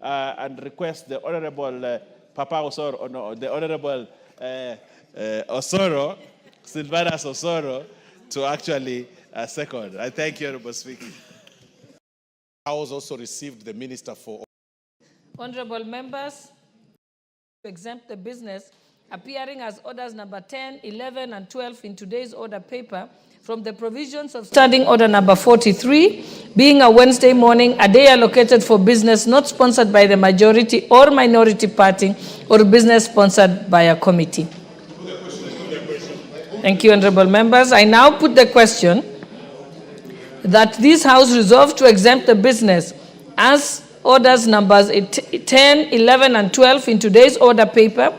and request the Honorable Papa Osoro, or no, the Honorable Osoro, Silvanus Osoro, to actually second. I thank you, Honorable Speaker. House also received the Minister for... Honorable members, to exempt the business appearing as orders number 10, 11, and 12 in today's order paper from the provisions of Standing Order number 43, being a Wednesday morning, a day allocated for business not sponsored by the majority or minority party or business sponsored by a committee. Thank you, honorable members. I now put the question that this House resolve to exempt the business as orders numbers 10, 11, and 12 in today's order paper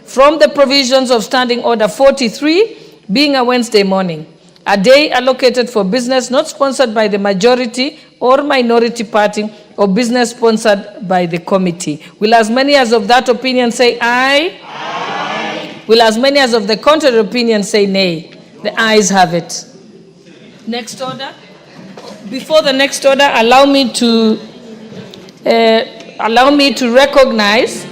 from the provisions of Standing Order 43, being a Wednesday morning, a day allocated for business not sponsored by the majority or minority party or business sponsored by the committee. Will as many as of that opinion say aye? Aye. Will as many as of the contrary opinion say nay? The ayes have it. Next order. Before the next order, allow me to recognize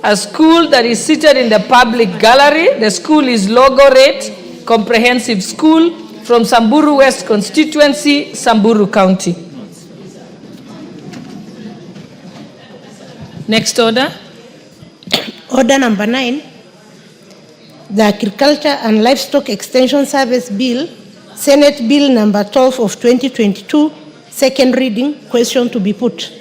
a school that is seated in the public gallery. The school is Logorate Comprehensive School from Samburu West Constituency, Samburu County. Next order. Order number 9, the Agriculture and Livestock Extension Service Bill, Senate Bill number 12 of 2022, second reading, question to be put.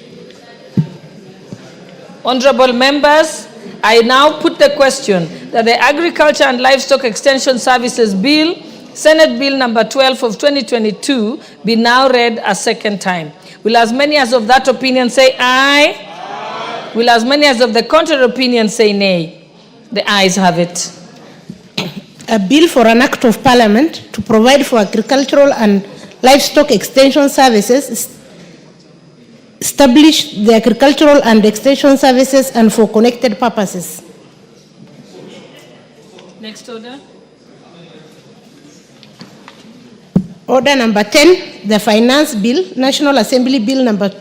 Honorable members, I now put the question that the Agriculture and Livestock Extension Services Bill, Senate Bill number 12 of 2022, be now read a second time. Will as many as of that opinion say aye? Aye. Will as many as of the contrary opinion say nay? The ayes have it. A bill for an act of Parliament to provide for agricultural and livestock extension services, establish the agricultural and extension services and for connected purposes. Next order. Order number 10, the Finance Bill, National Assembly Bill number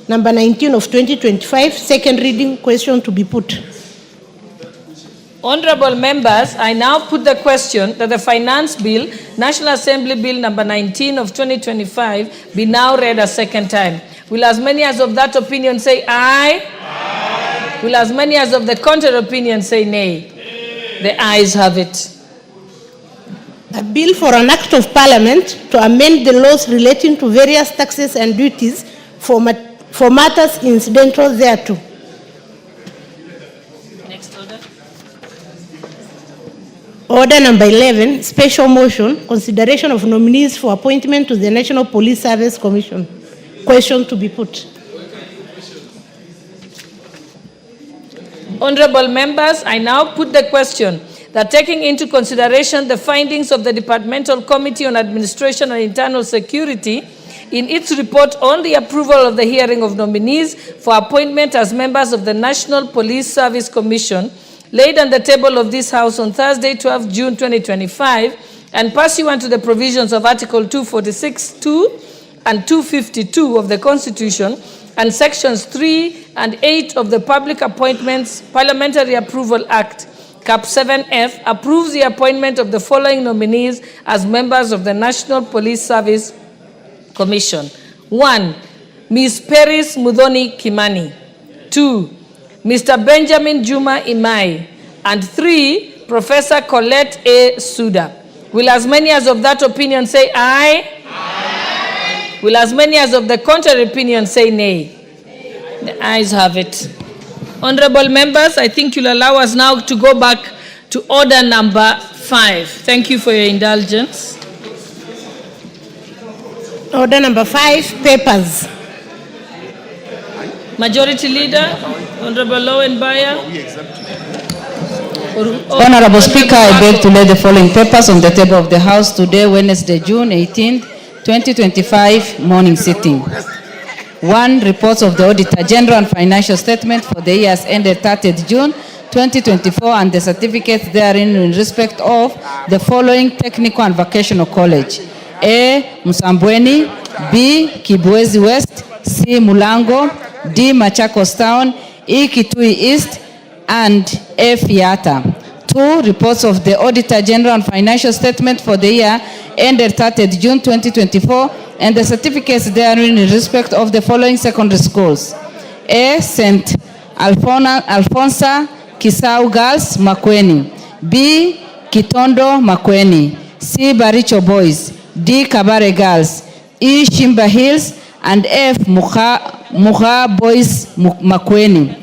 19 of 2025, second reading, question to be put. Honorable members, I now put the question that the Finance Bill, National Assembly Bill number 19 of 2025, be now read a second time. Will as many as of that opinion say aye? Aye. Will as many as of the contrary opinion say nay? The ayes have it. A bill for an act of Parliament to amend the laws relating to various taxes and duties for matters incidental thereto. Next order. Order number 11, special motion, consideration of nominees for appointment to the National Police Service Commission. Question to be put. Honorable members, I now put the question that taking into consideration the findings of the Departmental Committee on Administration and Internal Security in its report on the approval of the hearing of nominees for appointment as members of the National Police Service Commission laid on the table of this House on Thursday, 12 June 2025, and pursuant to the provisions of Article 246(2) and 252 of the Constitution and Sections 3 and 8 of the Public Appointments Parliamentary Approval Act, Cap 7F, approves the appointment of the following nominees as members of the National Police Service Commission. 1. Ms. Peris Mudhoni Kimani. 2. Mr. Benjamin Juma Imai. And 3. Professor Colette A. Suda. Will as many as of that opinion say aye? Aye. Will as many as of the contrary opinion say nay? The ayes have it. Honorable members, I think you'll allow us now to go back to order number 5. Thank you for your indulgence. Order number 5, papers. Majority Leader, Honorable Lowenbayer. Honorable Speaker, I beg to lay the following papers on the table of the House today, Wednesday, June 18, 2025, morning sitting. 1. Reports of the Auditor General and Financial Statement for the years ended 30th June 2024 and the certificates therein in respect of the following technical and vocational college. A. Msambweni. B. Kibwezi West. C. Mulango. D. Machakos Town, E. Kitui East, and F. Yata. 2. Reports of the Auditor General and Financial Statement for the year ended 30th June 2024 and the certificates therein in respect of the following secondary schools. A. St. Alfonsa Kisau Girls, Makueni. B. Kitondo, Makueni. C. Baricho Boys. D. Kabare Girls. E. Shimba Hills, and F. Muha Boys, Makueni.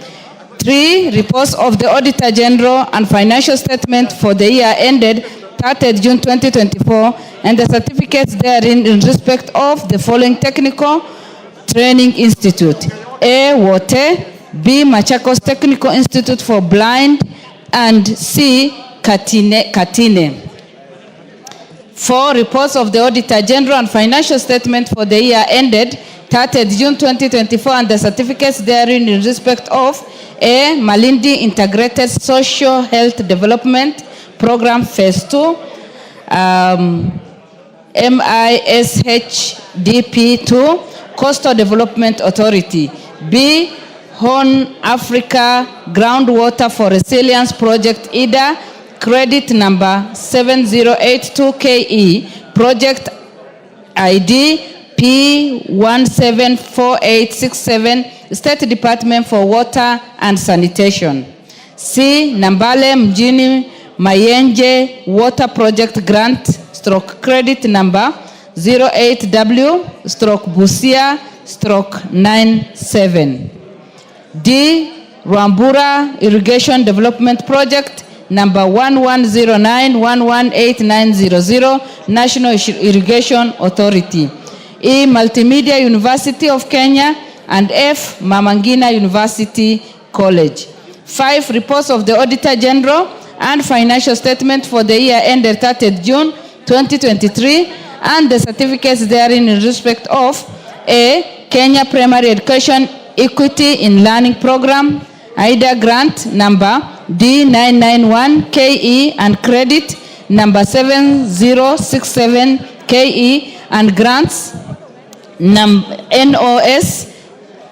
3. Reports of the Auditor General and Financial Statement for the year ended 30th June 2024 and the certificates therein in respect of the following Technical Training Institute. A. Wote. B. Machakos Technical Institute for Blind, and C. Katine. 4. Reports of the Auditor General and Financial Statement for the year ended 30th June 2024 and the certificates therein in respect of A. Malindi Integrated Social Health Development Program Phase 2, MISHDP 2, Coastal Development Authority. B. Horn Africa Groundwater for Resilience Project IDA, credit number 7082KE, project ID P174867, State Department for Water and Sanitation. C. Nambale Mjini Mayenje Water Project Grant / credit number 08W/Busia/97. D. Rwambura Irrigation Development Project number 1109118900, National Irrigation Authority. E. Multimedia University of Kenya, and F. Mamangina University College. 5. Reports of the Auditor General and Financial Statement for the year ended 30th June 2023 and the certificates therein in respect of A. Kenya Primary Education Equity in Learning Program, IDA grant number D991KE and credit number 7067KE, and grants NOS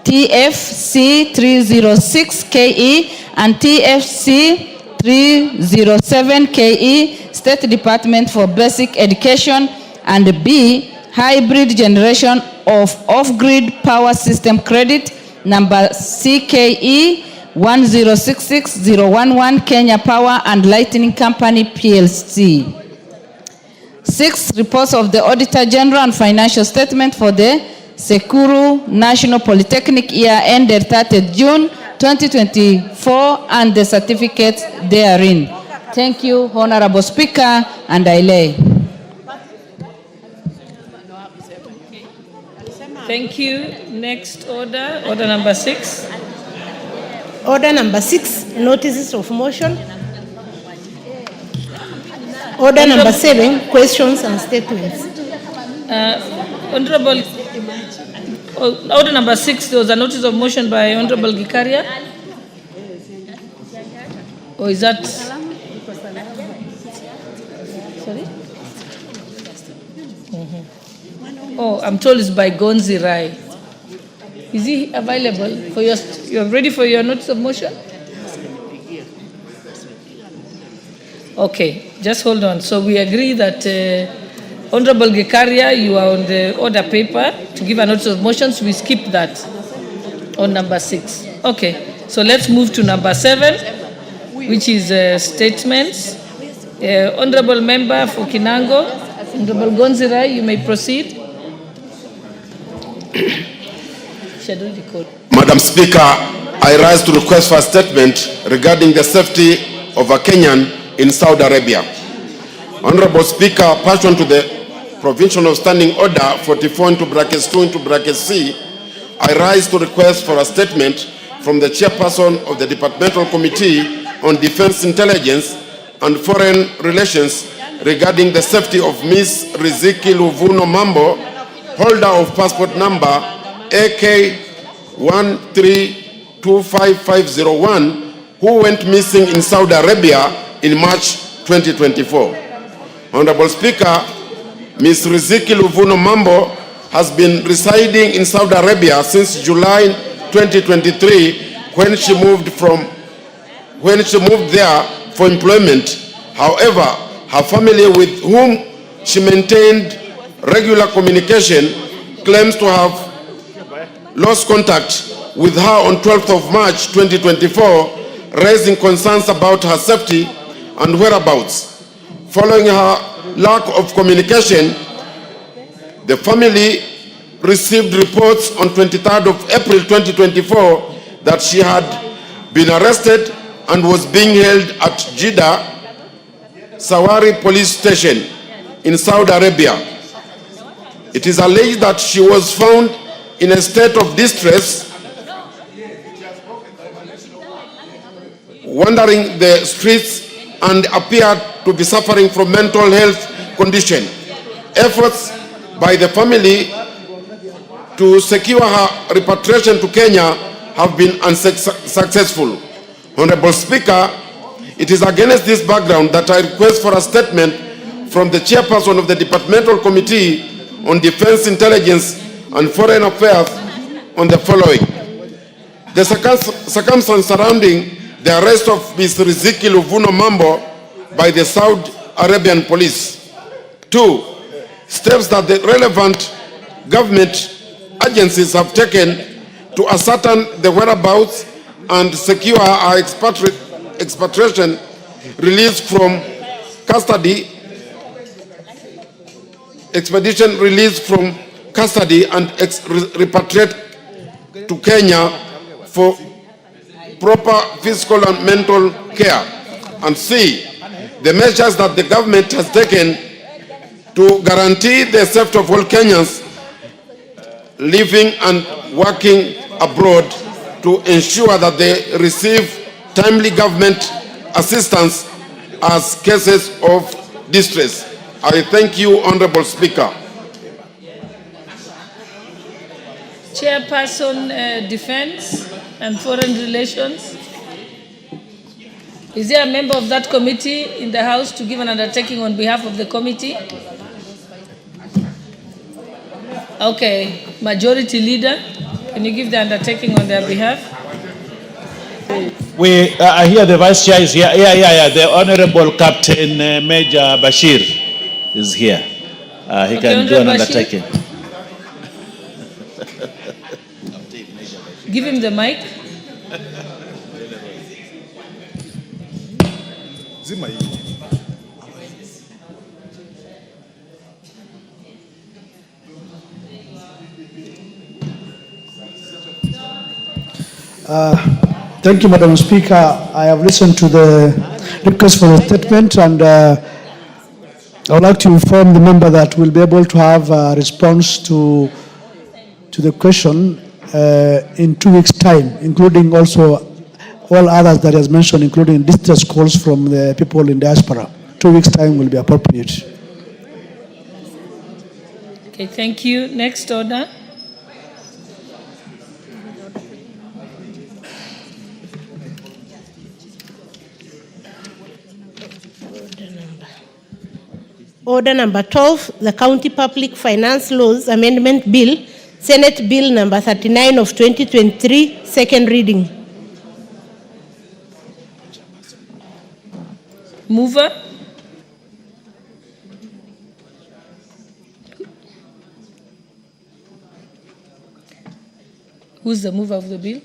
TFC 306KE and TFC 307KE, State Department for Basic Education, and B. Hybrid Generation of Off-Grid Power System credit number CKE 1066011, Kenya Power and Lighting Company PLC. 6. Reports of the Auditor General and Financial Statement for the Sekuru National Polytechnic year ended 30th June 2024 and the certificates therein. Thank you, Honorable Speaker, and I lay. Thank you. Next order, order number 6. Order number 6, notices of motion. Order number 7, questions and statements. Honorable, order number 6, there was a notice of motion by Honorable Gikaria. Or is that? Sorry? Oh, I'm told it's by Gonzi Rai. Is he available for your? You're ready for your notice of motion? Okay, just hold on. So we agree that Honorable Gikaria, you are on the order paper to give a notice of motion. So we skip that on number 6. Okay, so let's move to number 7, which is statements. Honorable Member for Kinango, Honorable Gonzi Rai, you may proceed. Madam Speaker, I rise to request for a statement regarding the safety of a Kenyan in Saudi Arabia. Honorable Speaker, pursuant to the provision of Standing Order 44(2)(c), I rise to request for a statement from the chairperson of the Departmental Committee on Defense Intelligence and Foreign Relations regarding the safety of Ms. Riziki Luvuno Mambo, holder of passport number AK1325501, who went missing in Saudi Arabia in March 2024. Honorable Speaker, Ms. Riziki Luvuno Mambo has been residing in Saudi Arabia since July 2023 when she moved there for employment. However, her family, with whom she maintained regular communication, claims to have lost contact with her on 12th of March 2024, raising concerns about her safety and whereabouts. Following her lack of communication, the family received reports on 23rd of April 2024 that she had been arrested and was being held at Jeddah Sawari police station in Saudi Arabia. It is alleged that she was found in a state of distress, wandering the streets, and appeared to be suffering from mental health condition. Efforts by the family to secure her repatriation to Kenya have been unsuccessful. Honorable Speaker, it is against this background that I request for a statement from the chairperson of the Departmental Committee on Defense, Intelligence and Foreign Affairs on the following. The circumstances surrounding the arrest of Ms. Riziki Luvuno Mambo by the Saudi Arabian police. 2. Steps that the relevant government agencies have taken to ascertain the whereabouts and secure our expatriation, release from custody, expedition release from custody and repatriate to Kenya for proper physical and mental care. And C, the measures that the government has taken to guarantee the safety of all Kenyans living and working abroad to ensure that they receive timely government assistance as cases of distress. I thank you, Honorable Speaker. Chairperson, Defense and Foreign Relations. Is there a member of that committee in the House to give an undertaking on behalf of the committee? Okay, Majority Leader, can you give the undertaking on their behalf? We here the Vice Chair is here. Yeah. The Honorable Captain Major Bashir is here. He can do an undertaking. Give him the mic. Thank you, Madam Speaker. I have listened to the request for a statement, and I would like to inform the member that we'll be able to have a response to the question in 2 weeks' time, including also all others that he has mentioned, including distress calls from the people in diaspora. 2 weeks' time will be appropriate. Okay, thank you. Next order. Order number 12, the County Public Finance Laws Amendment Bill, Senate Bill number 39 of 2023, second reading. Mover. Who's the mover of the bill?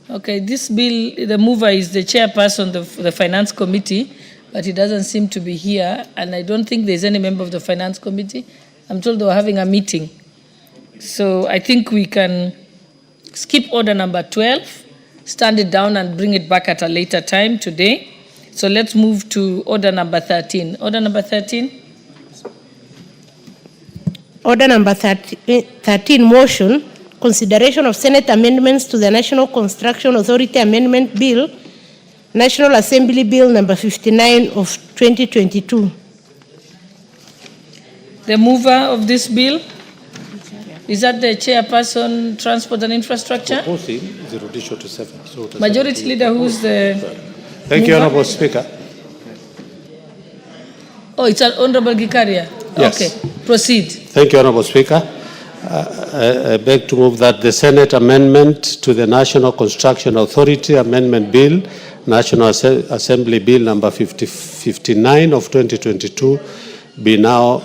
Okay, this bill, the mover is the chairperson of the Finance Committee, but he doesn't seem to be here, and I don't think there's any member of the Finance Committee. I'm told they were having a meeting. So I think we can skip order number 12, stand it down and bring it back at a later time today. So let's move to order number 13. Order number 13. Order number 13, motion, consideration of Senate amendments to the National Construction Authority Amendment Bill, National Assembly Bill number 59 of 2022. The mover of this bill, is that the chairperson, Transport and Infrastructure? Majority Leader, who's the Thank you, Honorable Speaker. Oh, it's Honorable Gikaria. Yes. Okay, proceed. Thank you, Honorable Speaker. I beg to move that the Senate amendment to the National Construction Authority Amendment Bill, National Assembly Bill number 59 of 2022, be now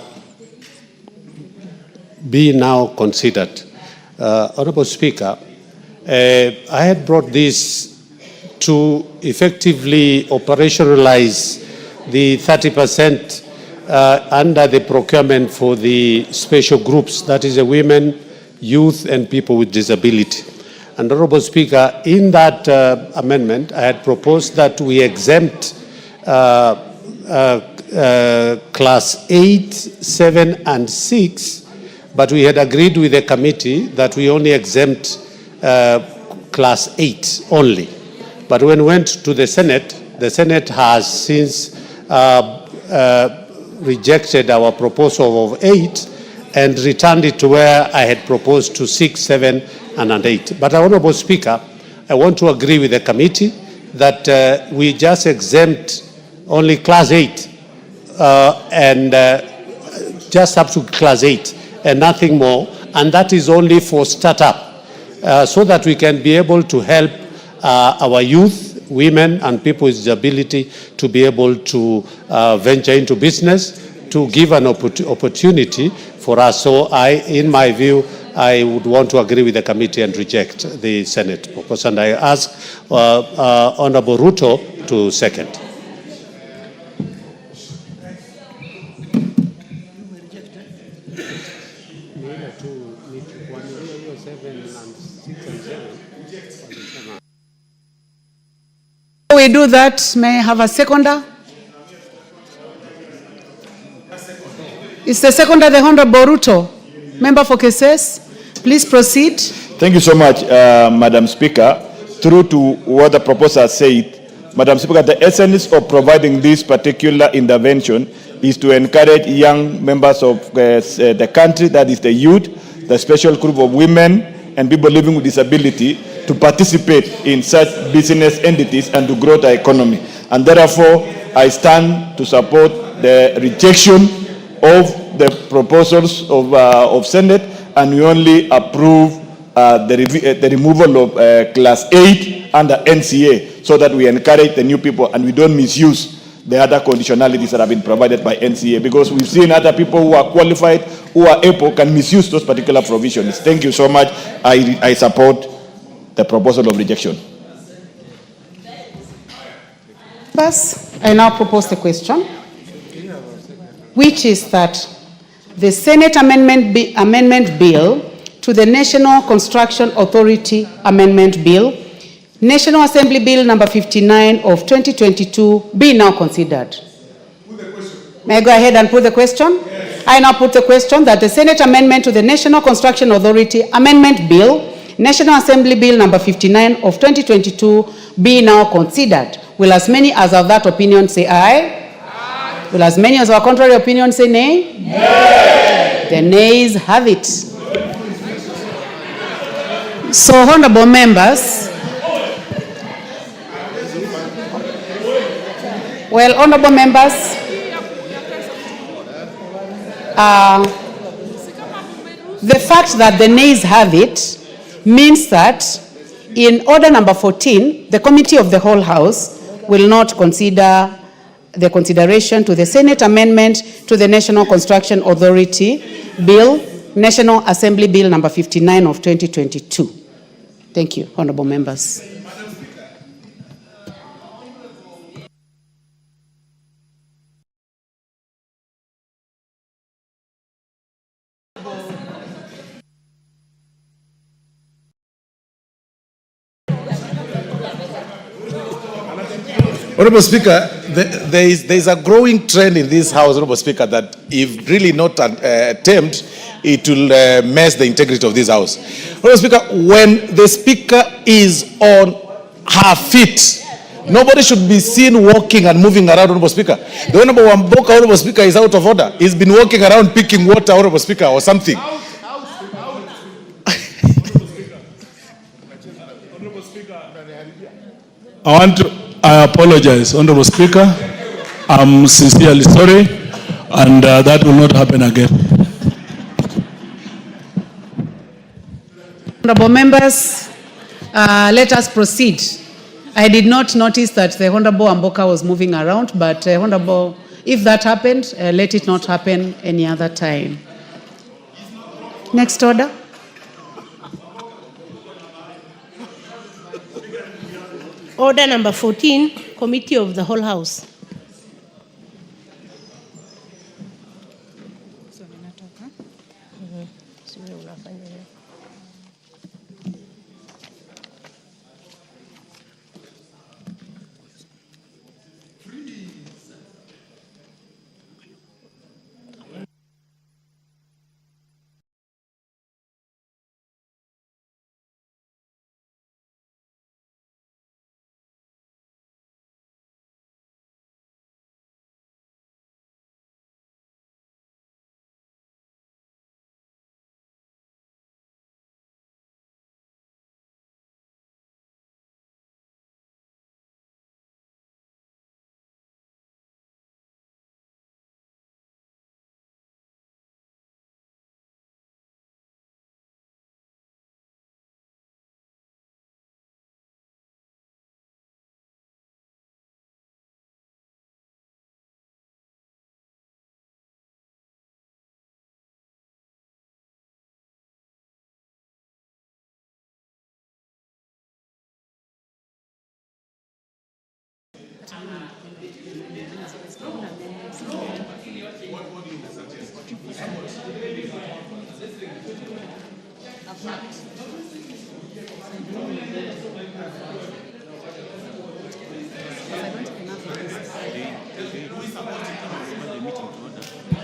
considered. Honorable Speaker, I had brought this to effectively operationalize the 30% under the procurement for the special groups, that is the women, youth, and people with disability. And Honorable Speaker, in that amendment, I had proposed that we exempt class 8, 7, and 6, but we had agreed with the committee that we only exempt class 8 only. But when we went to the Senate has since rejected our proposal of 8 and returned it to where I had proposed to 6, 7, and 8. But Honorable Speaker, I want to agree with the committee that we just exempt only class 8 and just up to class 8 and nothing more, and that is only for startup, so that we can be able to help our youth, women, and people with disability to be able to venture into business, to give an opportunity for us. So in my view, I would want to agree with the committee and reject the Senate proposal. And I ask Honorable Ruto to second. We do that. May I have a seconder? Is the seconder the Honorable Ruto? Member for cases, please proceed. Thank you so much, Madam Speaker. Through to what the proposer said, Madam Speaker, the essence of providing this particular intervention is to encourage young members of the country, that is the youth, the special group of women, and people living with disability, to participate in such business entities and to grow the economy. And therefore, I stand to support the rejection of the proposals of Senate, and we only approve the removal of class 8 under NCA, so that we encourage the new people and we don't misuse the other conditionalities that have been provided by NCA, because we've seen other people who are qualified, who are able, can misuse those particular provisions. Thank you so much. I support the proposal of rejection. First, I now propose the question, which is that the Senate amendment bill to the National Construction Authority Amendment Bill, National Assembly Bill number 59 of 2022, be now considered. May I go ahead and put the question? Yes. I now put the question that the Senate amendment to the National Construction Authority Amendment Bill, National Assembly Bill number 59 of 2022, be now considered. Will as many as of that opinion say aye? Aye. Will as many as our contrary opinion say nay? Nay. The nays have it. So, honorable members, well, honorable members, the fact that the nays have it means that in order number 14, the Committee of the Whole House will not consider the consideration to the Senate amendment to the National Construction Authority Bill, National Assembly Bill number 59 of 2022. Thank you, honorable members. Honorable Speaker, there is a growing trend in this House, Honorable Speaker, that if really not attempt, it will mess the integrity of this House. Honorable Speaker, when the Speaker is on her feet, nobody should be seen walking and moving around, Honorable Speaker. The Honorable Wamboka, Honorable Speaker, is out of order. He's been walking around picking water, Honorable Speaker, or something. I apologize, Honorable Speaker. I'm sincerely sorry. and that will not happen again. Honorable members, let us proceed. I did not notice that the Honorable Amboka was moving around, but Honorable, if that happened, let it not happen any other time. Next order. Order number 14, Committee of the Whole House.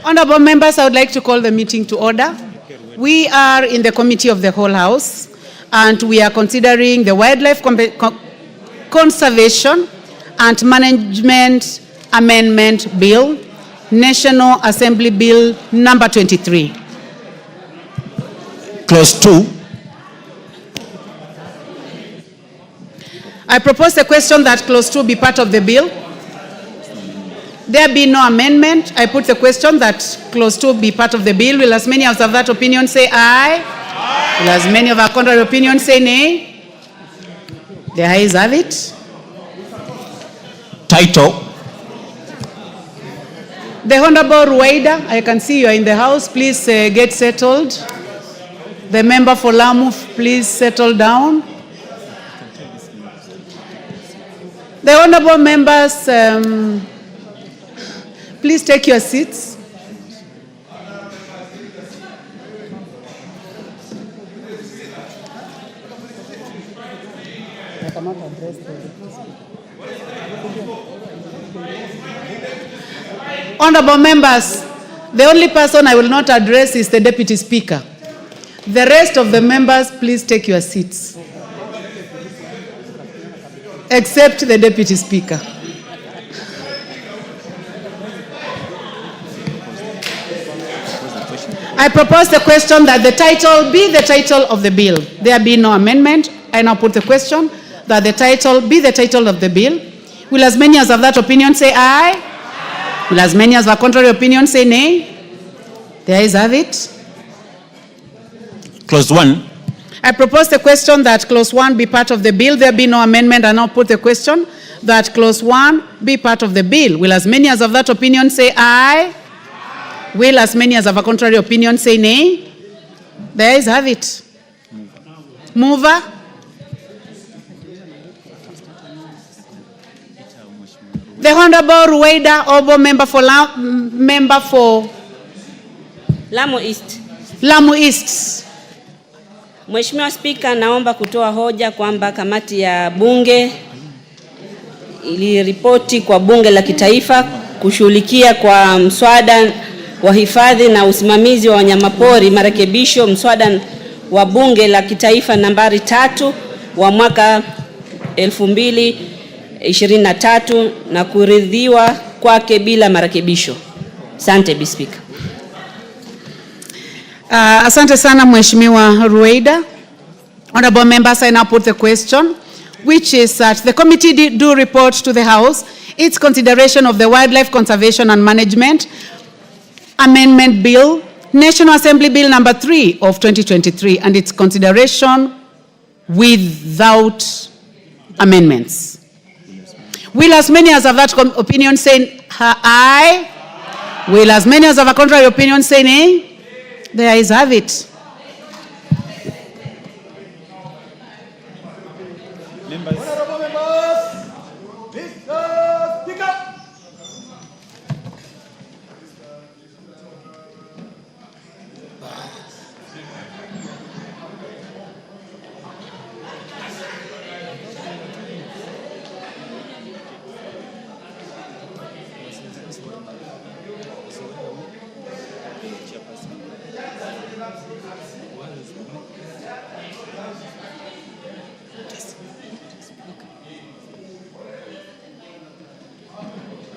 Honorable members, I would like to call the meeting to order. We are in the Committee of the Whole House, and we are considering the Wildlife Conservation and Management Amendment Bill, National Assembly Bill number 23. Clause 2. I propose the question that Clause 2 be part of the bill. There be no amendment. I put the question that Clause 2 be part of the bill. Will as many as of that opinion say aye? Aye. Will as many of our contrary opinion say nay? The ayes have it. Title. The Honorable Rueda, I can see you are in the house. Please get settled. The member for Lamu, please settle down. The honorable members, please take your seats. Honorable members, the only person I will not address is the Deputy Speaker. The rest of the members, please take your seats. Except the Deputy Speaker. I propose the question that the title be the title of the bill. There be no amendment. I now put the question that the title be the title of the bill. Will as many as of that opinion say aye? Aye. Will as many as of contrary opinion say nay? The ayes have it. Clause 1. I propose the question that Clause 1 be part of the bill. There be no amendment. I now put the question that Clause 1 be part of the bill. Will as many as of that opinion say aye? Aye. Will as many as of a contrary opinion say nay? The ayes have it. Mover. The Honorable Rueda Obo, member for Lamu East. Lamu East. Mheshimiwa Spika, naomba kutoa hoja kwamba kamati ya bunge iliripoti kwa bunge la kitaifa kushughulikia kwa mswada wa hifadhi na usimamizi wa wanyamapori marekebisho mswada wa bunge la kitaifa nambari 3 wa mwaka 2023 na kuridhiwa kwake bila marekebisho. Asante Bi Speaker. Asante sana Mheshimiwa Rueda. Honorable members, I now put the question, which is that the committee do report to the House its consideration of the Wildlife Conservation and Management Amendment Bill, National Assembly Bill number 3 of 2023, and its consideration without amendments. Will as many as have that opinion say aye? Will as many as have a contrary opinion say nay? The ayes have it.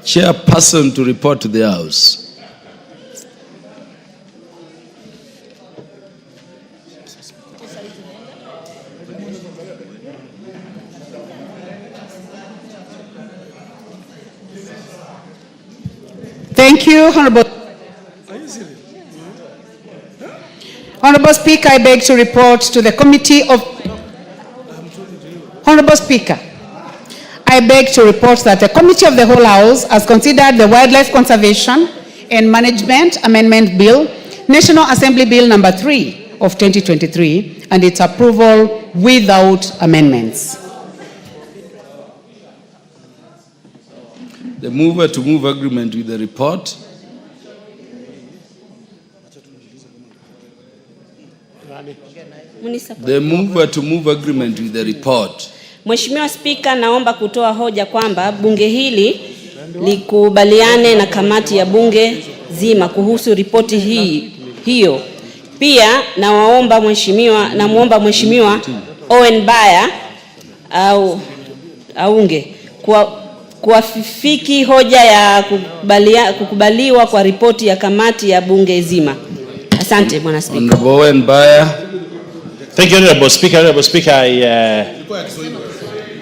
Chairperson to report to the House. Thank you, Honorable. Honorable Speaker, I beg to report to the Committee of... Honorable Speaker, I beg to report that the Committee of the Whole House has considered the Wildlife Conservation and Management Amendment Bill, National Assembly Bill number 3 of 2023, and its approval without amendments. The mover to move agreement with the report. The mover to move agreement with the report. Mheshimiwa Spika, naomba kutoa hoja kwamba bunge hili likubaliane na kamati ya bunge zima kuhusu ripoti hiyo. Pia namuomba Mheshimiwa Owen Baya aunge kuafiki hoja ya kukubaliwa kwa ripoti ya kamati ya bunge zima. Asante Bwana Spika. Honorable Owen Baya. Thank you, Honorable Speaker. Honorable Speaker,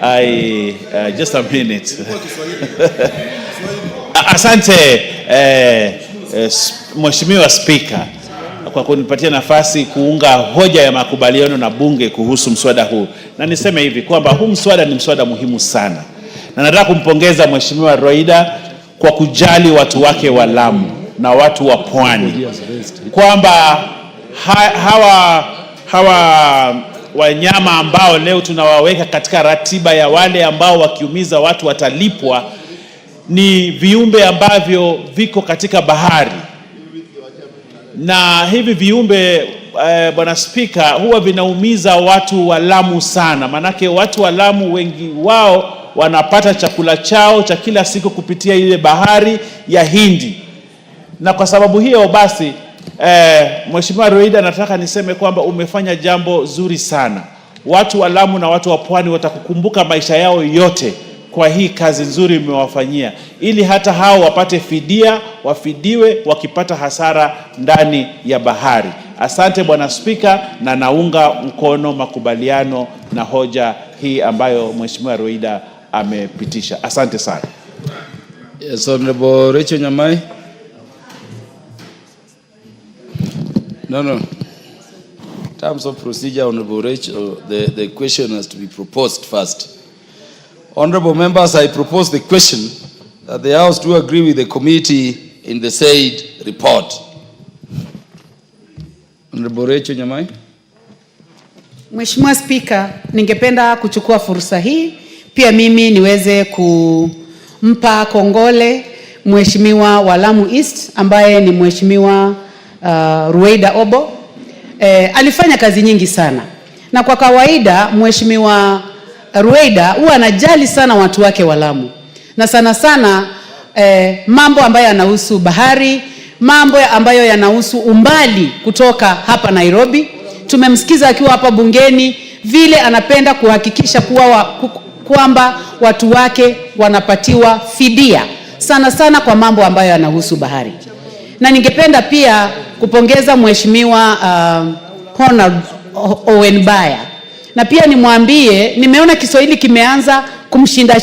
I just a minute. Asante Mheshimiwa Speaker kwa kunipatia nafasi kuunga hoja ya makubaliano na bunge kuhusu mswada huu. Na niseme hivi kwamba huu mswada ni mswada muhimu sana. Na nataka kumpongeza Mheshimiwa Roida kwa kujali watu wake wa Lamu na watu wa Pwani. Kwamba hawa wanyama ambao leo tunawaweka katika ratiba ya wale ambao wakiumiza watu watalipwa ni viumbe ambavyo viko katika bahari. Na hivi viumbe Bwana Spika huwa vinaumiza watu wa Lamu sana. Manake watu wa Lamu wengi wao wanapata chakula chao cha kila siku kupitia ile bahari ya Hindi. Na kwa sababu hiyo basi Mheshimiwa Roida, nataka niseme kwamba umefanya jambo zuri sana. Watu wa Lamu na watu wa Pwani watakukumbuka maisha yao yote kwa hii kazi nzuri umewafanyia, ili hata hao wapate fidia, wafidiwe wakipata hasara ndani ya bahari. Asante Bwana Spika, na naunga mkono makubaliano na hoja hii ambayo Mheshimiwa Roida amepitisha. Asante sana. Yes, Honorable Rachel Nyamai. No. In terms of procedure, Honorable Rachel, the question has to be proposed first. Honorable members, I propose the question that the House do agree with the committee in the said report. Honorable Rachel Nyamai. Mheshimiwa Speaker, ningependa kuchukua fursa hii pia mimi niweze kumpa kongole Mheshimiwa wa Lamu East ambaye ni Mheshimiwa Rueda Obo. Alifanya kazi nyingi sana. Na kwa kawaida Mheshimiwa Rueda huwa anajali sana watu wake wa Lamu. Na sana mambo ambayo yanahusu bahari, mambo ambayo yanahusu umbali kutoka hapa Nairobi. Tumemsikiza akiwa hapa bungeni vile anapenda kuhakikisha kwamba watu wake wanapatiwa fidia. Sana kwa mambo ambayo yanahusu bahari. Na ningependa pia kupongeza Mheshimiwa Honor Owen Baya. Na pia nimwambie, nimeona Kiswahili kimeanza kumshinda.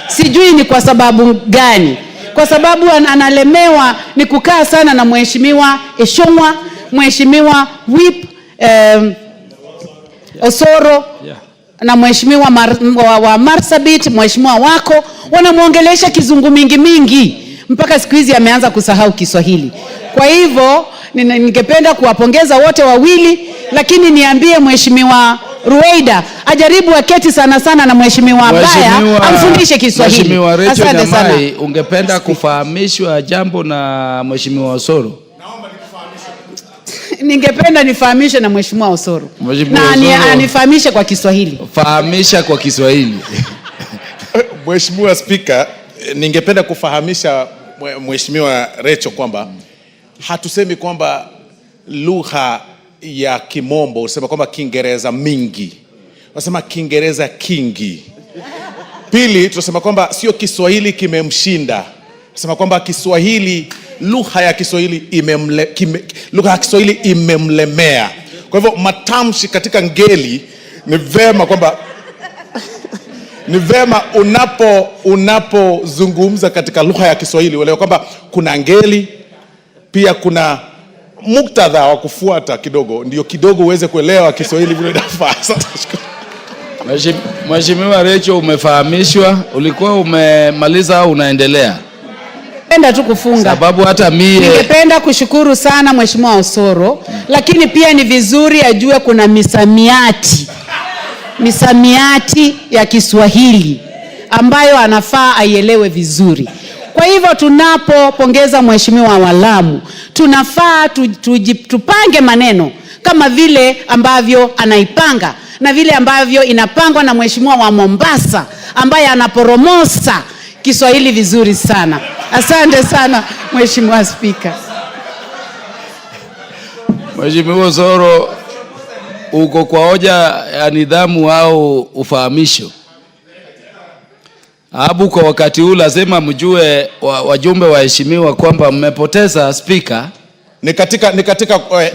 Sijui ni kwa sababu gani. kwa sababu analemewa ni kukaa sana na mheshimiwa Eshongwa, mheshimiwa Whip Osoro na mheshimiwa wa Marsabit, mheshimiwa wako, wanamuongelesha kizungu mingi mpaka siku hizi ameanza kusahau Kiswahili. Kwa hivyo ningependa kuwapongeza wote wawili, lakini niambie mheshimiwa Ruwaida ajaribu aketi sana na mheshimiwa Baya amfundishe Kiswahili. Mheshimiwa Rachel Nyamai, ungependa kufahamishwa jambo na mheshimiwa Osoro? Ningependa nifahamishe na mheshimiwa Osoro. Na anifahamishe kwa Kiswahili. Fahamisha kwa Kiswahili. Mheshimiwa Speaker, ningependa kufahamisha mheshimiwa Rachel kwamba hatusemi kwamba lugha ya Kimombo, usema kwamba Kiingereza mingi. Unasema Kiingereza kingi. Pili, tunasema kwamba sio Kiswahili kimemshinda. Tunasema kwamba Kiswahili, lugha ya Kiswahili imemlemea. Kwa hivyo matamshi katika ngeli ni vema kwamba ni vema unapozungumza katika lugha ya Kiswahili uelewe kwamba kuna ngeli, pia kuna muktadha wa kufuata kidogo, ndio kidogo uweze kuelewa Kiswahili vile inafaa. Mheshimiwa Rachel, umefahamishwa, ulikuwa umemaliza au unaendelea? Ningependa tu kufunga. Sababu hata mie ningependa kushukuru sana mheshimiwa Osoro, lakini pia ni vizuri ajue kuna misamiati ya Kiswahili ambayo anafaa aielewe vizuri. Kwa hivyo tunapopongeza mheshimiwa wa Lamu, tunafaa tupange maneno kama vile ambavyo anaipanga na vile ambavyo inapangwa na mheshimiwa wa Mombasa ambaye anaporomosa Kiswahili vizuri sana. Asante sana mheshimiwa Spika. Mheshimiwa Osoro, uko kwa hoja ya nidhamu au ufahamisho? Abu, kwa wakati huu lazima mjue wajumbe waheshimiwa kwamba mmepoteza Speaker.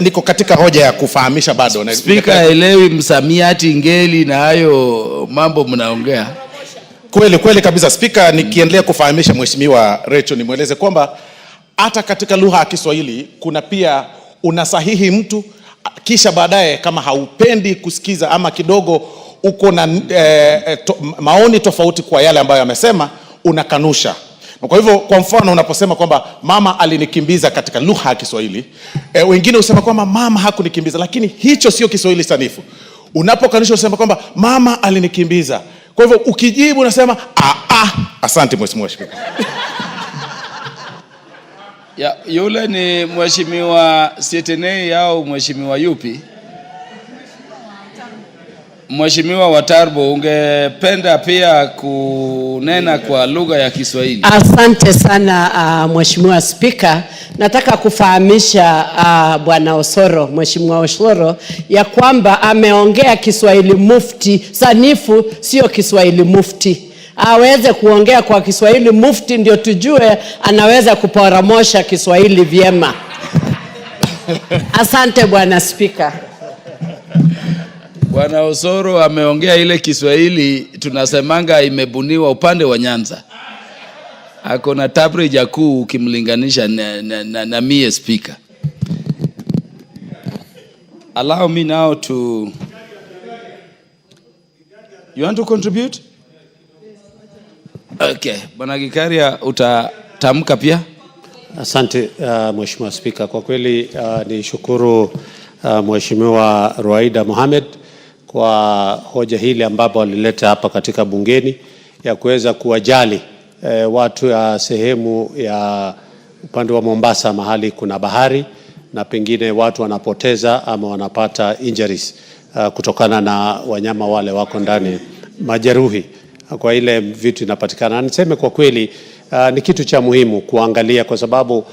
Niko katika hoja ya kufahamisha bado. Speaker haelewi msamiati ngeli na hayo mambo mnaongea. Kweli kabisa Speaker, nikiendelea kufahamisha mheshimiwa Rachel nimweleze kwamba hata katika lugha ya Kiswahili kuna pia unasahihi mtu, kisha baadaye kama haupendi kusikiza ama kidogo uko na maoni tofauti kwa yale ambayo amesema, unakanusha. Kwa hivyo kwa mfano unaposema kwamba mama alinikimbiza katika lugha ya Kiswahili, wengine usema kwamba mama hakunikimbiza, lakini hicho sio Kiswahili sanifu. Unapokanusha usema kwamba mama alinikimbiza. Kwa hivyo ukijibu unasema asante mheshimiwa Speaker. Ya, yule ni mheshimiwa Sietenei au mheshimiwa yupi? Mheshimiwa Watarbo, ungependa pia kunena kwa lugha ya Kiswahili? Asante sana mheshimiwa Speaker. Nataka kufahamisha bwana Osoro, mheshimiwa Osoro, ya kwamba ameongea Kiswahili mufti sanifu, sio Kiswahili mufti. Aweze kuongea kwa Kiswahili mufti ndio tujue anaweza kuporomosha Kiswahili vyema. Asante bwana Speaker. Bwana Osoro ameongea ile Kiswahili tunasemanga imebuniwa upande wa Nyanza. Ako na tabrija kuu ukimlinganisha na mie Speaker. Allow me now to... You want to contribute? Okay. Bwana Gikaria, utatamka pia? Asante mheshimiwa Speaker. Kwa kweli ni shukuru mheshimiwa Ruwaida Mohamed kwa hoja hili ambapo alileta hapa katika bungeni ya kuweza kuwajali watu ya sehemu ya upande wa Mombasa mahali kuna bahari na pengine watu wanapoteza ama wanapata injuries kutokana na wanyama wale wako ndani, majeruhi kwa ile vitu inapatikana. Niseme kwa kweli ni kitu cha muhimu kuangalia, kwa sababu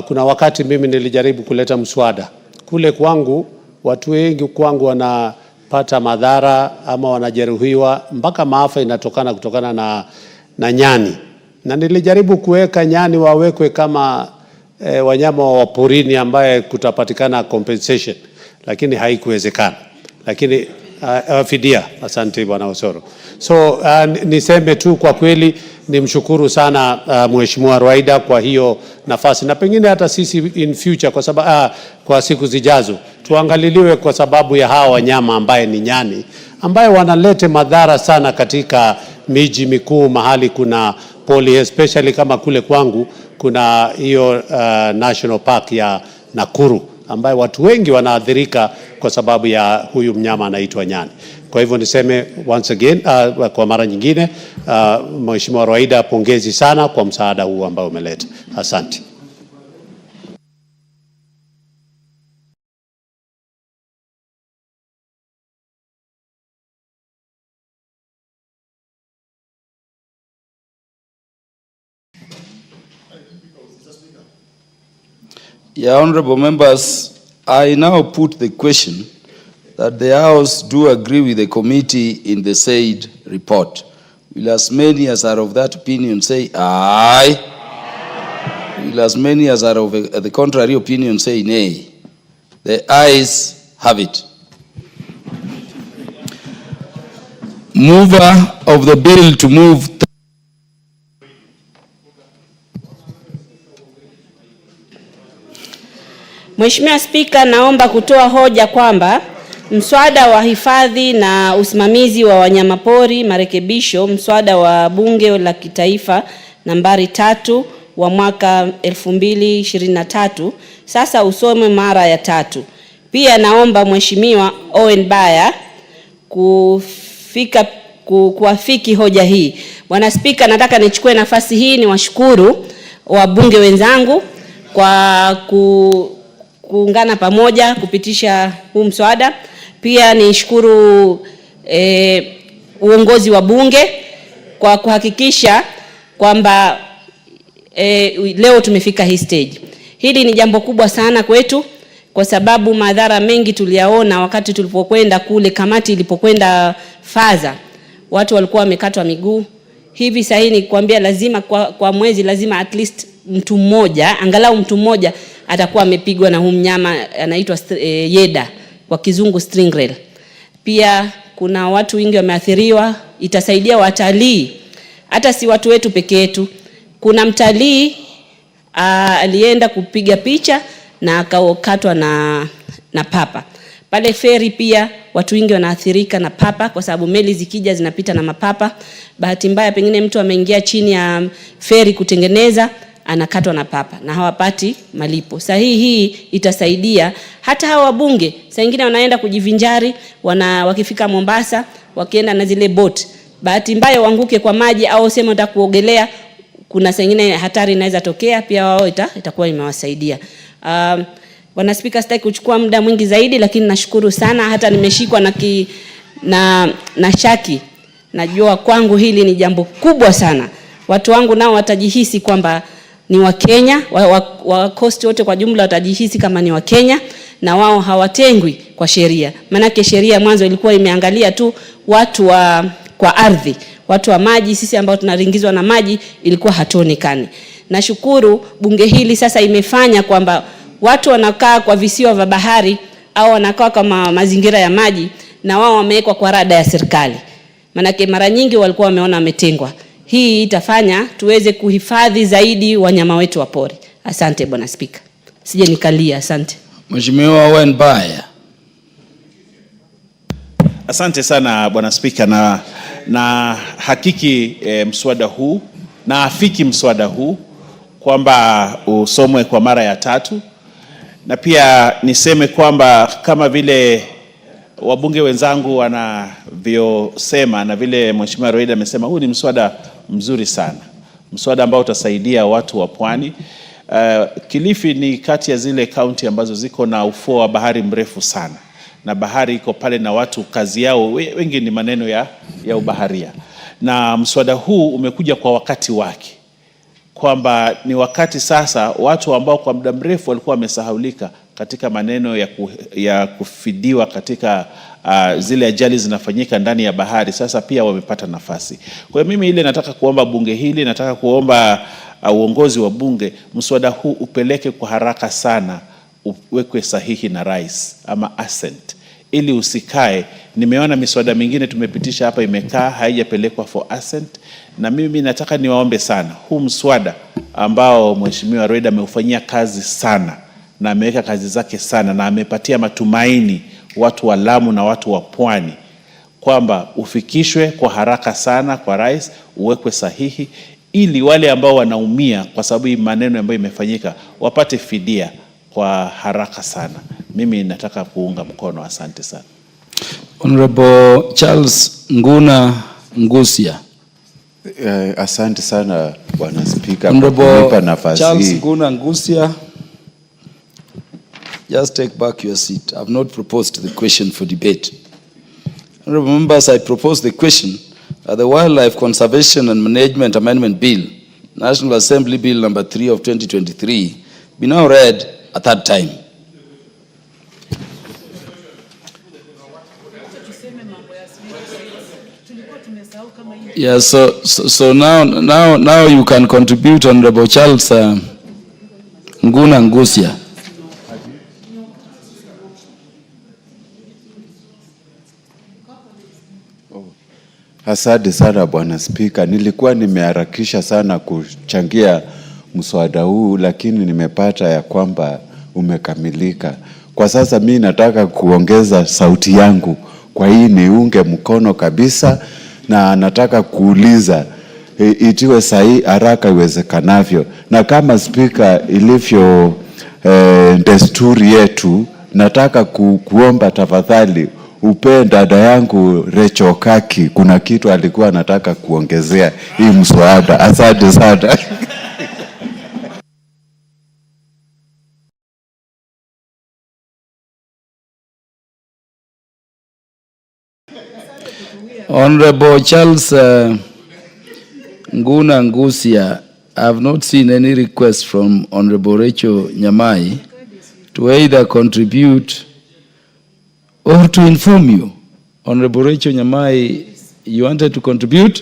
kuna wakati mimi nilijaribu kuleta mswada kule kwangu, watu wengi kwangu wanapata madhara ama wanajeruhiwa mpaka maafa inatokana kutokana na nyani, na nilijaribu kuweka nyani wawekwe kama wanyama wa porini ambaye kutapatikana compensation, lakini haikuwezekana. Lakini fidia. Asante Bwana Osoro. So niseme tu kwa kweli nimshukuru sana Mheshimiwa Rwaida kwa hiyo nafasi, na pengine hata sisi in future kwa sababu kwa siku zijazo tuangaliliwe kwa sababu ya hawa wanyama ambaye ni nyani ambaye wanalete madhara sana katika miji mikuu mahali kuna poli, especially kama kule kwangu kuna hiyo National Park ya Nakuru ambaye watu wengi wanaathirika kwa sababu ya huyu mnyama anaitwa nyani. Kwa hivyo niseme once again kwa mara nyingine Mheshimiwa Rwaida, pongezi sana kwa msaada huu ambao umeleta. Asante. Yeah, honorable members, I now put the question that the House do agree with the committee in the said report. Will as many as are of that opinion say aye? Will as many as are of the contrary opinion say nay? The ayes have it. Mover of the bill to move. Mheshimiwa Spika, naomba kutoa hoja kwamba mswada wa hifadhi na usimamizi wa wanyamapori marekebisho, mswada wa bunge la kitaifa nambari 3 wa mwaka 2023 sasa usome mara ya 3. Pia naomba Mheshimiwa Owen Baya kuafiki hoja hii. Bwana Spika, nataka nichukue nafasi hii ni washukuru wabunge wenzangu kwa kuungana pamoja kupitisha huu mswada. Pia nishukuru uongozi wa bunge kwa kuhakikisha kwamba leo tumefika hii stage. Hili ni jambo kubwa sana kwetu kwa sababu madhara mengi tuliyaona wakati tulipokwenda kule, kamati ilipokwenda Faza. Watu walikuwa wamekatwa miguu. Hivi sasa ni kuambia lazima kwa mwezi lazima at least mtu mmoja, angalau mtu mmoja atakuwa amepigwa na huu mnyama anaitwa yeda, kwa kizungu stingray. Pia kuna watu wengi wameathiriwa, itasaidia watalii, hata si watu wetu peke yetu. Kuna mtalii alienda kupiga picha na akakatwa na papa. Pale feri pia watu wengi wanaathirika na papa kwa sababu meli zikija zinapita na mapapa. Bahati mbaya pengine mtu ameingia chini ya feri kutengeneza, anakatwa na papa na hawapati malipo. Hii itasaidia hata hawa wabunge. Saa nyingine wanaenda kujivinjari, wakifika Mombasa, wakienda na zile boat. Bahati mbaya waanguke kwa maji au sema unataka kuogelea, kuna saa nyingine hatari inaweza tokea, pia wao itakuwa imewasaidia. Bwana Spika, sitaki kuchukua muda mwingi zaidi, lakini nashukuru sana. Hata nimeshikwa na shaki. Najua kwangu hili ni jambo kubwa sana. Watu wangu nao watajihisi kwamba ni Wakenya, wakosti wote kwa jumla watajihisi kama ni Wakenya na wao hawatengwi kwa sheria. Manake sheria mwanzo ilikuwa imeangalia tu watu kwa ardhi, watu wa maji, sisi ambao tunaringizwa na maji ilikuwa hatuonekani. Nashukuru bunge hili sasa imefanya kwamba watu wanakaa kwa visiwa vya bahari au wanakaa kama mazingira ya maji na wao wamewekwa kwa rada ya serikali. Manake mara nyingi walikuwa wameona wametengwa. Hii itafanya tuweze kuhifadhi zaidi wanyama wetu wa pori. Asante Bwana Spika. Sije nikalia, asante. Mheshimiwa Owen Baya. Asante sana Bwana Spika, na hakiki mswada huu na afiki mswada huu kwamba usomwe kwa mara ya 3, na pia niseme kwamba kama vile wabunge wenzangu wanavyosema na vile Mheshimiwa Rwaida amesema, huu ni mswada mzuri sana, mswada ambao utasaidia watu wa pwani. Kilifi ni kati ya zile kaunti ambazo ziko na ufuo wa bahari mrefu sana, na bahari iko pale na watu kazi yao wengi ni maneno ya ubaharia, na mswada huu umekuja kwa wakati wake, kwamba ni wakati sasa watu ambao kwa muda mrefu walikuwa wamesahaulika katika maneno ya kufidiwa katika zile ajali zinafanyika ndani ya bahari, sasa pia wamepata nafasi. Kwa hiyo mimi ile nataka kuomba bunge hili, nataka kuomba uongozi wa bunge, mswada huu upeleke kwa haraka sana, uwekwe sahihi na rais ama assent, ili usikae. Nimeona miswada mingine tumepitisha hapa imekaa haijapelekwa for assent, na mimi nataka niwaombe sana, huu mswada ambao Mheshimiwa Reda ameufanyia kazi sana na ameweka kazi zake sana na amepatia matumaini watu wa Lamu na watu wa Pwani, kwamba ufikishwe kwa haraka sana kwa rais, uwekwe sahihi, ili wale ambao wanaumia kwa sababu hii maneno ambayo imefanyika wapate fidia kwa haraka sana. Mimi nataka kuunga mkono. Asante sana. Honorable Charles Nguna Ngusia. Asante sana Bwana Speaker kwa kunipa nafasi hii. Charles Nguna Ngusia, just take back your seat. I have not proposed the question for debate. Honorable members, I propose the question that the Wildlife Conservation and Management Amendment Bill, National Assembly Bill number 3 of 2023, be now read a third time. Yeah, so now you can contribute, Honorable Charles Nguna Ngusia. Asante sana Bwana Speaker. Nilikuwa nimeharakisha sana kuchangia mswada huu, lakini nimepata ya kwamba umekamilika. Kwa sasa mimi nataka kuongeza sauti yangu kwa hii niunge mkono kabisa, na nataka kuuliza itiwe sahihi haraka iwezekanavyo. Na kama Speaker ilivyo desturi yetu, nataka kuomba tafadhali upe dada yangu Recho Kaki, kuna kitu alikuwa anataka kuongezea hii mswada. Asante sana. Honorable Charles Nguna Ngusia, I have not seen any request from Honorable Rachel Nyamai to either contribute or to inform you. Honorable Rachel Nyamai, you wanted to contribute?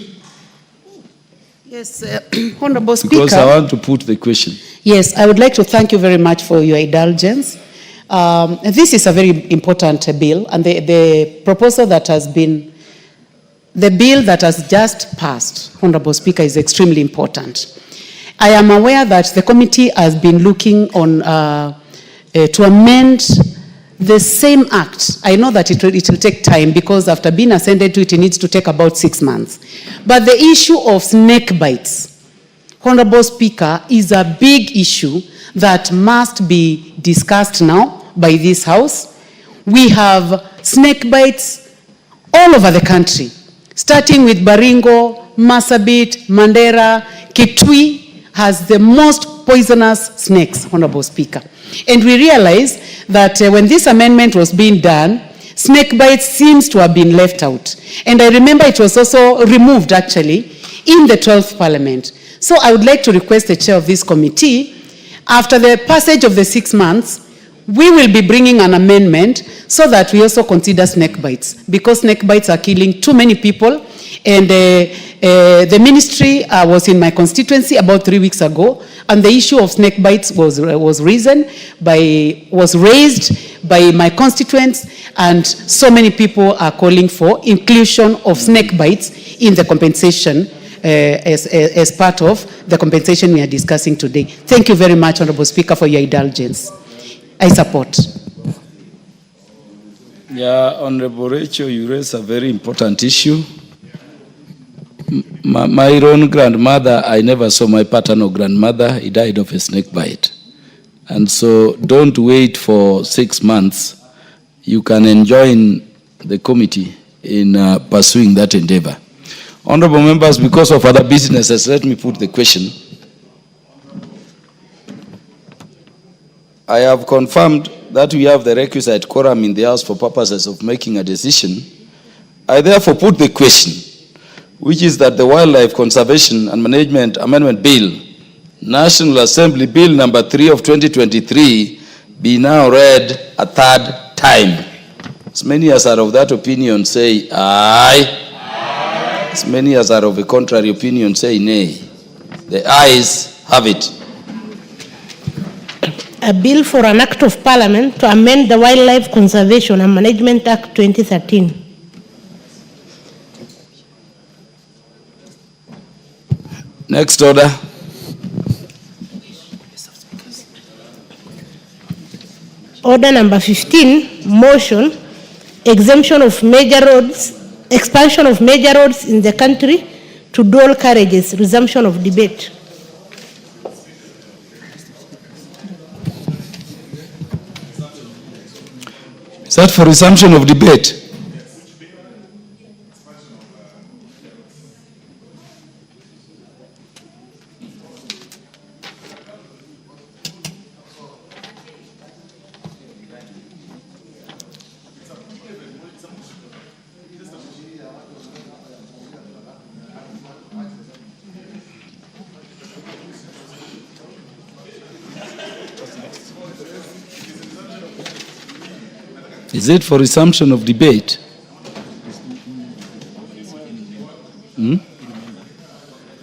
Yes, Honorable Speaker. Because I want to put the question. Yes, I would like to thank you very much for your indulgence. This is a very important bill, and the proposal that has been, the bill that has just passed, Honorable Speaker, is extremely important. I am aware that the committee has been looking on to amend the same act. I know that it will take time, because after being ascended to it, it needs to take about 6 months. But the issue of snake bites, Honorable Speaker, is a big issue that must be discussed now by this House. We have snake bites all over the country, starting with Baringo, Marsabit, Mandera. Kitui has the most poisonous snakes, Honorable Speaker. And we realize that when this amendment was being done, snake bites seems to have been left out. And I remember it was also removed, actually, in the 12th Parliament. So I would like to request the chair of this committee, after the passage of the 6 months, we will be bringing an amendment so that we also consider snake bites, because snake bites are killing too many people. And the ministry was in my constituency about 3 weeks ago, and the issue of snake bites was raised by my constituents, and so many people are calling for inclusion of snake bites in the compensation as part of the compensation we are discussing today. Thank you very much, Honorable Speaker, for your indulgence. I support. Yeah, Honorable Rachel, you raise a very important issue. My own grandmother, I never saw my paternal grandmother. He died of a snake bite. And so don't wait for 6 months. You can join the committee in pursuing that endeavor. Honorable members, because of other businesses, let me put the question. I have confirmed that we have the requisite quorum in the House for purposes of making a decision. I therefore put the question, which is that the Wildlife Conservation and Management Amendment Bill, National Assembly Bill number 3 of 2023, be now read a third time. As many as are of that opinion say aye. As many as are of a contrary opinion say nay. The ayes have it. a bill for an act of parliament to amend the Wildlife Conservation and Management Act 2013. Next order. Order number 15, motion, exemption of major roads, expansion of major roads in the country to dual carriages, resumption of debate. Is that for resumption of debate? Is it for resumption of debate?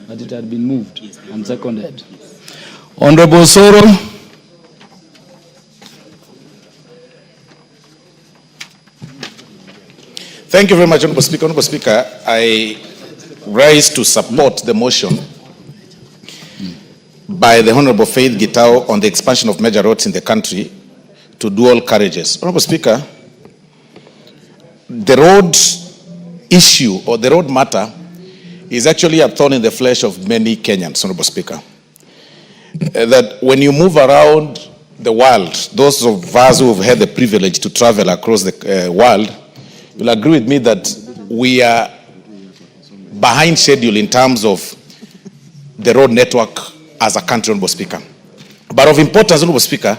But it had been moved and seconded. Honorable Soro. Thank you very much, Honorable Speaker. Honorable Speaker, I rise to support the motion by the Honorable Faith Gitao on the expansion of major roads in the country to dual carriages. Honorable Speaker, the road issue or the road matter is actually a thorn in the flesh of many Kenyans, Honorable Speaker. That when you move around the world, those of us who have had the privilege to travel across the world, you'll agree with me that we are behind schedule in terms of the road network as a country, Honorable Speaker. But of importance, Honorable Speaker,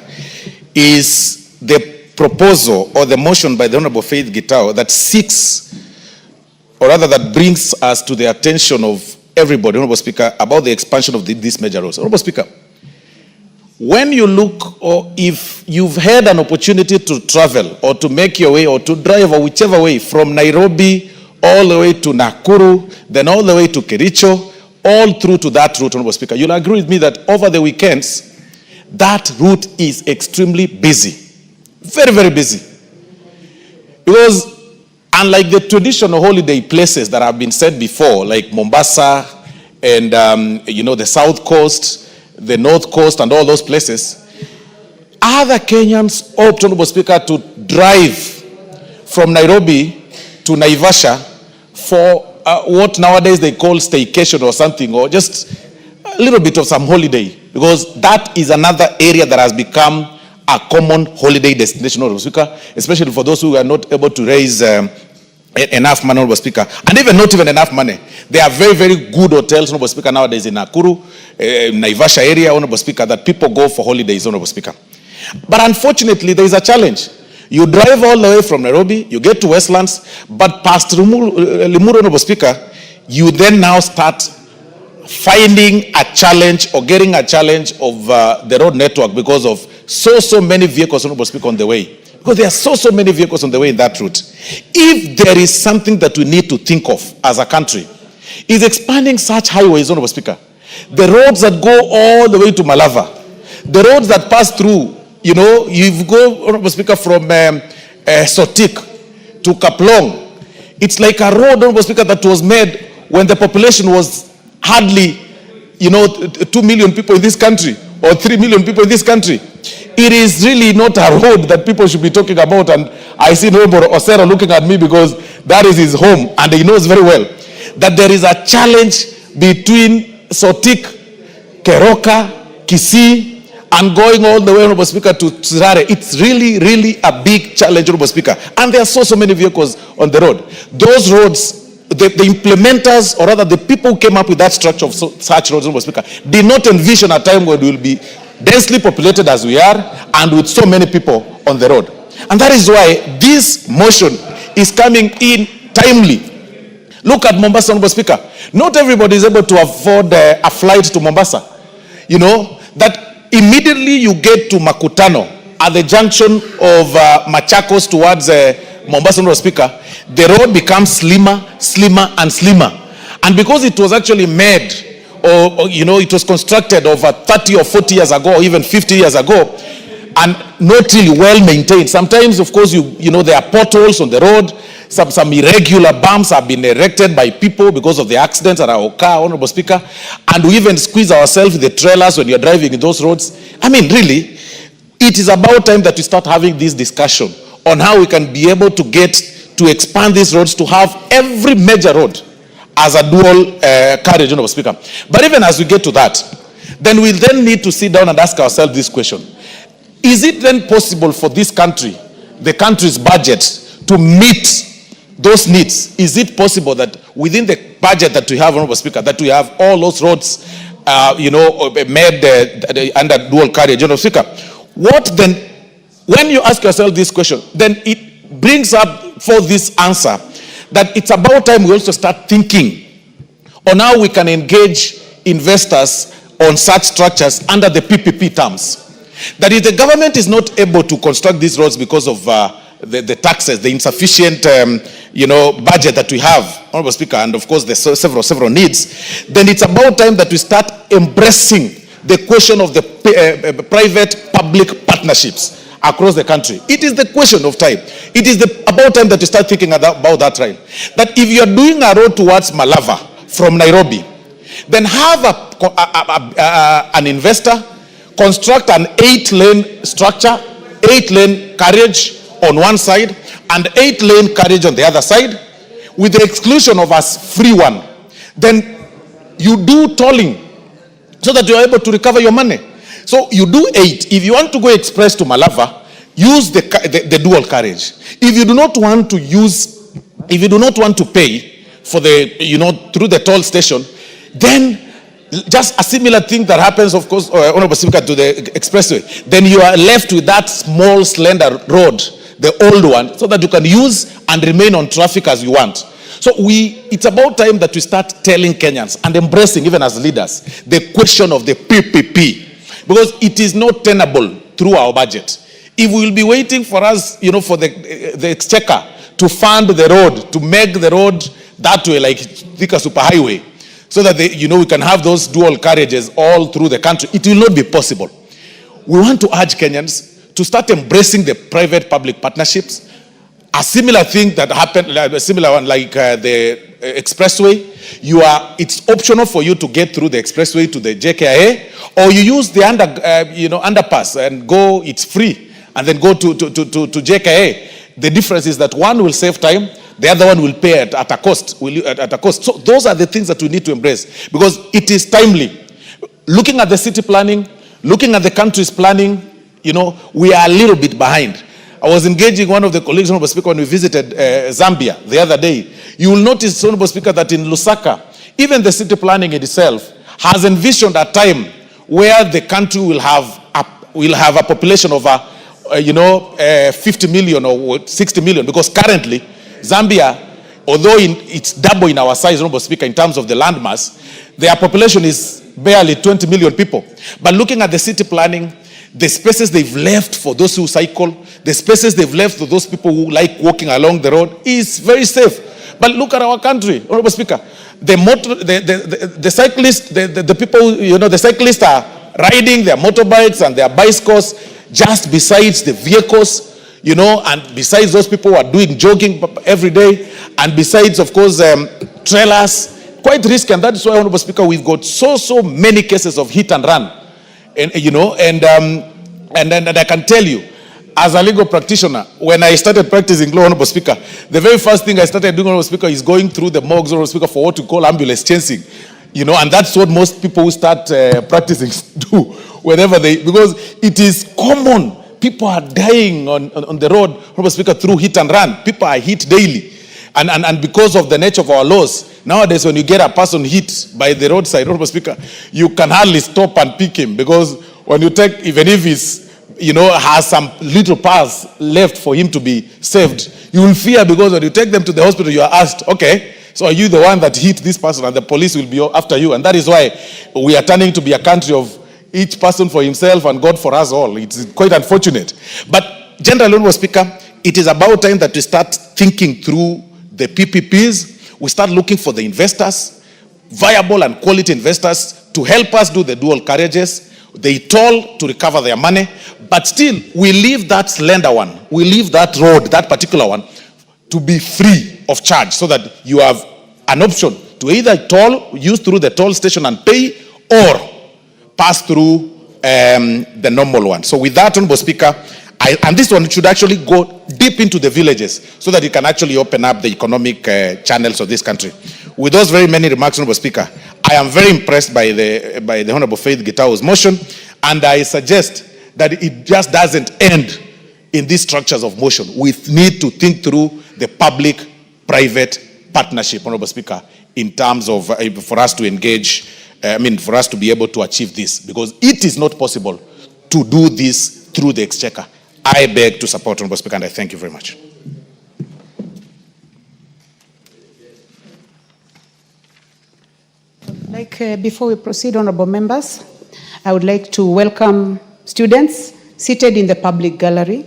is the proposal or the motion by the Honorable Faith Gitao that seeks, or rather that brings us to the attention of everybody, Honorable Speaker, about the expansion of these major roads. Honorable Speaker, when you look, or if you've had an opportunity to travel or to make your way or to drive or whichever way from Nairobi all the way to Nakuru, then all the way to Kericho, all through to that route, Honorable Speaker, you'll agree with me that over the weekends, that route is extremely busy. Very, very busy. Because unlike the traditional holiday places that have been said before, like Mombasa and, the South Coast, the North Coast and all those places, other Kenyans opt, Honorable Speaker, to drive from Nairobi to Naivasha for what nowadays they call staycation or something, or just a little bit of some holiday, because that is another area that has become a common holiday destination, Honorable Speaker, especially for those who are not able to raise enough money, Honorable Speaker, and even not even enough money. There are very, very good hotels, Honorable Speaker, nowadays in Nakuru, Naivasha area, Honorable Speaker, that people go for holidays, Honorable Speaker. But unfortunately, there is a challenge. You drive all the way from Nairobi, you get to Westlands, but past Limuru, Honorable Speaker, you then now start finding a challenge or getting a challenge of the road network because of so many vehicles, Honorable Speaker, on the way. Because there are so many vehicles on the way in that route. If there is something that we need to think of as a country, is expanding such highways, Honorable Speaker. The roads that go all the way to Malava, the roads that pass through, you go, Honorable Speaker, from Sotik to Kaplong. It's like a road, Honorable Speaker, that was made when the population was hardly, 2 million people in this country or 3 million people in this country. It is really not a road that people should be talking about. And I see Honorable Osero looking at me because that is his home and he knows very well that there is a challenge between Sotik, Keroka, Kisii, and going all the way, Honorable Speaker, to Sirare. It's really, really a big challenge, Honorable Speaker. And there are so many vehicles on the road. Those roads, the implementers, or rather the people who came up with that structure of such roads, Honorable Speaker, did not envision a time when we will be densely populated as we are and with so many people on the road. And that is why this motion is coming in timely. Look at Mombasa, Honorable Speaker. Not everybody is able to afford a flight to Mombasa. That immediately you get to Makutano at the junction of Machakos towards Mombasa, Honorable Speaker, the road becomes slimmer, and slimmer. And because it was actually made, or it was constructed over 30 or 40 years ago, or even 50 years ago, and not really well maintained. Sometimes, of course, you know, there are potholes on the road. Some irregular bumps have been erected by people because of the accidents that are occur, Honorable Speaker. And we even squeeze ourselves with the trailers when you're driving in those roads. I mean, really, it is about time that we start having this discussion on how we can be able to get to expand these roads to have every major road as a dual carriage, Honorable Speaker. But even as we get to that, then we then need to sit down and ask ourselves this question. Is it then possible for this country, the country's budget, to meet those needs? Is it possible that within the budget that we have, Honorable Speaker, that we have all those roads, made under dual carriage, Honorable Speaker? What then, when you ask yourself this question, then it brings up for this answer that it's about time we also start thinking on how we can engage investors on such structures under the PPP terms. That if the government is not able to construct these roads because of the taxes, the insufficient budget that we have, Honorable Speaker, and of course the several needs, then it's about time that we start embracing the question of the private-public partnerships across the country. It is the question of time. It is about time that we start thinking about that, right? That if you are doing a road towards Malava from Nairobi, then have an investor construct an 8-lane structure, 8-lane carriage on one side and 8-lane carriage on the other side, with the exclusion of a free one. Then you do tolling so that you are able to recover your money. So you do 8. If you want to go express to Malava, use the dual carriage. If you do not want to use, if you do not want to pay for the, through the toll station, then just a similar thing that happens, of course, Honorable Speaker, to the expressway. Then you are left with that small, slender road, the old one, so that you can use and remain on traffic as you want. So it's about time that we start telling Kenyans and embracing, even as leaders, the question of the PPP, because it is not tenable through our budget. If we will be waiting for us, for the exchequer to fund the road, to make the road that way, like Thika Superhighway, so that we can have those dual carriages all through the country, it will not be possible. We want to urge Kenyans to start embracing the private-public partnerships. A similar thing that happened, a similar one like the expressway, it's optional for you to get through the expressway to the JKIA, or you use the underpass and go, it's free, and then go to JKIA. The difference is that one will save time, the other one will pay at a cost. So those are the things that we need to embrace, because it is timely. Looking at the city planning, looking at the country's planning, we are a little bit behind. I was engaging one of the colleagues, Honorable Speaker, when we visited Zambia the other day. You will notice, Honorable Speaker, that in Lusaka, even the city planning itself has envisioned a time where the country will have a population of 50 million or 60 million, because currently Zambia, although it's double in our size, Honorable Speaker, in terms of the landmass, their population is barely 20 million people. But looking at the city planning, the spaces they've left for those who cycle, the spaces they've left for those people who like walking along the road is very safe. But look at our country, Honorable Speaker. The cyclists, the people, the cyclists are riding their motorbikes and their bicycles just besides the vehicles, and besides those people who are doing jogging every day, and besides, of course, trailers, quite risky. And that's why, Honorable Speaker, we've got so many cases of hit and run. And I can tell you, as a legal practitioner, when I started practicing law, Honorable Speaker, the very first thing I started doing, Honorable Speaker, is going through the morgues, Honorable Speaker, for what we call ambulance chasing. And that's what most people who start practicing do whenever because it is common. People are dying on the road, Honorable Speaker, through hit and run. People are hit daily. And because of the nature of our laws, nowadays when you get a person hit by the roadside, Honorable Speaker, you can hardly stop and pick him, because when you take, even if he's, has some little pass left for him to be saved, you will fear, because when you take them to the hospital, you are asked, okay, so are you the one that hit this person? And the police will be after you. And that is why we are turning to be a country of each person for himself and God for us all. It's quite unfortunate. But generally, Honorable Speaker, it is about time that we start thinking through the PPPs. We start looking for the investors, viable and quality investors, to help us do the dual carriages. They toll to recover their money, but still we leave that slender one, we leave that road, that particular one, to be free of charge, so that you have an option to either toll, use through the toll station and pay, or pass through the normal one. So with that, Honorable Speaker, and this one should actually go deep into the villages so that it can actually open up the economic channels of this country. With those very many remarks, Honorable Speaker, I am very impressed by the Honorable Faith Gitau's motion, and I suggest that it just doesn't end in these structures of motion. We need to think through the public-private partnership, Honorable Speaker, in terms of for us to engage, for us to be able to achieve this, because it is not possible to do this through the exchequer. I beg to support, Honorable Speaker, and I thank you very much. Before we proceed, honorable members, I would like to welcome students seated in the public gallery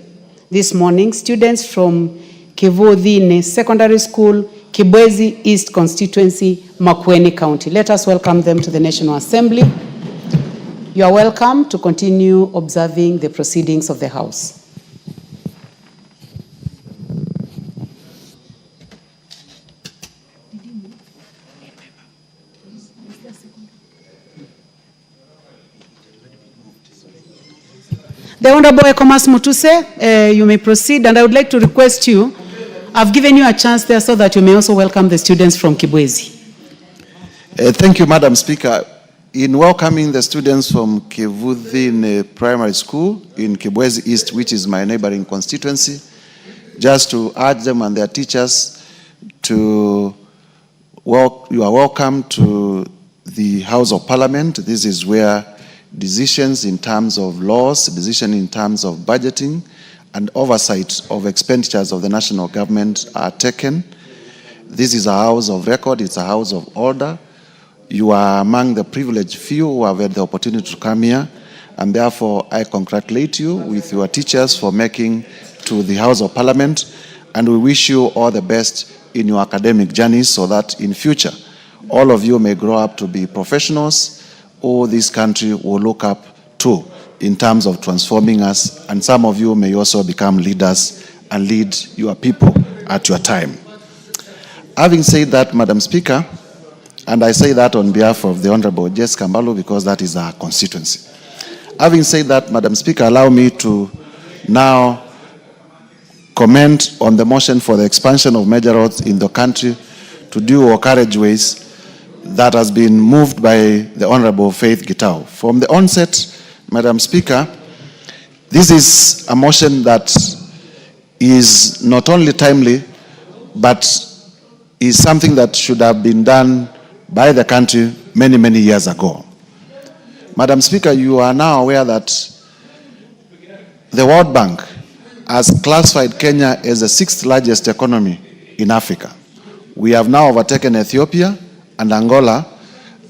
this morning, students from Kivudhine Secondary School, Kibwezi East Constituency, Makueni County. Let us welcome them to the National Assembly. You are welcome to continue observing the proceedings of the House. The Honorable Ekomas Mutuse, you may proceed, and I would like to request you, I've given you a chance there so that you may also welcome the students from Kibwezi. Thank you, Madam Speaker. In welcoming the students from Kivudhine Primary School in Kibwezi East, which is my neighboring constituency, just to urge them and their teachers to you are welcome to the House of Parliament. This is where decisions in terms of laws, decisions in terms of budgeting, and oversight of expenditures of the national government are taken. This is a house of record, it's a house of order. You are among the privileged few who have had the opportunity to come here, and therefore I congratulate you with your teachers for making to the House of Parliament, and we wish you all the best in your academic journeys so that in future all of you may grow up to be professionals who this country will look up to in terms of transforming us, and some of you may also become leaders and lead your people at your time. Having said that, Madam Speaker, and I say that on behalf of the Honorable Jess Kambalu because that is our constituency. Having said that, Madam Speaker, allow me to now comment on the motion for the expansion of major roads in the country to due or carriageways that has been moved by the Honorable Faith Gitau. From the onset, Madam Speaker, this is a motion that is not only timely, but is something that should have been done by the country many, many years ago. Madam Speaker, you are now aware that the World Bank has classified Kenya as the 6th largest economy in Africa. We have now overtaken Ethiopia and Angola,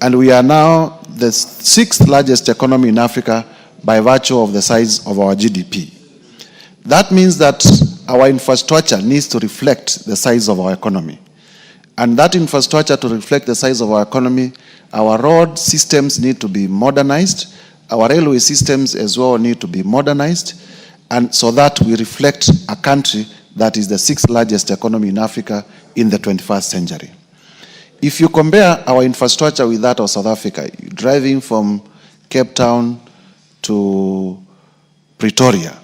and we are now the 6th largest economy in Africa by virtue of the size of our GDP. That means that our infrastructure needs to reflect the size of our economy. And that infrastructure to reflect the size of our economy, our road systems need to be modernized, our railway systems as well need to be modernized, and so that we reflect a country that is the 6th largest economy in Africa in the 21st century. If you compare our infrastructure with that of South Africa, driving from Cape Town to Pretoria,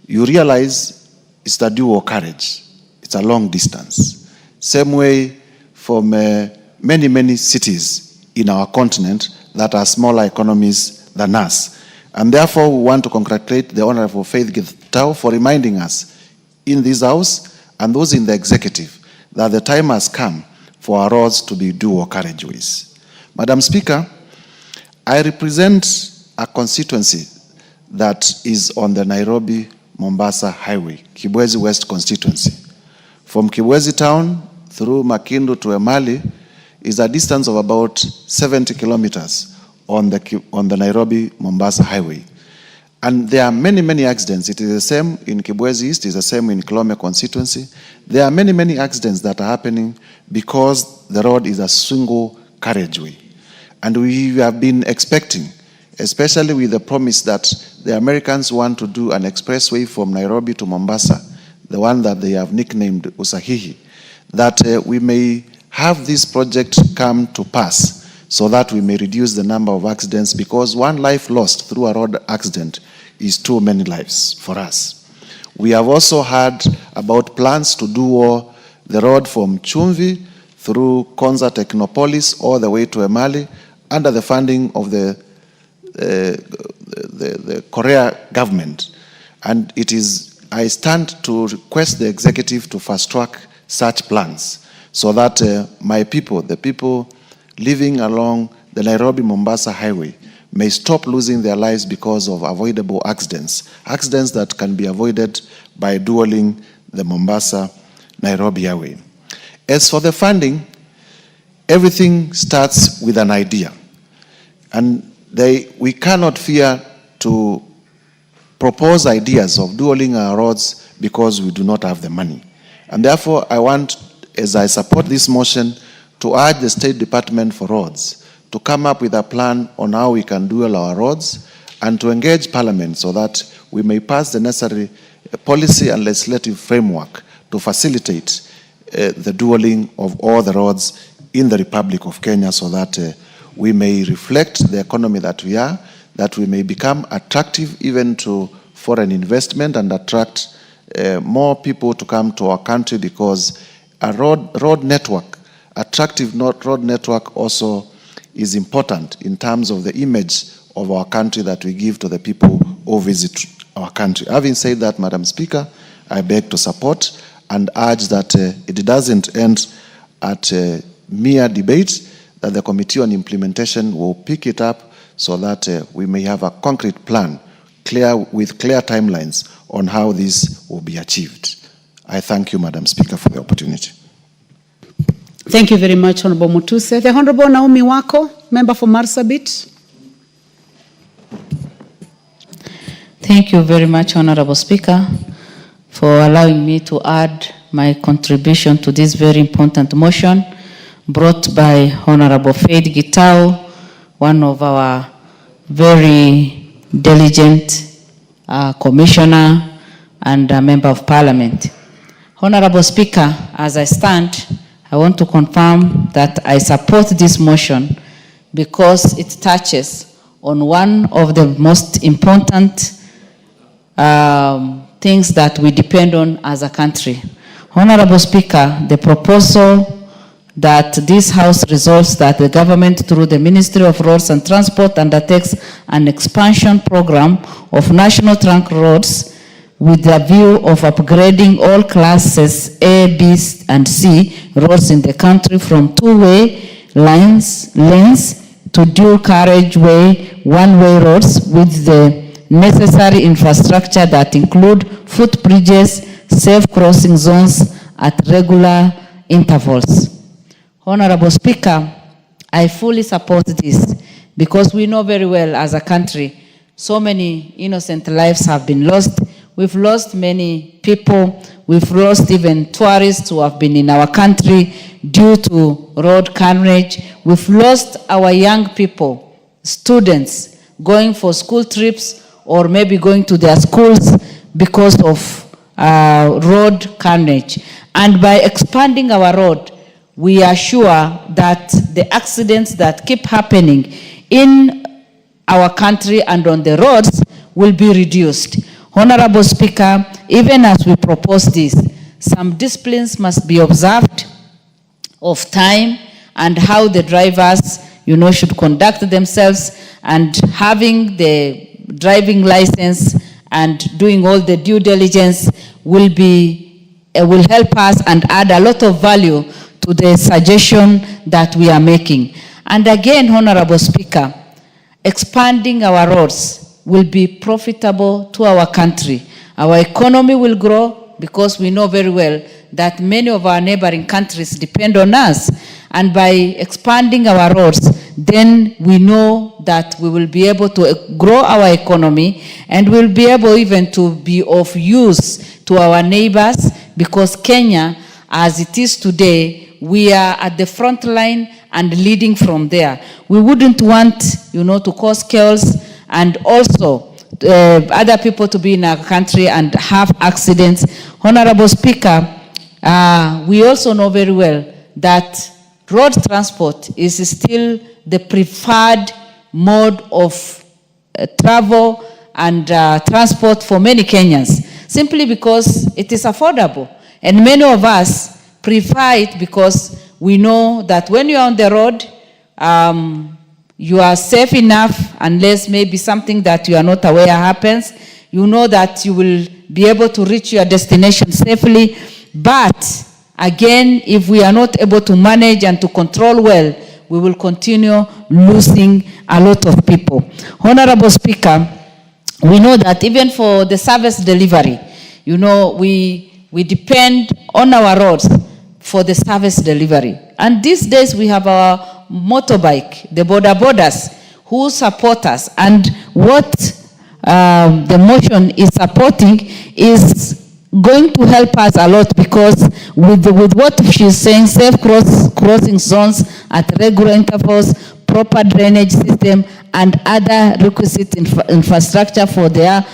you realize it's the dual carriage. It's a long distance. Same way from many, many cities in our continent that are smaller economies than us. And therefore, we want to congratulate the Honorable Faith Gitau for reminding us in this House and those in the executive that the time has come for our roads to be dual carriageways. Madam Speaker, I represent a constituency that is on the Nairobi-Mombasa Highway, Kibwezi West constituency. From Kibwezi town through Makindu to Emali is a distance of about 70 kilometers on the Nairobi-Mombasa Highway. And there are many, many accidents. It is the same in Kibwezi East, it is the same in Kilome constituency. There are many, many accidents that are happening because the road is a single carriageway. And we have been expecting especially with the promise that the Americans want to do an expressway from Nairobi to Mombasa, the one that they have nicknamed Usahihi, that we may have this project come to pass so that we may reduce the number of accidents, because one life lost through a road accident is too many lives for us. We have also heard about plans to do the road from Chumvi through Konza Technopolis all the way to Emali under the funding of the Korea government. And I stand to request the executive to fast track such plans so that my people, the people living along the Nairobi-Mombasa highway, may stop losing their lives because of avoidable accidents that can be avoided by dualing the Mombasa-Nairobi highway. As for the funding, everything starts with an idea. And we cannot fear to propose ideas of dualing our roads because we do not have the money. And therefore, I want, as I support this motion, to urge the State Department for Roads to come up with a plan on how we can dual our roads and to engage Parliament so that we may pass the necessary policy and legislative framework to facilitate the dualing of all the roads in the Republic of Kenya, so that we may reflect the economy that we are, that we may become attractive even to foreign investment and attract more people to come to our country, because a road network, attractive road network also is important in terms of the image of our country that we give to the people who visit our country. Having said that, Madam Speaker, I beg to support and urge that it doesn't end at mere debate, that the Committee on Implementation will pick it up so that we may have a concrete plan with clear timelines on how this will be achieved. I thank you, Madam Speaker, for the opportunity. Thank you very much, Honorable Mutuse. The Honorable Naomi Wako, member for Marsabit. Thank you very much, Honorable Speaker, for allowing me to add my contribution to this very important motion brought by Honorable Faith Gitau, one of our very diligent commissioner and a member of Parliament. Honorable Speaker, as I stand, I want to confirm that I support this motion because it touches on one of the most important things that we depend on as a country. Honorable Speaker, the proposal that this House resolves that the government, through the Ministry of Roads and Transport, undertakes an expansion program of national trunk roads with the view of upgrading all classes A, B, and C roads in the country from two-way lanes to dual carriageway, one-way roads with the necessary infrastructure that include footbridges, safe crossing zones at regular intervals. Honorable Speaker, I fully support this because we know very well as a country, so many innocent lives have been lost. We've lost many people. We've lost even tourists who have been in our country due to road carnage. We've lost our young people, students, going for school trips or maybe going to their schools because of road carnage. And by expanding our road, we are sure that the accidents that keep happening in our country and on the roads will be reduced. Honorable Speaker, even as we propose this, some disciplines must be observed of time and how the drivers, should conduct themselves, and having the driving license and doing all the due diligence will help us and add a lot of value to the suggestion that we are making. And again, Honorable Speaker, expanding our roads will be profitable to our country. Our economy will grow because we know very well that many of our neighboring countries depend on us. And by expanding our roads, then we know that we will be able to grow our economy and we'll be able even to be of use to our neighbors, because Kenya, as it is today, we are at the front line and leading from there. We wouldn't want, to cause chaos and also other people to be in our country and have accidents. Honorable Speaker, we also know very well that road transport is still the preferred mode of travel and transport for many Kenyans, simply because it is affordable. And many of us prefer it because we know that when you're on the road, you are safe enough, unless maybe something that you are not aware happens. You know that you will be able to reach your destination safely. But again, if we are not able to manage and to control well, we will continue losing a lot of people. Honorable Speaker, we know that even for the service delivery, you know, we depend on our roads for the service delivery. And these days we have our motorbike, the borders, who support us. And what the motion is supporting is going to help us a lot, because with what she's saying, safe crossing zones at regular intervals, proper drainage system, and other requisite infrastructure for their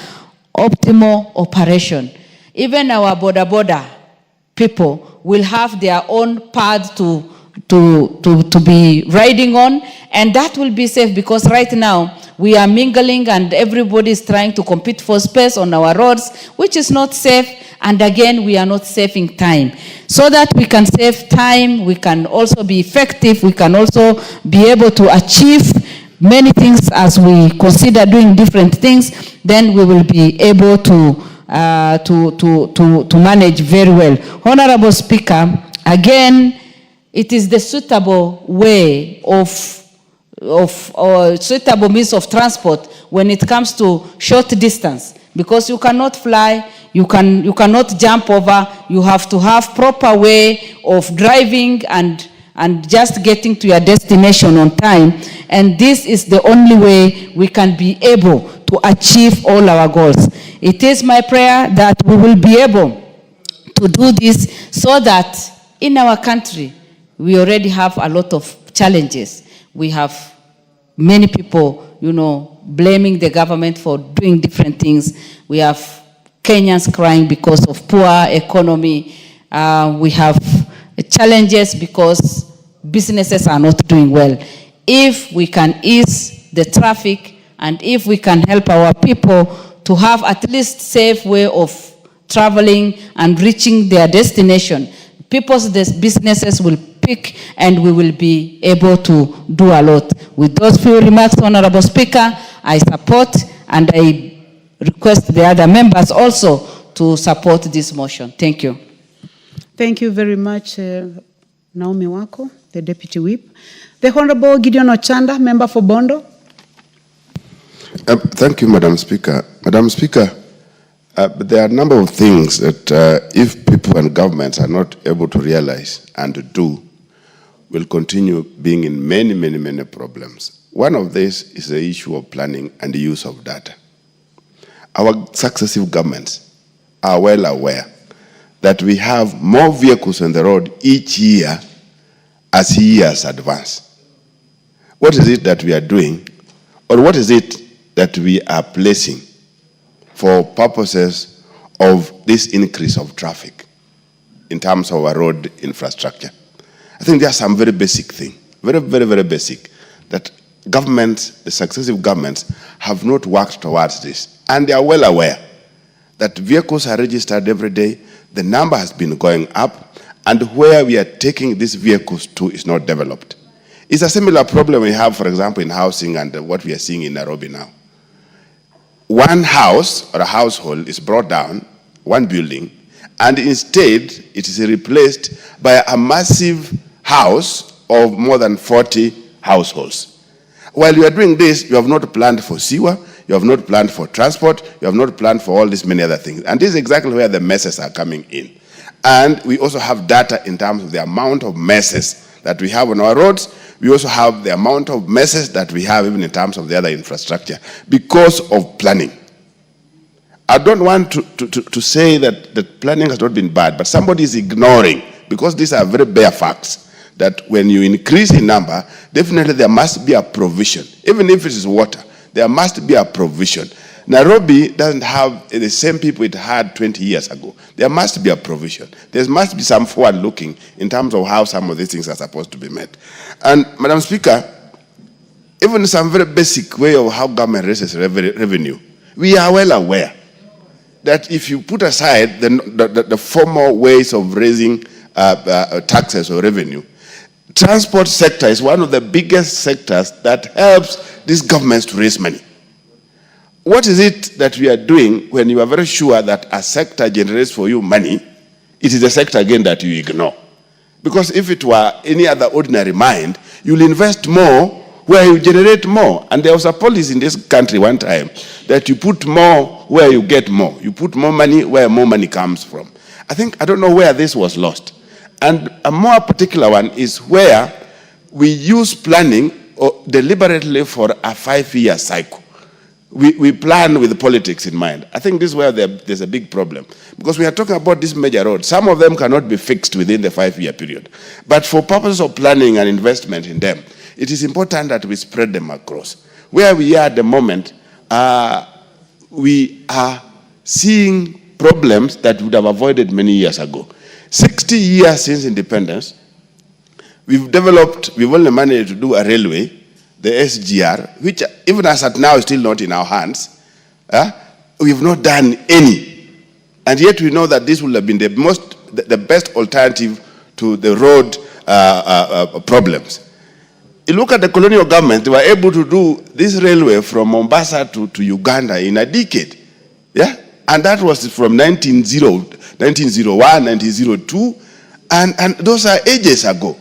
optimal operation. Even our border people will have their own path to be riding on, and that will be safe, because right now we are mingling and everybody is trying to compete for space on our roads, which is not safe. And again, we are not saving time. So that we can save time, we can also be effective, we can also be able to achieve many things as we consider doing different things, then we will be able to manage very well. Honorable Speaker, again, it is the suitable way or suitable means of transport when it comes to short distance, because you cannot fly, you cannot jump over, you have to have proper way of driving and just getting to your destination on time. And this is the only way we can be able to achieve all our goals. It is my prayer that we will be able to do this, so that in our country, we already have a lot of challenges. We have many people, you know, blaming the government for doing different things. We have Kenyans crying because of poor economy. We have challenges because businesses are not doing well. If we can ease the traffic, and if we can help our people to have at least safe way of traveling and reaching their destination, people's businesses will pick, and we will be able to do a lot. With those few remarks, Honorable Speaker, I support, and I request the other members also to support this motion. Thank you. Thank you very much, Naomi Wako, the Deputy Whip. The Honorable Gideon Ochanda, member for Bondo. Thank you, Madam Speaker. Madam Speaker, there are a number of things that if people and governments are not able to realize and to do, will continue being in many problems. One of these is the issue of planning and the use of data. Our successive governments are well aware that we have more vehicles on the road each year as years advance. What is it that we are doing, or what is it that we are placing for purposes of this increase of traffic in terms of our road infrastructure? I think there are some very basic things, very basic, that governments, the successive governments, have not worked towards this. And they are well aware that vehicles are registered every day, the number has been going up, and where we are taking these vehicles to is not developed. It's a similar problem we have, for example, in housing and what we are seeing in Nairobi now. One house or a household is brought down, one building, and instead it is replaced by a massive house of more than 40 households. While you are doing this, you have not planned for sewer, you have not planned for transport, you have not planned for all these many other things. And this is exactly where the messes are coming in. And we also have data in terms of the amount of messes that we have on our roads. We also have the amount of messes that we have even in terms of the other infrastructure because of planning. I don't want to say that the planning has not been bad, but somebody is ignoring, because these are very bare facts, that when you increase in number, definitely there must be a provision. Even if it is water, There must be a provision. Nairobi doesn't have the same people it had 20 years ago. There must be a provision. There must be some forward looking in terms of how some of these things are supposed to be met. And Madam Speaker, even some very basic way of how government raises revenue, we are well aware that if you put aside the formal ways of raising taxes or revenue, transport sector is one of the biggest sectors that helps these governments to raise money. What is it that we are doing when you are very sure that a sector generates for you money? It is the sector again that you ignore. Because if it were any other ordinary mind, you'll invest more where you generate more. And there was a policy in this country one time that you put more where you get more. You put more money where more money comes from. I don't know where this was lost. And a more particular one is where we use planning deliberately for a 5-year cycle. We plan with politics in mind. I think this is where there's a big problem. Because we are talking about these major roads. Some of them cannot be fixed within the 5-year period. But for purposes of planning and investment in them, it is important that we spread them across. Where we are at the moment, we are seeing problems that we would have avoided many years ago. 60 years since independence, we've only managed to do a railway, the SGR, which even as at now is still not in our hands. We've not done any. And yet we know that this would have been the best alternative to the road problems. You look at the colonial government, they were able to do this railway from Mombasa to Uganda in a decade. Yeah? And that was from 1901, 1902, and those are ages ago.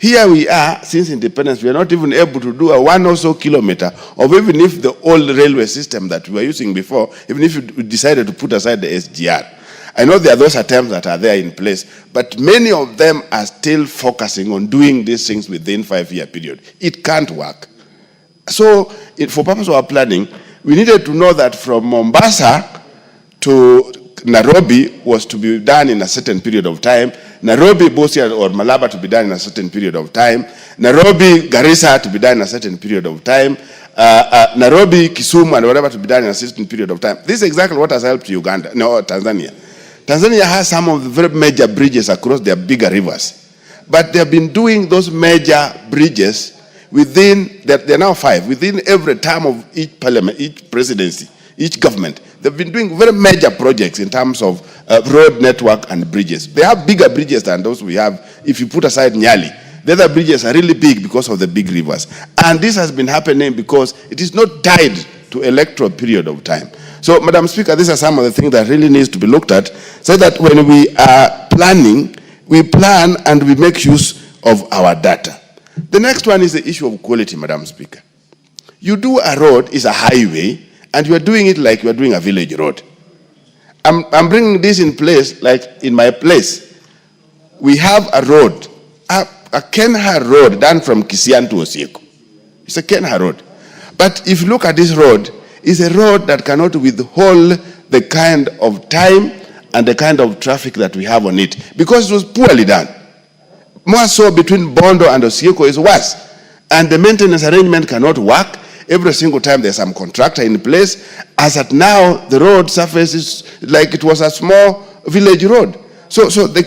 Here we are, since independence, we are not even able to do a 1 or so kilometer of even if the old railway system that we were using before, even if we decided to put aside the SGR. I know there are those attempts that are there in place, but many of them are still focusing on doing these things within 5-year period. It can't work. So, for purpose of our planning, we needed to know that from Mombasa to Nairobi was to be done in a certain period of time. Nairobi, Busia or Malaba to be done in a certain period of time. Nairobi, Garissa to be done in a certain period of time. Nairobi, Kisumu and whatever to be done in a certain period of time. This is exactly what has helped Tanzania. Tanzania has some of the very major bridges across their bigger rivers. But they have been doing those major bridges within, they're now 5, within every term of each parliament, each presidency, each government. They've been doing very major projects in terms of road network and bridges. They have bigger bridges than those we have if you put aside Nyali. The other bridges are really big because of the big rivers. And this has been happening because it is not tied to electoral period of time. So, Madam Speaker, these are some of the things that really needs to be looked at so that when we are planning, we plan and we make use of our data. The next one is the issue of quality, Madam Speaker. You do a road, is a highway, and you are doing it like you are doing a village road. I'm bringing this in place, like in my place. We have a road, a Kenha road done from Kisian to Osieko. It's a Kenha road. But if you look at this road, it's a road that cannot withhold the kind of time and the kind of traffic that we have on it because it was poorly done. More so between Bondo and Osieko is worse. And the maintenance arrangement cannot work. Every single time there's some contractor in place. As at now, the road surface is like it was a small village road. So the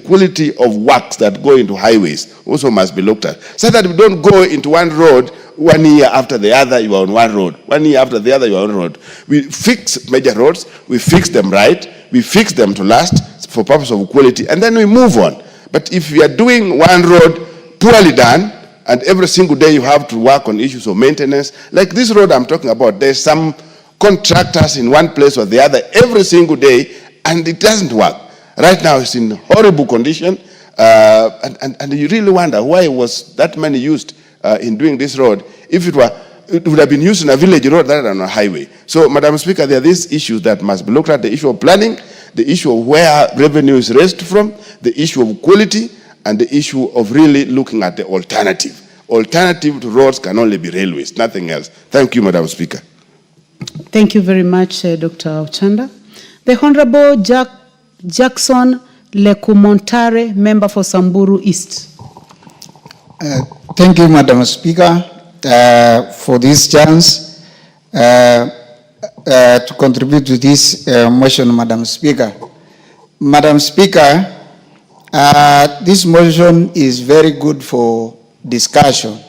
quality of works that go into highways also must be looked at. So that we don't go into one road 1 year after the other, you are on one road. 1 year after the other, you are on one road. We fix major roads, we fix them right, we fix them to last for purpose of quality, and then we move on. But if we are doing one road poorly done, and every single day you have to work on issues of maintenance, like this road I'm talking about, there's some contractors in one place or the other every single day, and it doesn't work. Right now it's in horrible condition, and you really wonder why was that money used in doing this road. If it would have been used in a village road rather than a highway. So, Madam Speaker, there are these issues that must be looked at, the issue of planning, the issue of where revenue is raised from, the issue of quality, and the issue of really looking at the alternative. Alternative to roads can only be railways, nothing else. Thank you, Madam Speaker. Thank you very much, Dr. Ochanda. The Honorable Jackson Lekumontare, member for Samburu East. Thank you, Madam Speaker, for this chance. to contribute to this motion, Madam Speaker. Madam Speaker, this motion is very good for discussion.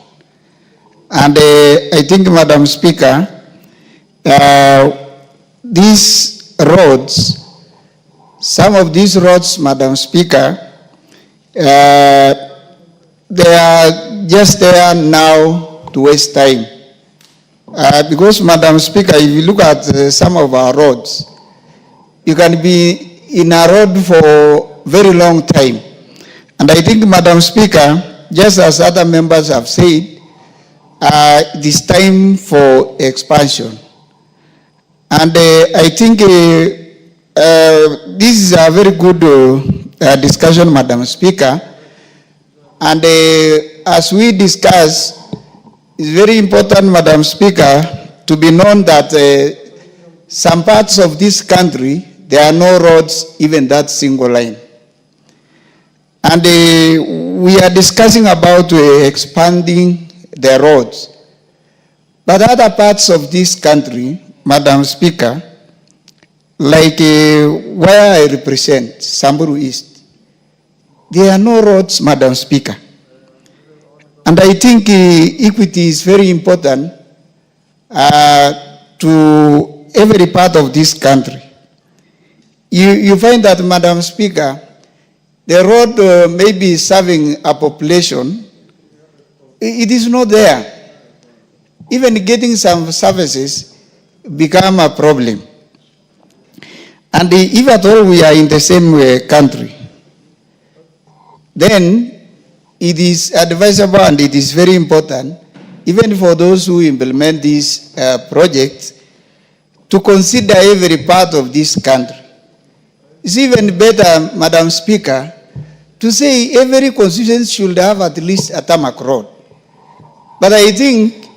And I think, Madam Speaker, these roads, some of these roads, Madam Speaker, they are just there now to waste time. Because, Madam Speaker, if you look at some of our roads, you can be in a road for very long time. And I think, Madam Speaker, just as other members have said, it is time for expansion. And I think this is a very good discussion, Madam Speaker. And as we discuss, it's very important, Madam Speaker, to be known that some parts of this country, there are no roads, even that single line. And we are discussing about expanding the roads. But other parts of this country, Madam Speaker, like where I represent, Samburu East, there are no roads, Madam Speaker. And I think equity is very important to every part of this country. You find that, Madam Speaker, the road may be serving a population, it is not there. Even getting some services become a problem. And if at all we are in the same country, then it is advisable and it is very important, even for those who implement these projects, to consider every part of this country. It's even better, Madam Speaker, to say every constituency should have at least a tarmac road. But I think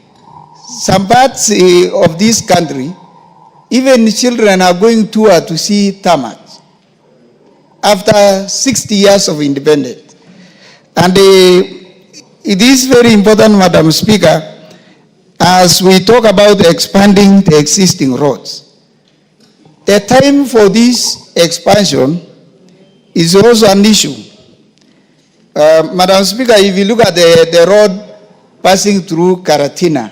some parts of this country, even children are going to see tarmac after 60 years of independence. And it is very important, Madam Speaker, as we talk about expanding the existing roads. The time for this expansion is also an issue. Madam Speaker, if you look at the road passing through Karatina,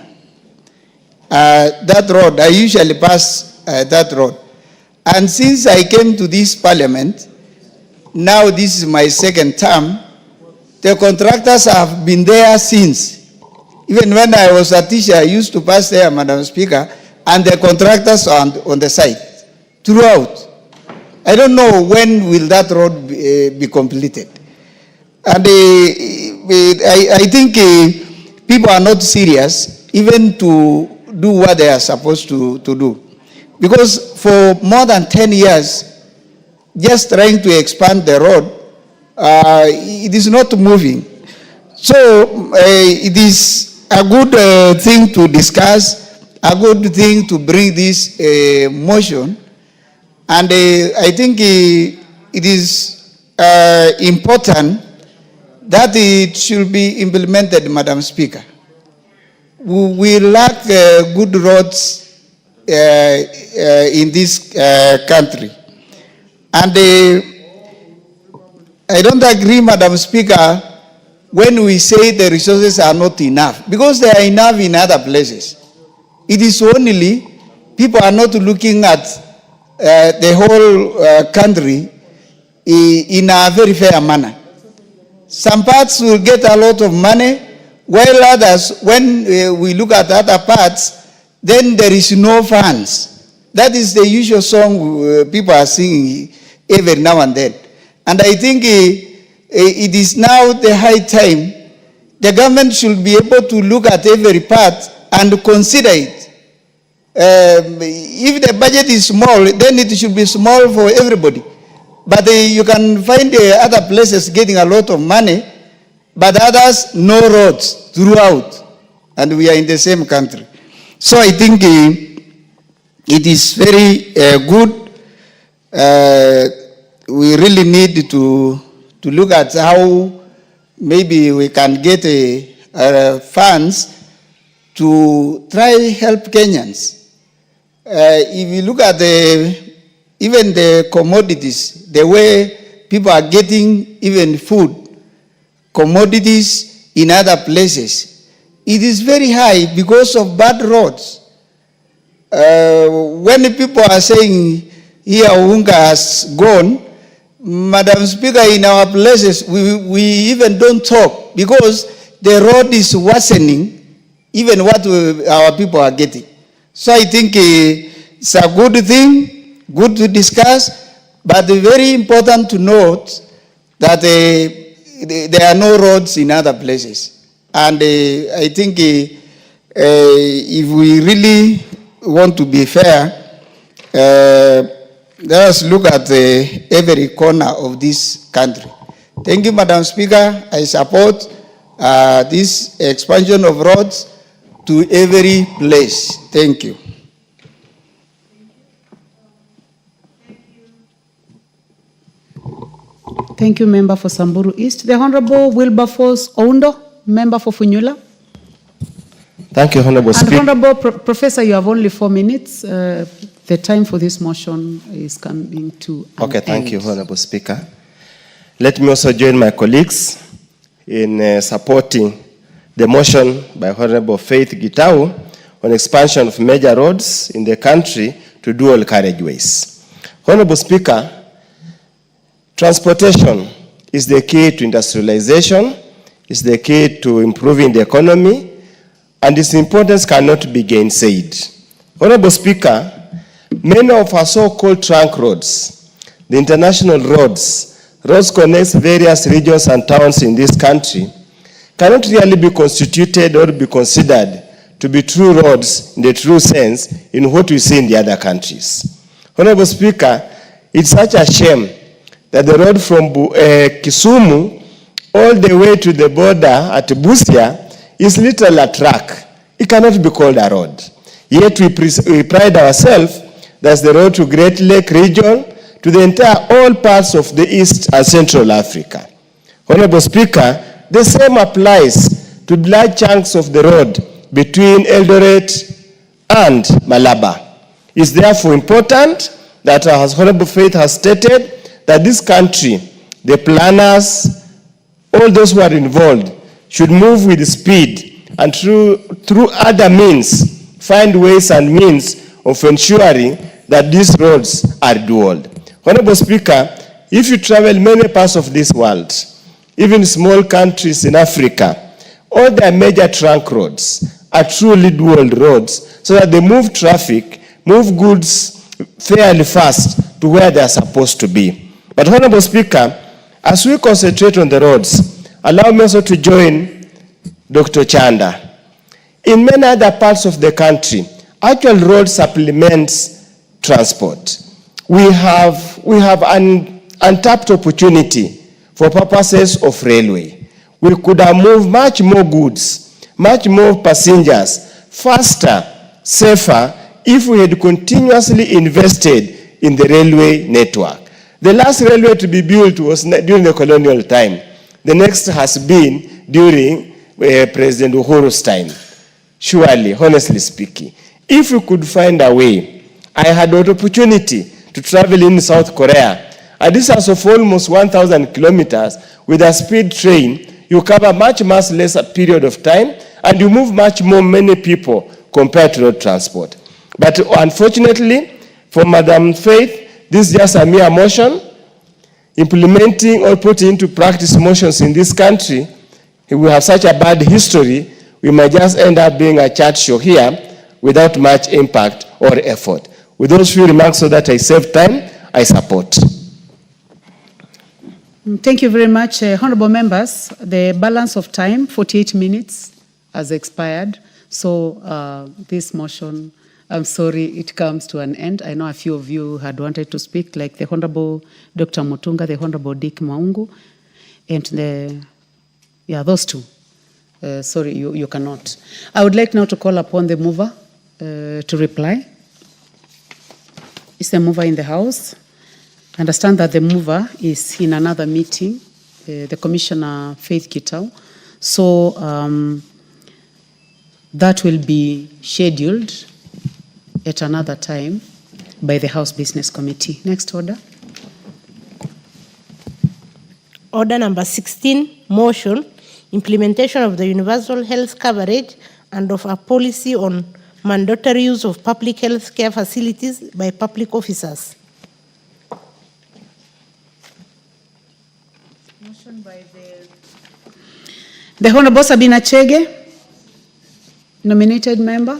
that road, I usually pass that road. And since I came to this parliament, now this is my second term, the contractors have been there since. Even when I was a teacher, I used to pass there, Madam Speaker, and the contractors are on the site throughout. I don't know when will that road be completed. And I think people are not serious even to do what they are supposed to do. Because for more than 10 years, just trying to expand the road, it is not moving. So it is a good thing to discuss, a good thing to bring this motion. And I think it is important that it should be implemented, Madam Speaker. We lack good roads in this country. And I don't agree, Madam Speaker, when we say the resources are not enough, because they are enough in other places. It is only people are not looking at the whole country in a very fair manner. Some parts will get a lot of money, while others, when we look at other parts, then there is no funds. That is the usual song people are singing every now and then. And I think it is now the high time the government should be able to look at every part and consider it. If the budget is small, then it should be small for everybody. But you can find other places getting a lot of money, but others no roads throughout. And we are in the same country. So I think it is very good. We really need to look at how maybe we can get funds to try help Kenyans. if you look at even the commodities, the way people are getting even food, commodities in other places, it is very high because of bad roads. When people are saying here Unga has gone, Madam Speaker, in our places, we even don't talk because the road is worsening even what our people are getting. So I think it's a good thing, good to discuss, but very important to note that there are no roads in other places. And I think if we really want to be fair, let us look at every corner of this country. Thank you, Madam Speaker. I support this expansion of roads to every place. Thank you. Thank you, Member for Samburu East. The Honorable Wilberforce Oundo, Member for Funyula. Thank you, Honorable Speaker. And Honorable Professor, you have only 4 minutes. The time for this motion is coming to an Okay, thank end. you, Honorable Speaker. Let me also join my colleagues in supporting the motion by Honorable Faith Gitau on expansion of major roads in the country to dual carriageways. Honorable Speaker, transportation is the key to industrialization, is the key to improving the economy, and its importance cannot be gainsaid. Honorable Speaker, many of our so-called trunk roads, the international roads connect various regions and towns in this country, cannot really be constituted or be considered to be true roads in the true sense in what we see in the other countries. Honorable Speaker, it's such a shame that the road from Kisumu all the way to the border at Busia is literally a track. It cannot be called a road. Yet we pride ourselves that's the road to Great Lake region, to the entire all parts of the East and Central Africa. Honorable Speaker, the same applies to large chunks of the road between Eldoret and Malaba. It's therefore important that, as Honorable Faith has stated, that this country, the planners, all those who are involved, should move with speed and through other means, find ways and means of ensuring that these roads are dual. Honorable Speaker, if you travel many parts of this world, even small countries in Africa, all their major trunk roads are truly dual roads so that they move traffic, move goods fairly fast to where they are supposed to be. But Honorable Speaker, as we concentrate on the roads, allow me also to join Dr. Chanda. In many other parts of the country, actual road supplements transport. We have an untapped opportunity for purposes of railway. We could have moved much more goods, much more passengers, faster, safer, if we had continuously invested in the railway network. The last railway to be built was during the colonial time. The next has been during President Uhuru's time. Surely, honestly speaking, if we could find a way, I had an opportunity to travel in South Korea, a distance of almost 1,000 kilometers with a speed train. You cover much less period of time, and you move much many people compared to road transport. But unfortunately, for Madam Faith, this is just a mere motion. Implementing or putting into practice motions in this country, if we have such a bad history, we might just end up being a chat show here without much impact or effort. With those few remarks, so that I save time, I support. Thank you very much, honorable members. The balance of time, 48 minutes, has expired. So this motion, I'm sorry, it comes to an end. I know a few of you had wanted to speak, like the Honorable Dr. Mutunga, the Honorable Dick Maungu, and those two. Sorry, you cannot. I would like now to call upon the mover to reply. Is the mover in the house? I understand that the mover is in another meeting, the Commissioner Faith Gitau. So that will be scheduled at another time by the House Business Committee. Next order. Order number 16, motion, implementation of the universal health coverage and of a policy on mandatory use of public health care facilities by public officers. Motion by the Honorable Sabina Chege, nominated member.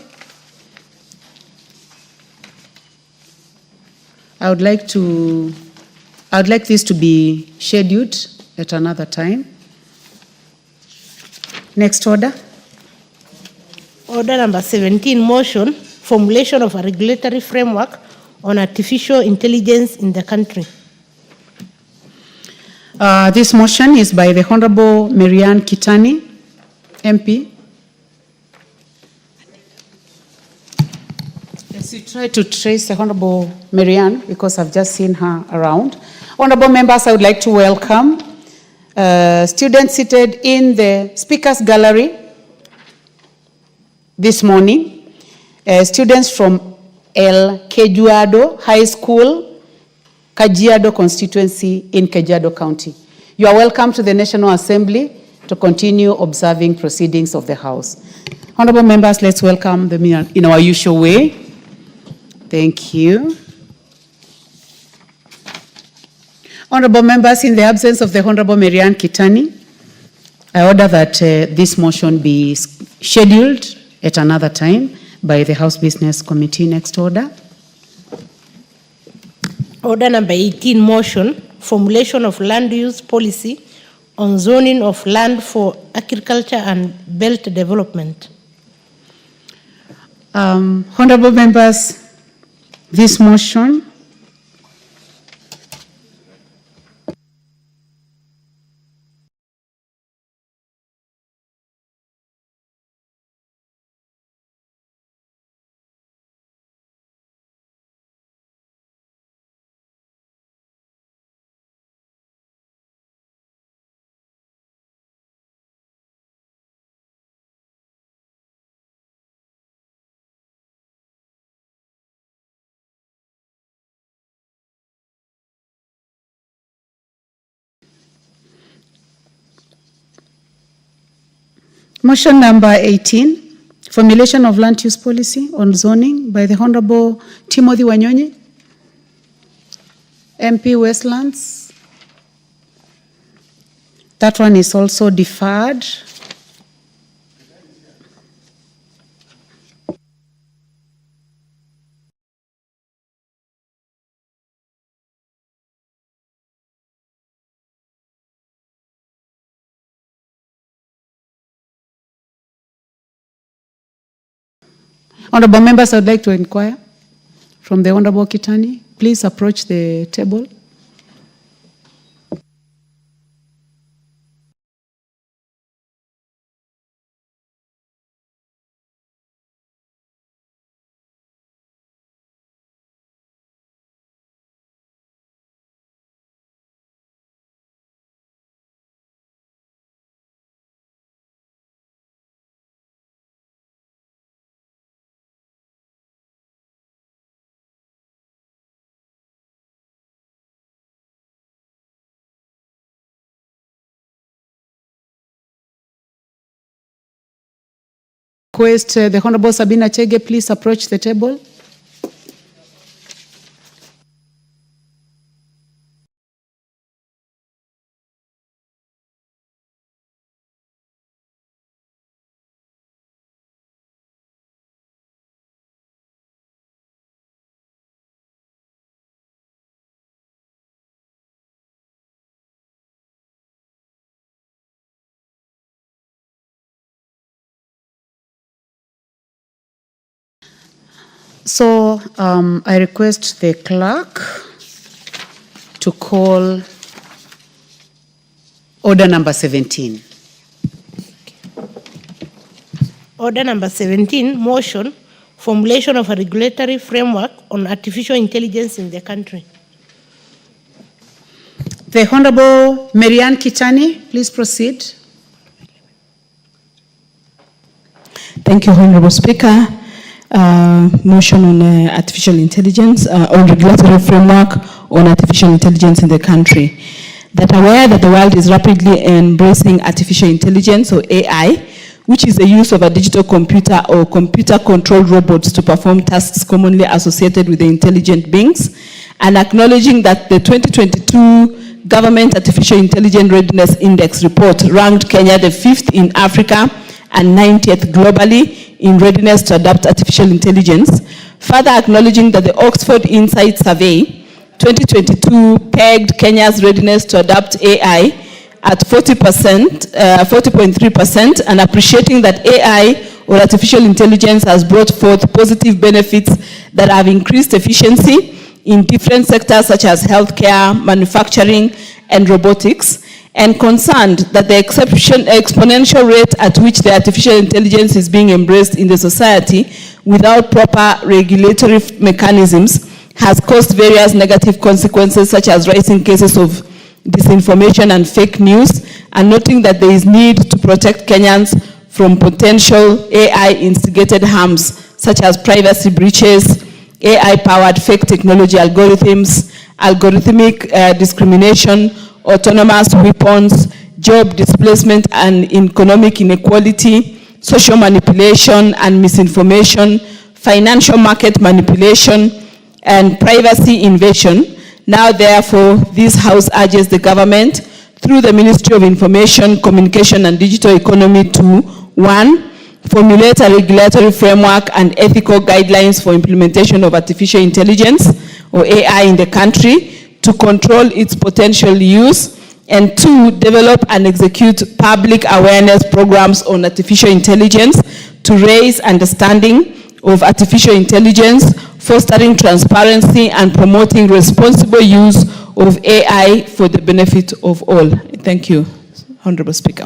I would like this to be scheduled at another time. Next order. Order number 17, motion, formulation of a regulatory framework on artificial intelligence in the country. This motion is by the Honorable Marianne Kitani, MP. Yes, you try to trace the Honorable Marianne because I've just seen her around. Honorable members, I would like to welcome students seated in the Speaker's Gallery this morning. Students from El Kejuado High School, Kajiado constituency in Kajiado County. You are welcome to the National Assembly to continue observing proceedings of the House. Honorable members, let's welcome them in our usual way. Thank you. Honorable members, in the absence of the Honorable Marianne Kitani, I order that this motion be scheduled at another time by the House Business Committee. Next order. Order number 18, motion, formulation of land use policy on zoning of land for agriculture and belt development. Honorable members, this motion motion number 18, formulation of land use policy on zoning by the Honorable Timothy Wanyonyi, MP Westlands. That one is also deferred. Honorable members, I would like to inquire from the Honorable Kitani. Please approach the table. Request the Honorable Sabina Chege, please approach the table. So I request the clerk to call order number 17. Order number 17, motion, formulation of a regulatory framework on artificial intelligence in the country. The Honorable Marianne Kitani, please proceed. Thank you, Honorable Speaker. motion on artificial intelligence, on regulatory framework on artificial intelligence in the country. That aware that the world is rapidly embracing artificial intelligence, or AI, which is the use of a digital computer or computer-controlled robots to perform tasks commonly associated with the intelligent beings, and acknowledging that the 2022 Government Artificial Intelligence Readiness Index report ranked Kenya the 5th in Africa and 90th globally in readiness to adopt artificial intelligence. Further acknowledging that the Oxford Insight Survey 2022 pegged Kenya's readiness to adopt AI at 40.3%, and appreciating that AI, or artificial intelligence, has brought forth positive benefits that have increased efficiency in different sectors such as healthcare, manufacturing, and robotics, and concerned that the exponential rate at which the artificial intelligence is being embraced in the society without proper regulatory mechanisms has caused various negative consequences, such as rising cases of disinformation and fake news, and noting that there is need to protect Kenyans from potential AI-instigated harms, such as privacy breaches, AI-powered fake technology algorithms, algorithmic discrimination, autonomous weapons, job displacement and economic inequality, social manipulation and misinformation, financial market manipulation, and privacy invasion. Now, therefore, this House urges the government, through the Ministry of Information, Communication and Digital Economy, to 1. Formulate a regulatory framework and ethical guidelines for implementation of artificial intelligence, or AI, in the country to control its potential use, and 2. Develop and execute public awareness programs on artificial intelligence to raise understanding of artificial intelligence, fostering transparency and promoting responsible use of AI for the benefit of all. Thank you, Honorable Speaker.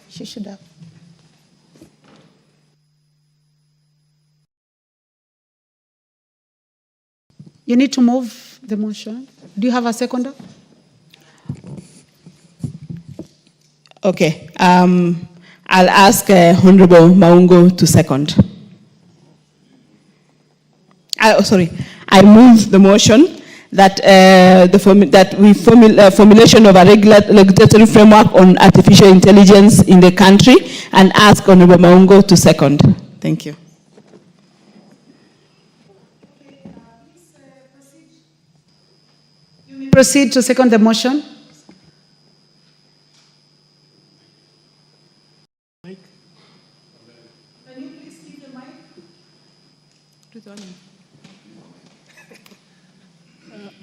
She should have. You need to move the motion. Do you have a seconder? Okay. I'll ask Honorable Maungo to second. I move the motion that formulation of a regulatory framework on artificial intelligence in the country, and ask Honorable Maungo to second. Thank you. Proceed to second the motion.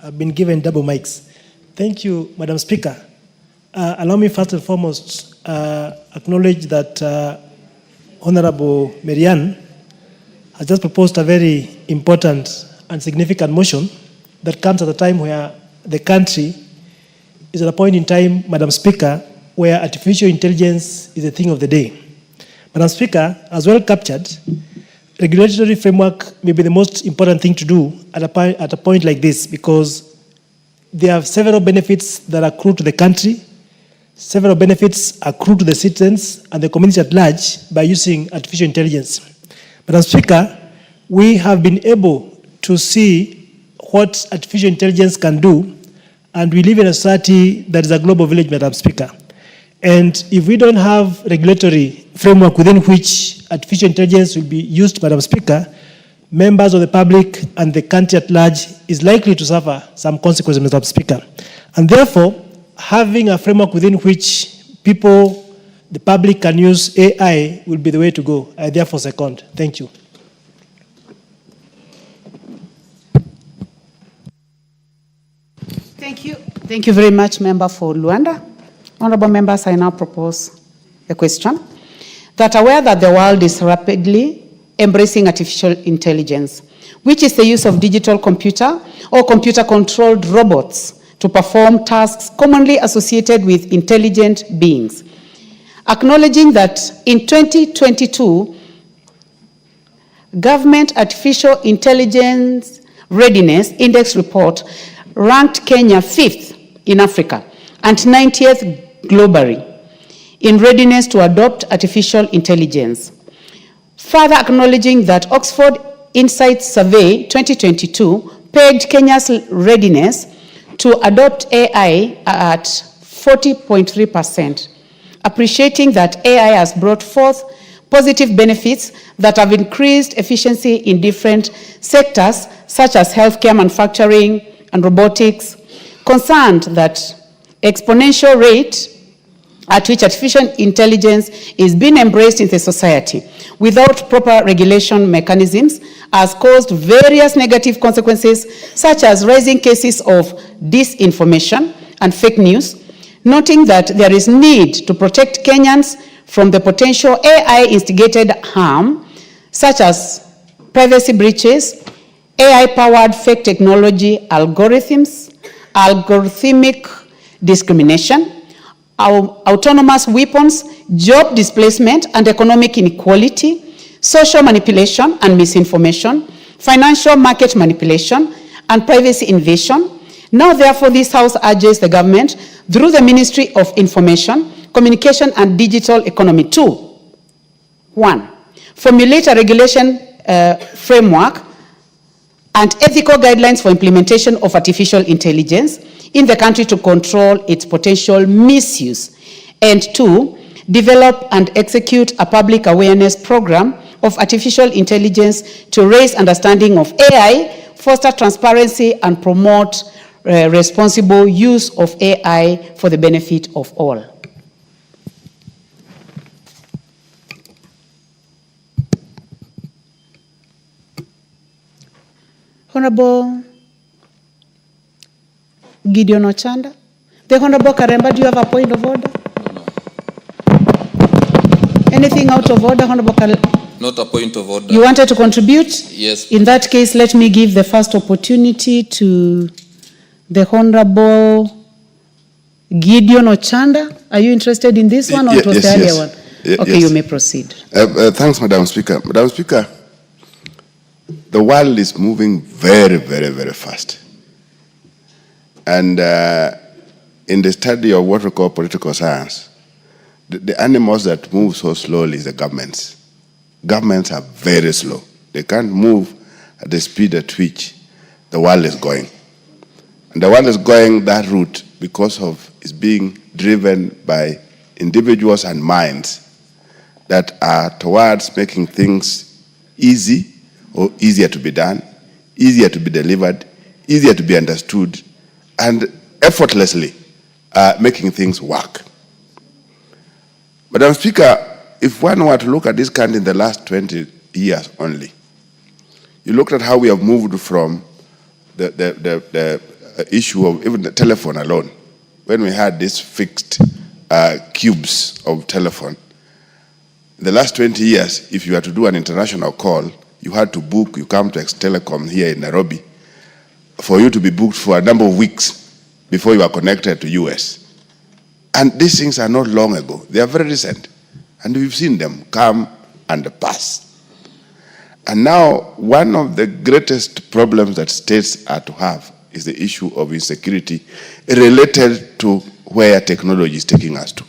I've been given double mics. Thank you, Madam Speaker. Allow me first and foremost acknowledge that Honorable Marianne has just proposed a very important and significant motion that comes at a time where the country is at a point in time, Madam Speaker, where artificial intelligence is a thing of the day. Madam Speaker, as well captured, regulatory framework may be the most important thing to do at a point like this, because there are several benefits that accrue to the country, several benefits accrue to the citizens and the community at large by using artificial intelligence. Madam Speaker, we have been able to see what artificial intelligence can do, and we live in a society that is a global village, Madam Speaker. And if we don't have regulatory framework within which artificial intelligence will be used, Madam Speaker, members of the public and the country at large is likely to suffer some consequences, Madam Speaker. And therefore, having a framework within which people, the public, can use AI will be the way to go. I therefore second. Thank you. Thank you. Thank you very much, Member for Luanda. Honorable members, I now propose a question. That aware that the world is rapidly embracing artificial intelligence, which is the use of digital computer or computer-controlled robots to perform tasks commonly associated with intelligent beings. Acknowledging that in 2022, Government Artificial Intelligence Readiness Index report ranked Kenya 5th in Africa and 90th globally in readiness to adopt artificial intelligence. Further acknowledging that Oxford Insights Survey 2022 pegged Kenya's readiness to adopt AI at 40.3%, appreciating that AI has brought forth positive benefits that have increased efficiency in different sectors such as healthcare, manufacturing, and robotics, concerned that exponential rate at which artificial intelligence is being embraced in the society without proper regulation mechanisms has caused various negative consequences, such as rising cases of disinformation and fake news, noting that there is need to protect Kenyans from the potential AI-instigated harm, such as privacy breaches, AI-powered fake technology algorithms, algorithmic discrimination, autonomous weapons, job displacement and economic inequality, social manipulation and misinformation, financial market manipulation, and privacy invasion. Now, therefore, this House urges the government, through the Ministry of Information, Communication and Digital Economy to 1. Formulate a regulation framework and ethical guidelines for implementation of artificial intelligence in the country to control its potential misuse. And 2, develop and execute a public awareness program of artificial intelligence to raise understanding of AI, foster transparency, and promote responsible use of AI for the benefit of all. Honorable Gideon Ochanda. The Honorable Karemba, do you have a point of order? Anything out of order, Honorable Karemba? Not a point of order. You wanted to contribute? Yes. In that case, let me give the first opportunity to the Honorable Gideon Ochanda. Are you interested in this one or it was the earlier one? Okay, yes. you may proceed. Thanks, Madam Speaker. Madam Speaker, the world is moving very, very, very fast. And in the study of what we call political science, the animals that move so slowly is the governments. Governments are very slow. They can't move at the speed at which the world is going. And the world is going that route because of it's being driven by individuals and minds that are towards making things easy or easier to be done, easier to be delivered, easier to be understood, and effortlessly making things work. Madam Speaker, if one were to look at this country in the last 20 years only, you looked at how we have moved from the issue of even the telephone alone, when we had these fixed cubes of telephone. In the last 20 years, if you had to do an international call, you had to book, you come to Ex-Telecom here in Nairobi, for you to be booked for a number of weeks before you are connected to US. And these things are not long ago. They are very recent. And we've seen them come and pass. And now, one of the greatest problems that states are to have is the issue of insecurity related to where technology is taking us to.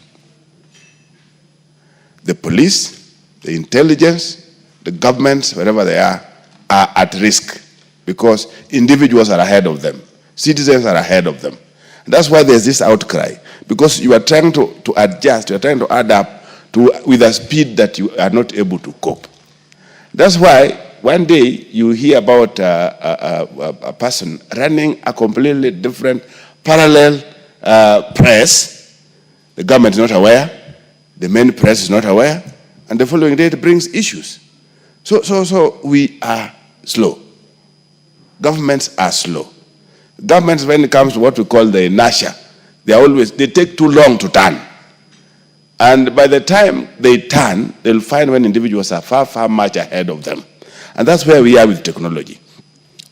The police, the intelligence, the governments, wherever they are at risk because individuals are ahead of them. Citizens are ahead of them. And that's why there's this outcry, because you are trying to adjust, you are trying to adapt with a speed that you are not able to cope. That's why one day you hear about a person running a completely different parallel press. The government is not aware, the main press is not aware, and the following day it brings issues. So we are slow. Governments are slow. Governments, when it comes to what we call the inertia, they take too long to turn. And by the time they turn, they'll find when individuals are far, far much ahead of them. And that's where we are with technology.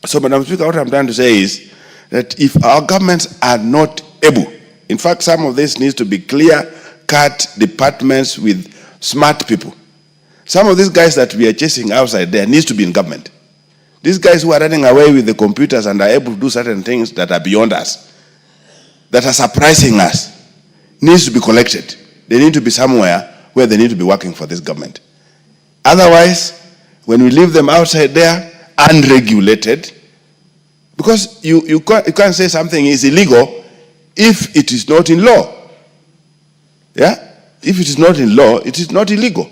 So, Madam Speaker, what I'm trying to say is that if our governments are not able, in fact, some of this needs to be clear-cut departments with smart people. Some of these guys that we are chasing outside there needs to be in government. These guys who are running away with the computers and are able to do certain things that are beyond us, that are surprising us, needs to be collected. They need to be somewhere where they need to be working for this government. Otherwise, when we leave them outside there, unregulated, because you can't say something is illegal if it is not in law. Yeah? If it is not in law, it is not illegal.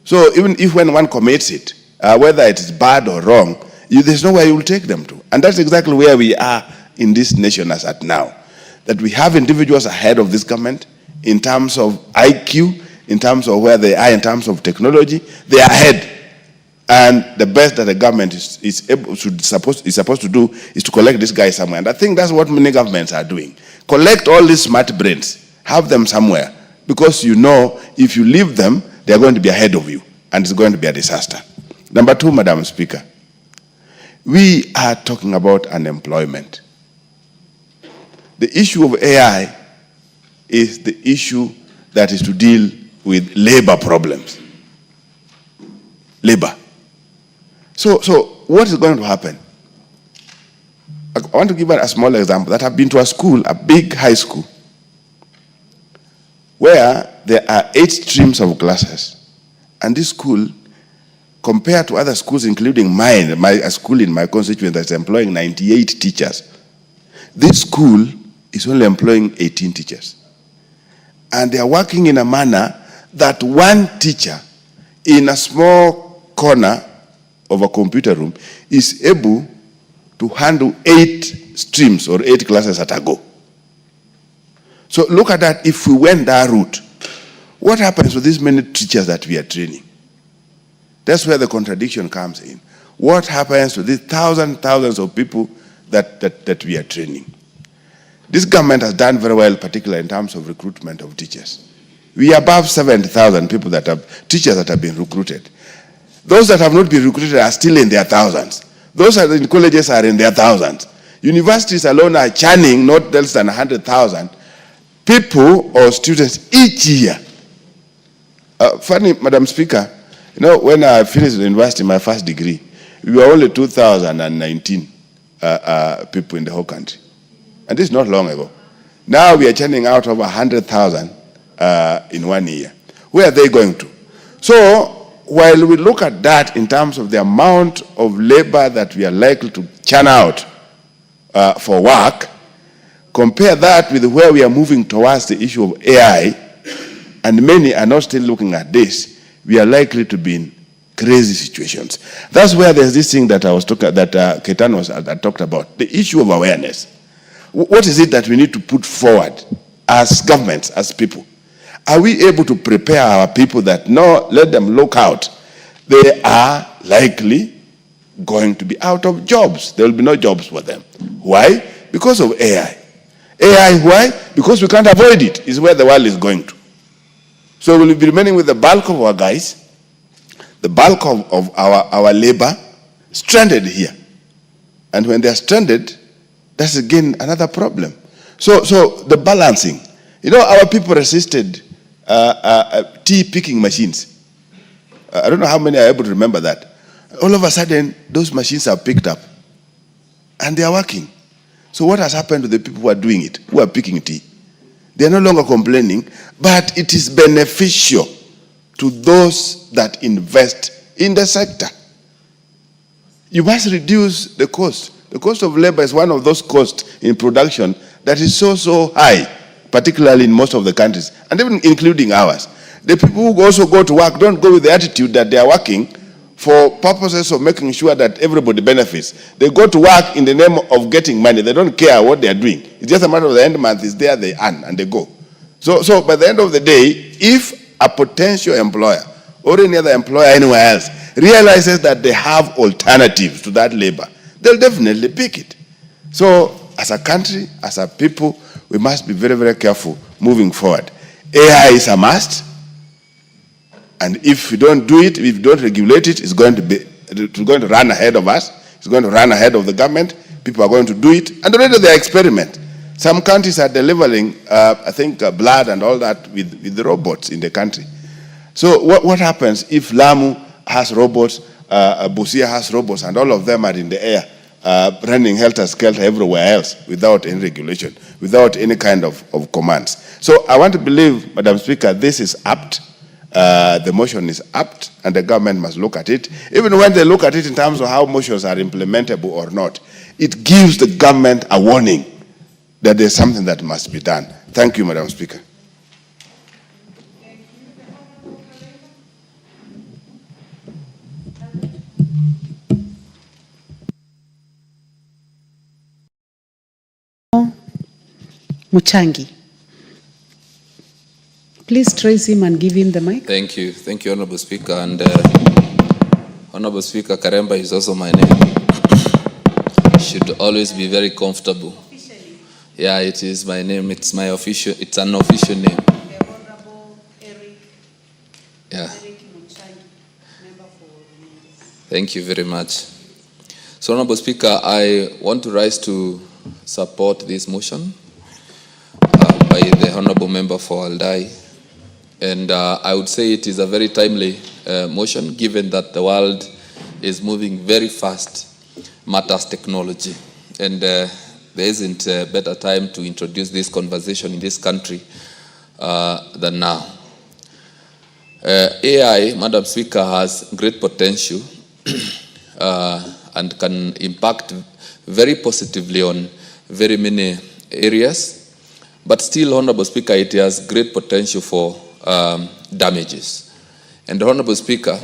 So even if when one commits it, whether it is bad or wrong, there's nowhere you will take them to. And that's exactly where we are in this nation as at now. That we have individuals ahead of this government in terms of IQ, in terms of where they are in terms of technology, they are ahead. And the best that the government is supposed to do is to collect this guy somewhere. And I think that's what many governments are doing. Collect all these smart brains, have them somewhere, because you know if you leave them, they are going to be ahead of you, and it's going to be a disaster. Number two, Madam Speaker, we are talking about unemployment. The issue of AI is the issue that is to deal with labor problems. Labor. So what is going to happen? I want to give a small example that I've been to a school, a big high school, where there are 8 streams of classes. And this school, compared to other schools, including mine, a school in my constituency that's employing 98 teachers, this school is only employing 18 teachers. And they are working in a manner that one teacher in a small corner of a computer room is able to handle 8 streams or 8 classes at a go. So look at that. If we went that route, what happens to these many teachers that we are training? That's where the contradiction comes in. What happens to these thousands of people that we are training? This government has done very well, particularly in terms of recruitment of teachers. We are above 70,000 people teachers that have been recruited. Those that have not been recruited are still in their thousands. Those that are in colleges are in their thousands. Universities alone are churning not less than 100,000 people or students each year. Funny, Madam Speaker, you know, when I finished the university, my first degree, we were only 2,019 people in the whole country. And this is not long ago. Now we are churning out over 100,000 in 1 year. Where are they going to? So, while we look at that in terms of the amount of labor that we are likely to churn out for work, compare that with where we are moving towards the issue of AI, and many are not still looking at this, we are likely to be in crazy situations. That's where there's this thing that I was talking, that Ketan talked about, the issue of awareness. What is it that we need to put forward as governments, as people? Are we able to prepare our people that, no, let them look out? They are likely going to be out of jobs. There will be no jobs for them. Why? Because of AI. AI, why? Because we can't avoid it, is where the world is going to. So we'll be remaining with the bulk of our guys, the bulk of our labor, stranded here. And when they're stranded, that's again another problem. So the balancing. You know, our people resisted tea picking machines. I don't know how many are able to remember that. All of a sudden, those machines are picked up. And they are working. So what has happened to the people who are doing it, who are picking tea? They are no longer complaining, but it is beneficial to those that invest in the sector. You must reduce the cost. The cost of labor is one of those costs in production that is so high, particularly in most of the countries, and even including ours. The people who also go to work don't go with the attitude that they are working for purposes of making sure that everybody benefits. They go to work in the name of getting money. They don't care what they are doing. It's just a matter of the end month is there, they earn, and they go. So by the end of the day, if a potential employer or any other employer anywhere else realizes that they have alternatives to that labor, they'll definitely pick it. So as a country, as a people, we must be very, very careful moving forward. AI is a must. And if we don't do it, if we don't regulate it, it's going to run ahead of us. It's going to run ahead of the government. People are going to do it. And already they experiment. Some countries are delivering, I think, blood and all that with the robots in the country. So what happens if Lamu has robots, Busia has robots, and all of them are in the air? running helter-skelter everywhere else without any regulation, without any kind of commands. So I want to believe, Madam Speaker, this is apt. The motion is apt, and the government must look at it. Even when they look at it in terms of how motions are implementable or not, it gives the government a warning that there's something that must be done. Thank you, Madam Speaker. Muchangi. Please trace him and give him the mic. Thank you, Honorable Speaker. And Honorable Speaker, Karemba is also my name. Should always be very comfortable. Yeah, it is my name. It's an official name. Yeah. Thank you very much. So, Honorable Speaker, I want to rise to support this motion by the Honorable Member for Aldai. And I would say it is a very timely motion, given that the world is moving very fast, matters technology. And there isn't a better time to introduce this conversation in this country than now. AI, Madam Speaker, has great potential and can impact very positively on very many areas. But still, Honorable Speaker, it has great potential for damages. And Honorable Speaker,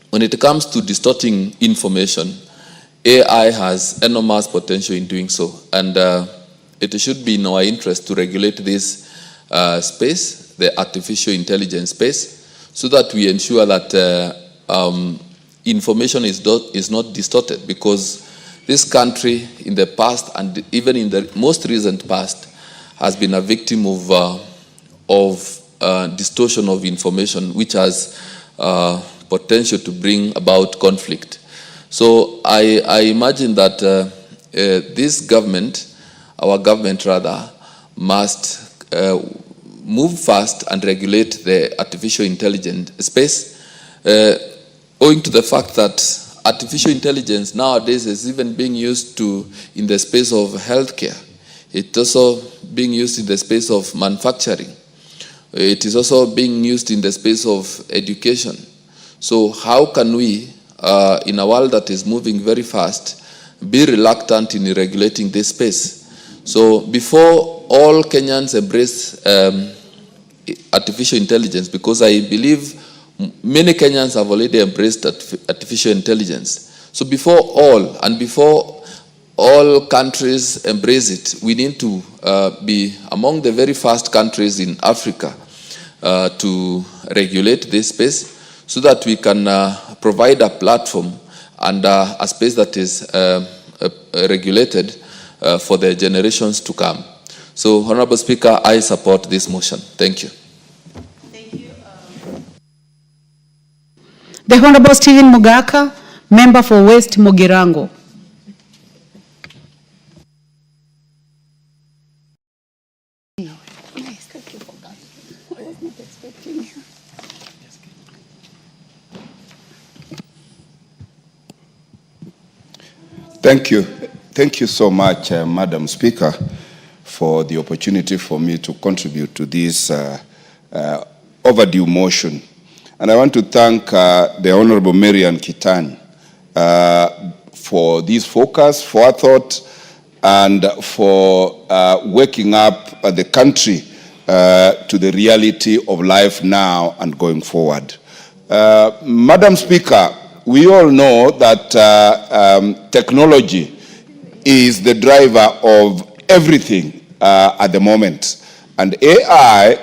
when it comes to distorting information, AI has enormous potential in doing so. And it should be in our interest to regulate this space, the artificial intelligence space, so that we ensure that information is not distorted, because this country in the past and even in the most recent past has been a victim of distortion of information, which has potential to bring about conflict. So I imagine that this government, our government rather, must move fast and regulate the artificial intelligence space, owing to the fact that artificial intelligence nowadays is even being used in the space of healthcare. It's also being used in the space of manufacturing. It is also being used in the space of education. So how can we, in a world that is moving very fast, be reluctant in regulating this space? So before all Kenyans embrace artificial intelligence, because I believe many Kenyans have already embraced artificial intelligence. So before all countries embrace it, we need to be among the very first countries in Africa to regulate this space, so that we can provide a platform and a space that is regulated for the generations to come. So, Honorable Speaker, I support this motion. Thank you. The Honorable Stephen Mugaka, Member for West Mugirango. Thank you. Thank you so much, Madam Speaker, for the opportunity for me to contribute to this overdue motion. And I want to thank the Honorable Marian Kitani for this focus, forethought, and for waking up the country to the reality of life now and going forward. Madam Speaker, we all know that technology is the driver of everything at the moment. And AI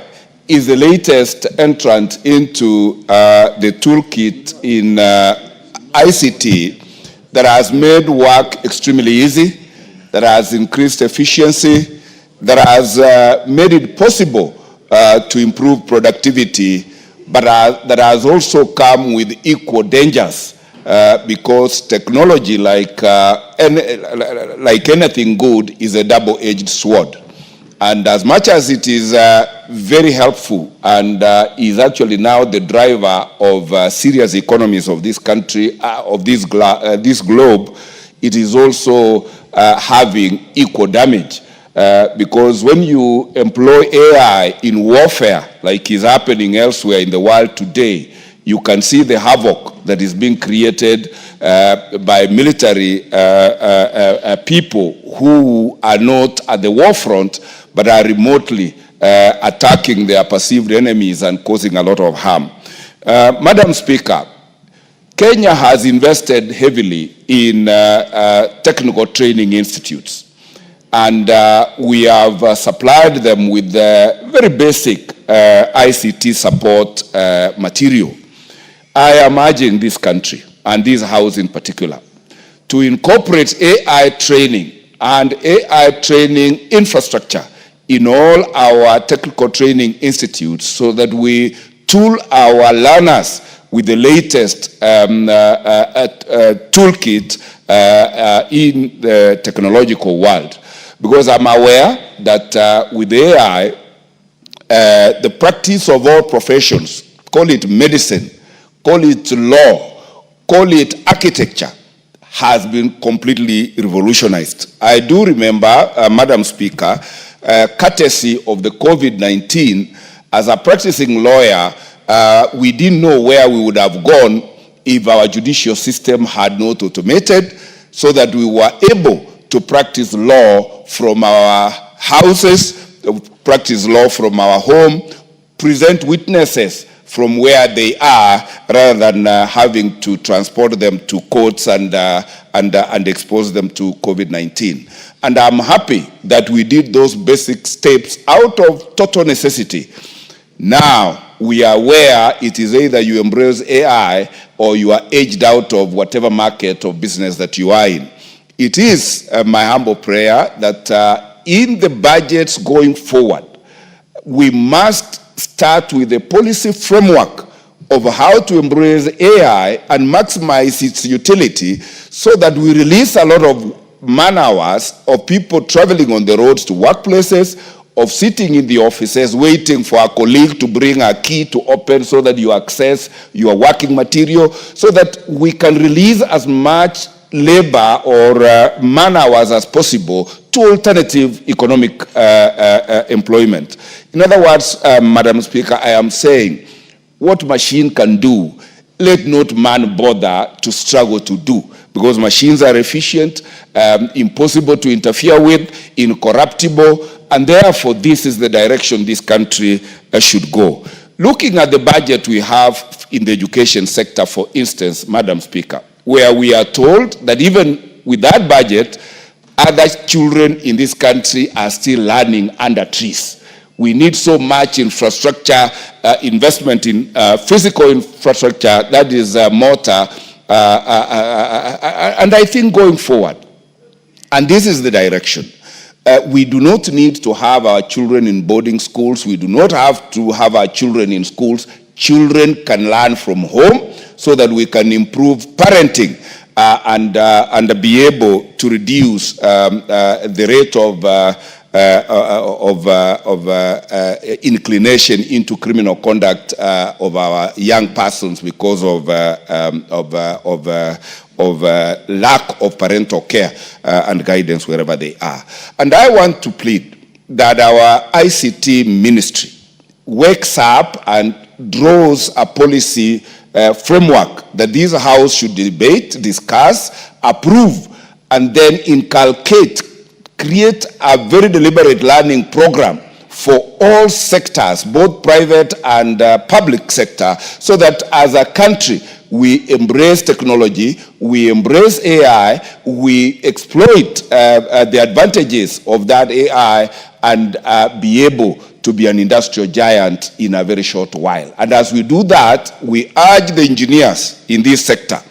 is the latest entrant into the toolkit in ICT that has made work extremely easy, that has increased efficiency, that has made it possible to improve productivity, but that has also come with equal dangers because technology, like anything good, is a double-edged sword. And as much as it is very helpful and is actually now the driver of serious economies of this country, of this globe, it is also having equal damage. Because when you employ AI in warfare, like is happening elsewhere in the world today, you can see the havoc that is being created by military people who are not at the war front, but are remotely attacking their perceived enemies and causing a lot of harm. Madam Speaker, Kenya has invested heavily in technical training institutes. And we have supplied them with very basic ICT support material. I am urging this country, and this House in particular, to incorporate AI training and AI training infrastructure in all our technical training institutes so that we tool our learners with the latest toolkit in the technological world. Because I'm aware that with AI, the practice of all professions, call it medicine, call it law, call it architecture, has been completely revolutionized. I do remember, Madam Speaker, courtesy of the COVID-19, as a practicing lawyer, we didn't know where we would have gone if our judicial system had not automated, so that we were able to practice law from our houses, practice law from our home, present witnesses from where they are, rather than having to transport them to courts and expose them to COVID-19. And I'm happy that we did those basic steps out of total necessity. Now we are where it is either you embrace AI or you are aged out of whatever market or business that you are in. It is my humble prayer that in the budgets going forward, we must start with a policy framework of how to embrace AI and maximize its utility, so that we release a lot of man hours of people traveling on the roads to workplaces, of sitting in the offices waiting for a colleague to bring a key to open so that you access your working material, so that we can release as much labor or man hours as possible to alternative economic employment. In other words, Madam Speaker, I am saying what machine can do, let not man bother to struggle to do, because machines are efficient, impossible to interfere with, incorruptible, and therefore this is the direction this country should go. Looking at the budget we have in the education sector, for instance, Madam Speaker, where we are told that even with that budget, other children in this country are still learning under trees. We need so much infrastructure, investment in physical infrastructure, that is mortar, and I think going forward, and this is the direction, we do not need to have our children in boarding schools. We do not have to have our children in schools. Children can learn from home, so that we can improve parenting and be able to reduce the rate of inclination into criminal conduct of our young persons because of lack of parental care and guidance wherever they are. And I want to plead that our ICT ministry wakes up and draws a policy framework that this House should debate, discuss, approve, and then inculcate, create a very deliberate learning program for all sectors, both private and public sector, so that as a country we embrace technology, we embrace AI, we exploit the advantages of that AI, and be able to be an industrial giant in a very short while. And as we do that, we urge the engineers in this sector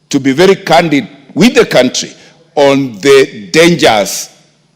to be very candid with the country on the dangers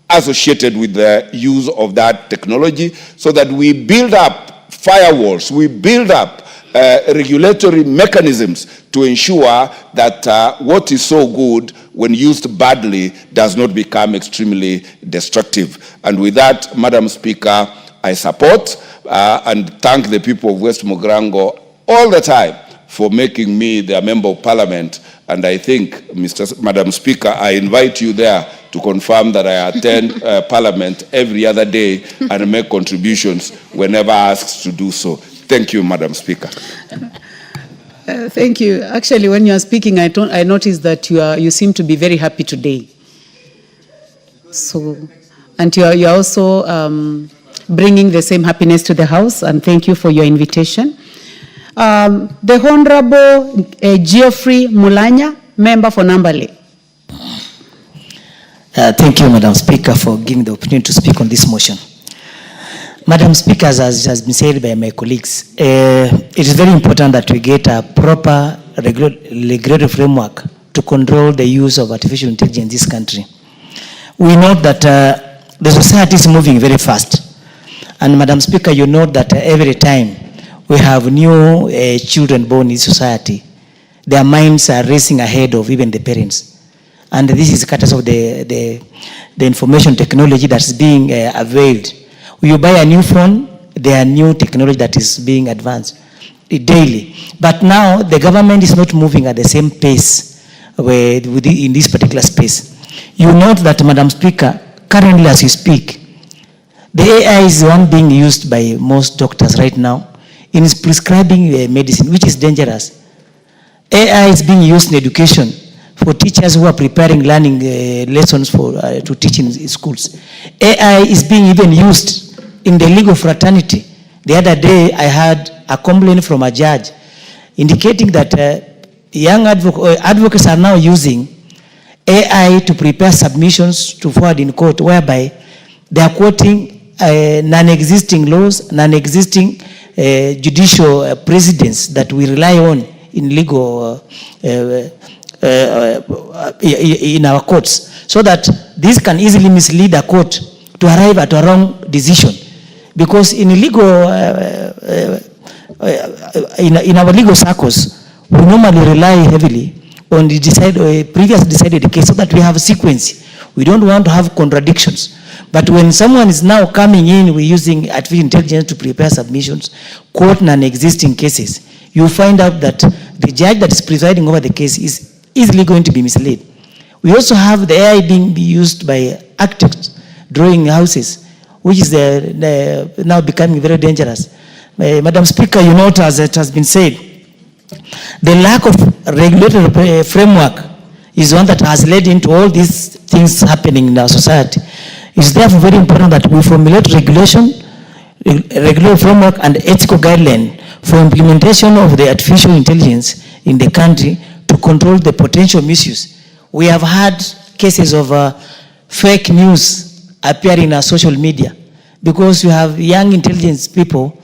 associated with the use of that technology, so that we build up firewalls, we build up regulatory mechanisms to ensure that what is so good, when used badly, does not become extremely destructive. And with that, Madam Speaker, I support and thank the people of West Mogrango all the time for making me the member of parliament. And I think, Madam Speaker, I invite you there to confirm that I attend parliament every other day and make contributions whenever asked to do so. Thank you, Madam Speaker. Thank you. Actually, when you are speaking, I noticed that you seem to be very happy today. So, and you are also bringing the same happiness to the House, and thank you for your invitation. The Honorable Geoffrey Mulanya, member for Nambale. Thank you, Madam Speaker, for giving the opportunity to speak on this motion. Madam Speaker, as has been said by my colleagues, it is very important that we get a proper regulatory framework to control the use of artificial intelligence in this country. We know that the society is moving very fast. And Madam Speaker, you know that every time we have new children born in society, their minds are racing ahead of even the parents. And this is courtesy of the information technology that's being availed. You buy a new phone, there are new technology that is being advanced daily. But now the government is not moving at the same pace in this particular space. You note that, Madam Speaker, currently as you speak, the AI is the one being used by most doctors right now in prescribing medicine, which is dangerous. AI is being used in education for teachers who are preparing learning lessons to teach in schools. AI is being even used in the legal fraternity. The other day, I had a complaint from a judge indicating that young advocates are now using AI to prepare submissions to forward in court, whereby they are quoting non-existing laws, non-existing judicial precedents that we rely on in legal, in our courts, so that this can easily mislead a court to arrive at a wrong decision. Because in legal, in our legal circles, we normally rely heavily on the previous decided case, so that we have a sequence. We don't want to have contradictions. But when someone is now coming in, we're using artificial intelligence to prepare submissions, quote non-existing cases, you find out that the judge that is presiding over the case is easily going to be misled. We also have the AI being used by architects drawing houses, which is now becoming very dangerous. Madam Speaker, you note, as it has been said, the lack of regulatory framework is one that has led into all these things happening in our society. It's therefore very important that we formulate regulatory framework and ethical guidelines for implementation of the artificial intelligence in the country to control the potential misuse. We have had cases of fake news appearing in our social media, because you have young intelligence people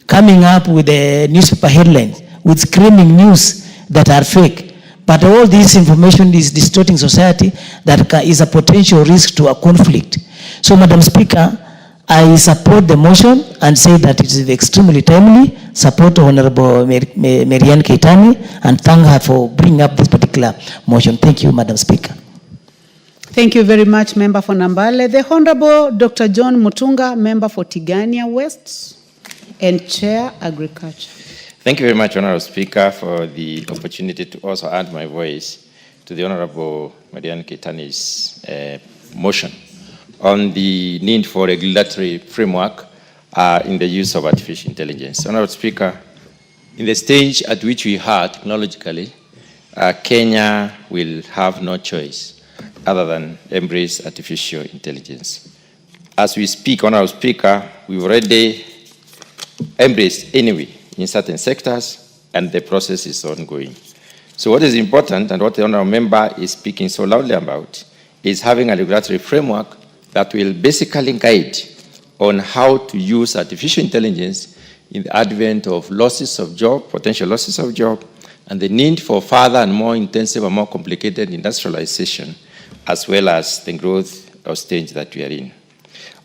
coming up with the newspaper headlines with screaming news that are fake. But all this information is distorting society, that is a potential risk to a conflict. So, Madam Speaker, I support the motion and say that it is extremely timely. Support Honorable MATIANG'I Keitany and thank her for bringing up this particular motion. Thank you, Madam Speaker. Thank you very much, Member for Nambale. The Honorable Dr. John Mutunga, Member for Tigania West and Chair Agriculture. Thank you very much, Honorable Speaker, for the opportunity to also add my voice to the Honorable MATIANG'I Keitany's motion on the need for regulatory framework in the use of artificial intelligence. Honorable Speaker, in the stage at which we are technologically, Kenya will have no choice other than embrace artificial intelligence. As we speak, Honorable Speaker, we've already embraced anyway in certain sectors, and the process is ongoing. So what is important, and what the Honourable Member is speaking so loudly about, is having a regulatory framework that will basically guide on how to use artificial intelligence in the advent of losses of job, potential losses of job, and the need for further and more intensive and more complicated industrialization, as well as the growth of stage that we are in.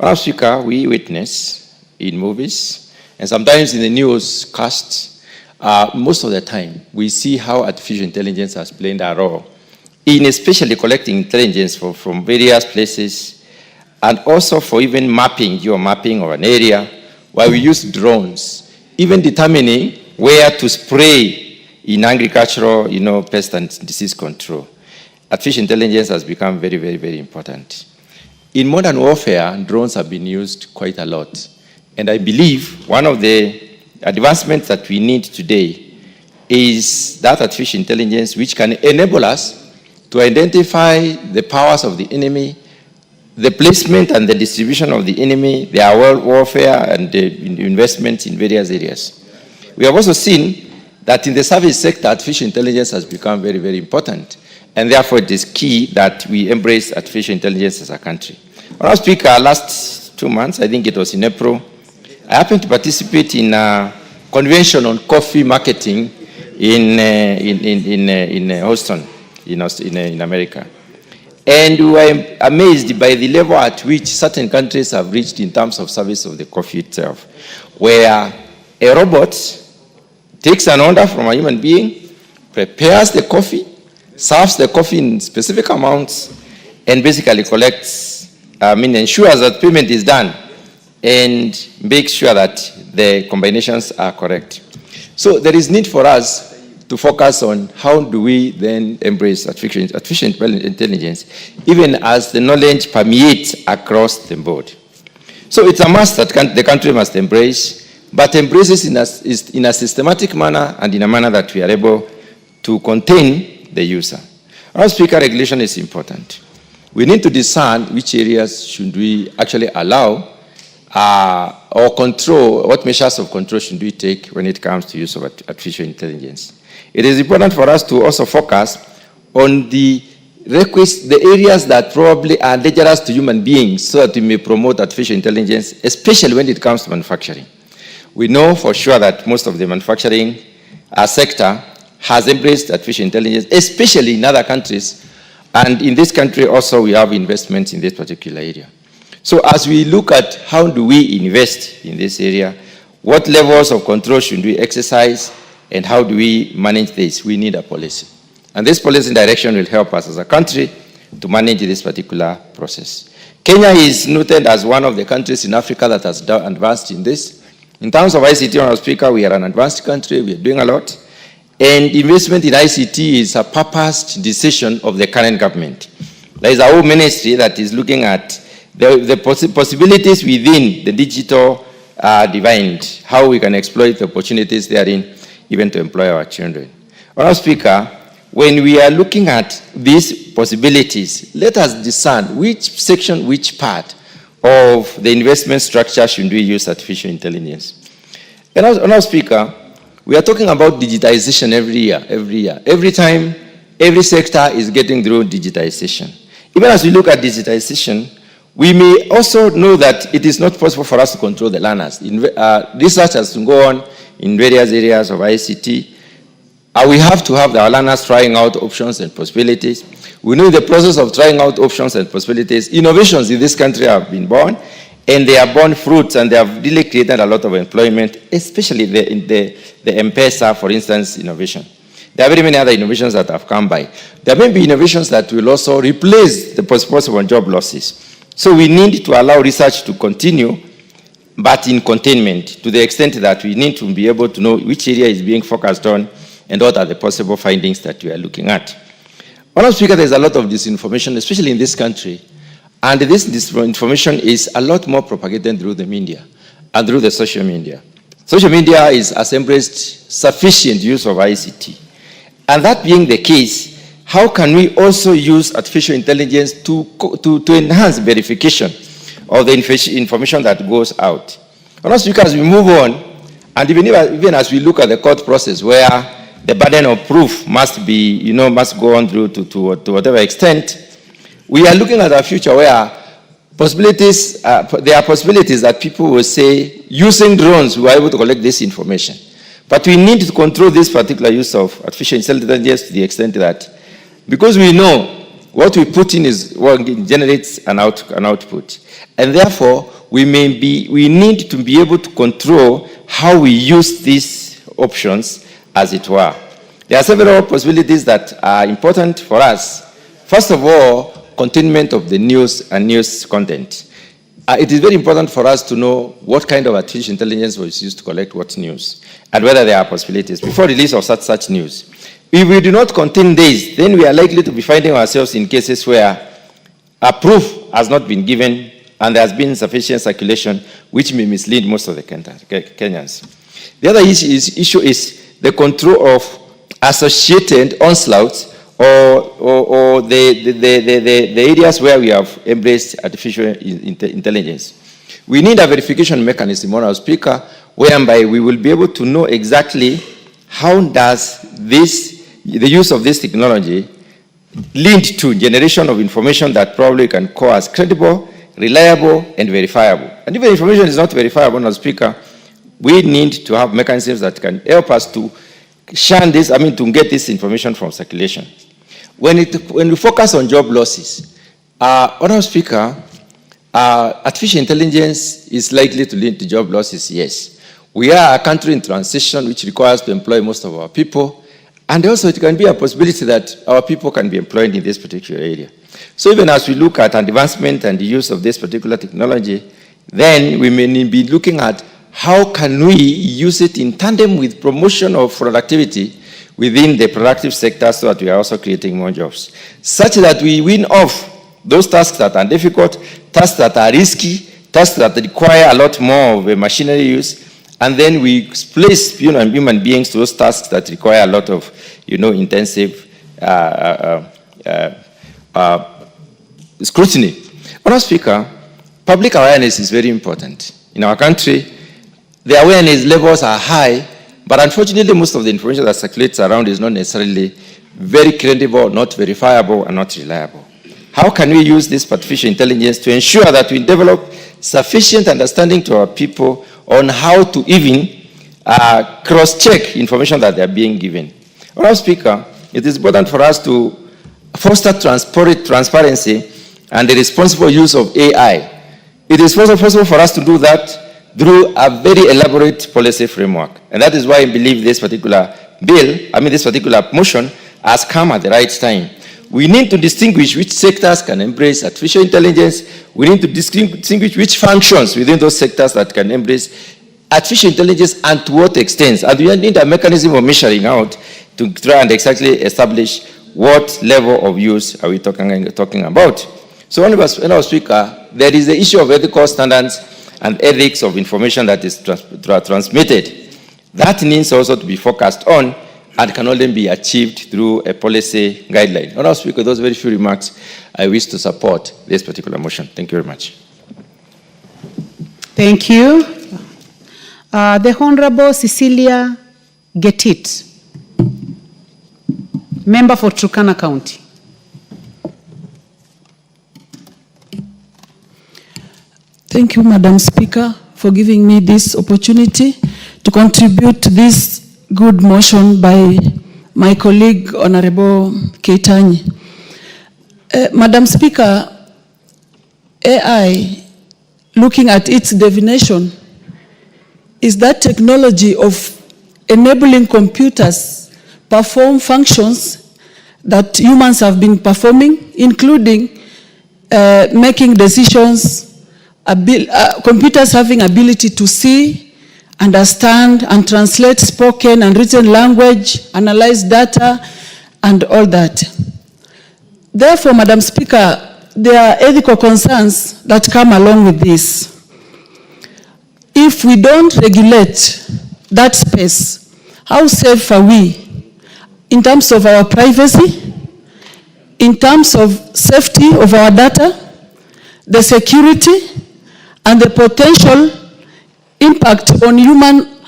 Honourable Speaker, we witness in movies and sometimes in the newscasts, most of the time, we see how artificial intelligence has played a role in especially collecting intelligence from various places, and also for even mapping, geomapping of an area, where we use drones, even determining where to spray in agricultural, pest and disease control. Artificial intelligence has become very, very, very important. In modern warfare, drones have been used quite a lot. And I believe one of the advancements that we need today is that artificial intelligence which can enable us to identify the powers of the enemy, the placement and the distribution of the enemy, their world warfare, and the investments in various areas. We have also seen that in the service sector, artificial intelligence has become very, very important. And therefore, it is key that we embrace artificial intelligence as a country. Honourable Speaker, last 2 months, I think it was in April, I happened to participate in a convention on coffee marketing in Houston, in America. And we were amazed by the level at which certain countries have reached in terms of service of the coffee itself, where a robot takes an order from a human being, prepares the coffee, serves the coffee in specific amounts, and basically ensures that payment is done and makes sure that the combinations are correct. So there is need for us to focus on how do we then embrace artificial intelligence, even as the knowledge permeates across the board. So it's a must that the country must embrace, but embraces in a systematic manner and in a manner that we are able to contain the user. Our Speaker, regulation is important. We need to discern which areas should we actually allow or control, what measures of control should we take when it comes to use of artificial intelligence. It is important for us to also focus on the areas that probably are dangerous to human beings so that we may promote artificial intelligence, especially when it comes to manufacturing. We know for sure that most of the manufacturing sector has embraced artificial intelligence, especially in other countries. And in this country also, we have investments in this particular area. So as we look at how do we invest in this area, what levels of control should we exercise, and how do we manage this, we need a policy. And this policy direction will help us as a country to manage this particular process. Kenya is noted as one of the countries in Africa that has advanced in this. In terms of ICT, Honourable Speaker, we are an advanced country, we are doing a lot. And investment in ICT is a purposed decision of the current government. There is a whole ministry that is looking at the possibilities within the digital divide, how we can exploit the opportunities therein, even to employ our children. Honourable Speaker, when we are looking at these possibilities, let us discern which section, which part of the investment structure should we use artificial intelligence. And Honourable Speaker, we are talking about digitization every year. Every time, every sector is getting through digitization. Even as we look at digitization, we may also know that it is not possible for us to control the learners. Research has to go on in various areas of ICT. We have to have our learners trying out options and possibilities. We know in the process of trying out options and possibilities, innovations in this country have been born, and they are born fruits, and they have really created a lot of employment, especially the M-Pesa, for instance, innovation. There are very many other innovations that have come by. There may be innovations that will also replace the possible job losses. So we need to allow research to continue, but in containment, to the extent that we need to be able to know which area is being focused on and what are the possible findings that we are looking at. Honourable Speaker, there is a lot of disinformation, especially in this country. And this disinformation is a lot more propagated through the media and through the social media. Social media has embraced sufficient use of ICT. And that being the case, how can we also use artificial intelligence to enhance verification of the information that goes out? Honourable Speaker, as we move on, and even as we look at the court process where the burden of proof must be, must go on through to whatever extent, we are looking at a future where there are possibilities that people will say, using drones, we are able to collect this information. But we need to control this particular use of artificial intelligence to the extent that, because we know what we put in is what generates an output. And therefore, we need to be able to control how we use these options, as it were. There are several possibilities that are important for us. First of all, containment of the news and news content. it is very important for us to know what kind of artificial intelligence was used to collect what news and whether there are possibilities before release of such news. If we do not contain this, then we are likely to be finding ourselves in cases where a proof has not been given and there has been sufficient circulation which may mislead most of the Kenyans. The other issue is the control of associated onslaughts or the areas where we have embraced artificial intelligence. We need a verification mechanism, Honourable Speaker, whereby we will be able to know exactly how does the use of this technology lead to generation of information that probably can call as credible, reliable, and verifiable. And if the information is not verifiable, Honourable Speaker, we need to have mechanisms that can help us to shun this, to get this information from circulation. When we focus on job losses, Honourable Speaker, artificial intelligence is likely to lead to job losses, yes. We are a country in transition which requires to employ most of our people, and also it can be a possibility that our people can be employed in this particular area. So even as we look at advancement and the use of this particular technology, then we may be looking at how can we use it in tandem with promotion of productivity within the productive sector so that we are also creating more jobs, such that we win off those tasks that are difficult, tasks that are risky, tasks that require a lot more of machinery use, and then we place human beings to those tasks that require a lot of intensive scrutiny. Honourable Speaker, public awareness is very important. In our country, the awareness levels are high, but unfortunately most of the information that circulates around is not necessarily very credible, not verifiable, and not reliable. How can we use this artificial intelligence to ensure that we develop sufficient understanding to our people on how to even cross-check information that they are being given? Honourable Speaker, it is important for us to foster transparency and the responsible use of AI. It is also possible for us to do that through a very elaborate policy framework. And that is why I believe this particular this particular motion has come at the right time. We need to distinguish which sectors can embrace artificial intelligence. We need to distinguish which functions within those sectors that can embrace artificial intelligence and to what extent. And we need a mechanism of measuring out to try and exactly establish what level of use are we talking about. So, Honourable Speaker, there is the issue of ethical standards and ethics of information that is transmitted. That needs also to be focused on and can only be achieved through a policy guideline. Honourable Speaker, those very few remarks, I wish to support this particular motion. Thank you very much. Thank you. The Honourable Cecilia Getit, Member for Turkana County. Thank you, Madam Speaker, for giving me this opportunity to contribute to this good motion by my colleague, Honorable Keitany. Madam Speaker, AI, looking at its definition, is that technology of enabling computers perform functions that humans have been performing, including making decisions, computers having ability to see, understand, and translate spoken and written language, analyze data, and all that. Therefore, Madam Speaker, there are ethical concerns that come along with this. If we don't regulate that space, how safe are we in terms of our privacy, in terms of safety of our data, the security, and the potential impact on human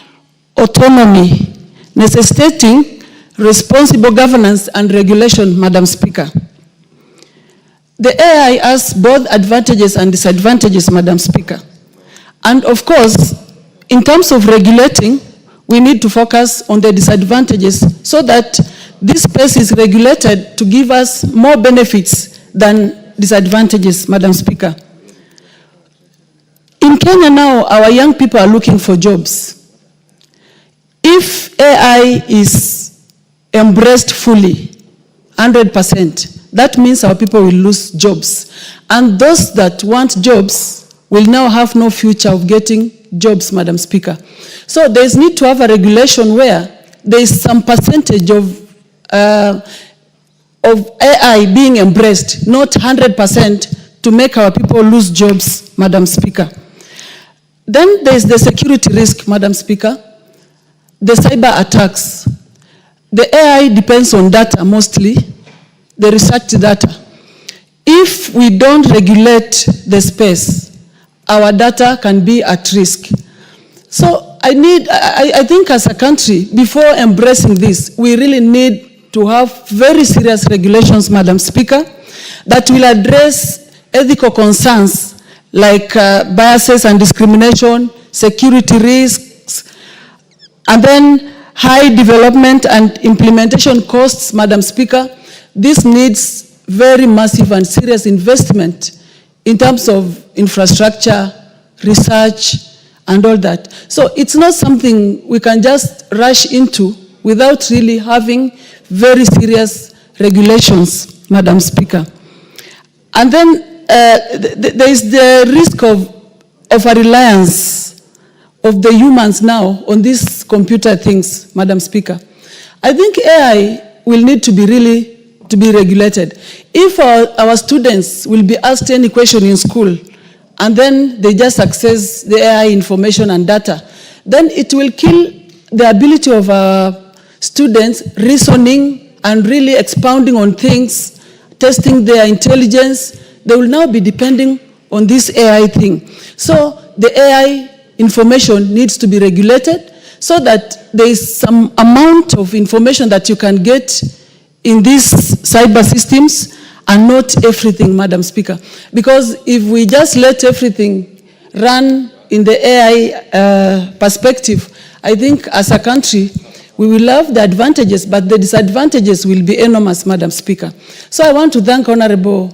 autonomy, necessitating responsible governance and regulation, Madam Speaker? The AI has both advantages and disadvantages, Madam Speaker. And of course, in terms of regulating, we need to focus on the disadvantages so that this space is regulated to give us more benefits than disadvantages, Madam Speaker. In Kenya now, our young people are looking for jobs. If AI is embraced fully, 100%, that means our people will lose jobs. And those that want jobs will now have no future of getting jobs, Madam Speaker. So there is need to have a regulation where there is some percentage of AI being embraced, not 100% to make our people lose jobs, Madam Speaker. Then there is the security risk, Madam Speaker, the cyber attacks. The AI depends on data mostly, the research data. If we don't regulate the space, our data can be at risk. So I think as a country, before embracing this, we really need to have very serious regulations, Madam Speaker, that will address ethical concerns like biases and discrimination, security risks, and then high development and implementation costs, Madam Speaker. This needs very massive and serious investment in terms of infrastructure, research, and all that. So it's not something we can just rush into without really having very serious regulations, Madam Speaker. And then there is the risk of a reliance of the humans now on these computer things, Madam Speaker. I think AI will need to be regulated. If our students will be asked any question in school and then they just access the AI information and data, then it will kill the ability of our students reasoning and really expounding on things, testing their intelligence. They will now be depending on this AI thing. So the AI information needs to be regulated so that there is some amount of information that you can get in these cyber systems and not everything, Madam Speaker. Because if we just let everything run in the AI perspective, I think as a country, we will have the advantages, but the disadvantages will be enormous, Madam Speaker. So I want to thank Honorable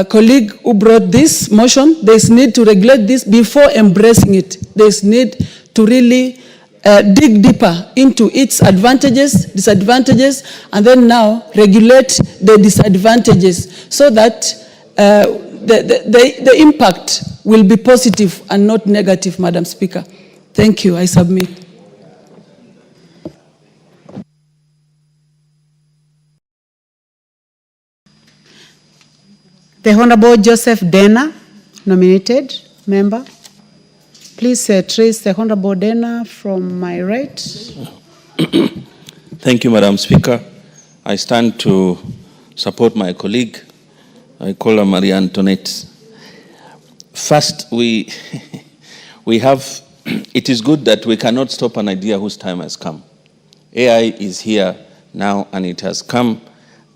colleague who brought this motion. There is need to regulate this before embracing it. There is need to really dig deeper into its advantages, disadvantages, and then now regulate the disadvantages so that the impact will be positive and not negative, Madam Speaker. Thank you. I submit. The Honorable Joseph Dena, nominated member. Please trace the Honorable Dena from my right. Thank you, Madam Speaker. I stand to support my colleague. I call her Maria Antoinette. First, we have, it is good that we cannot stop an idea whose time has come. AI is here now and it has come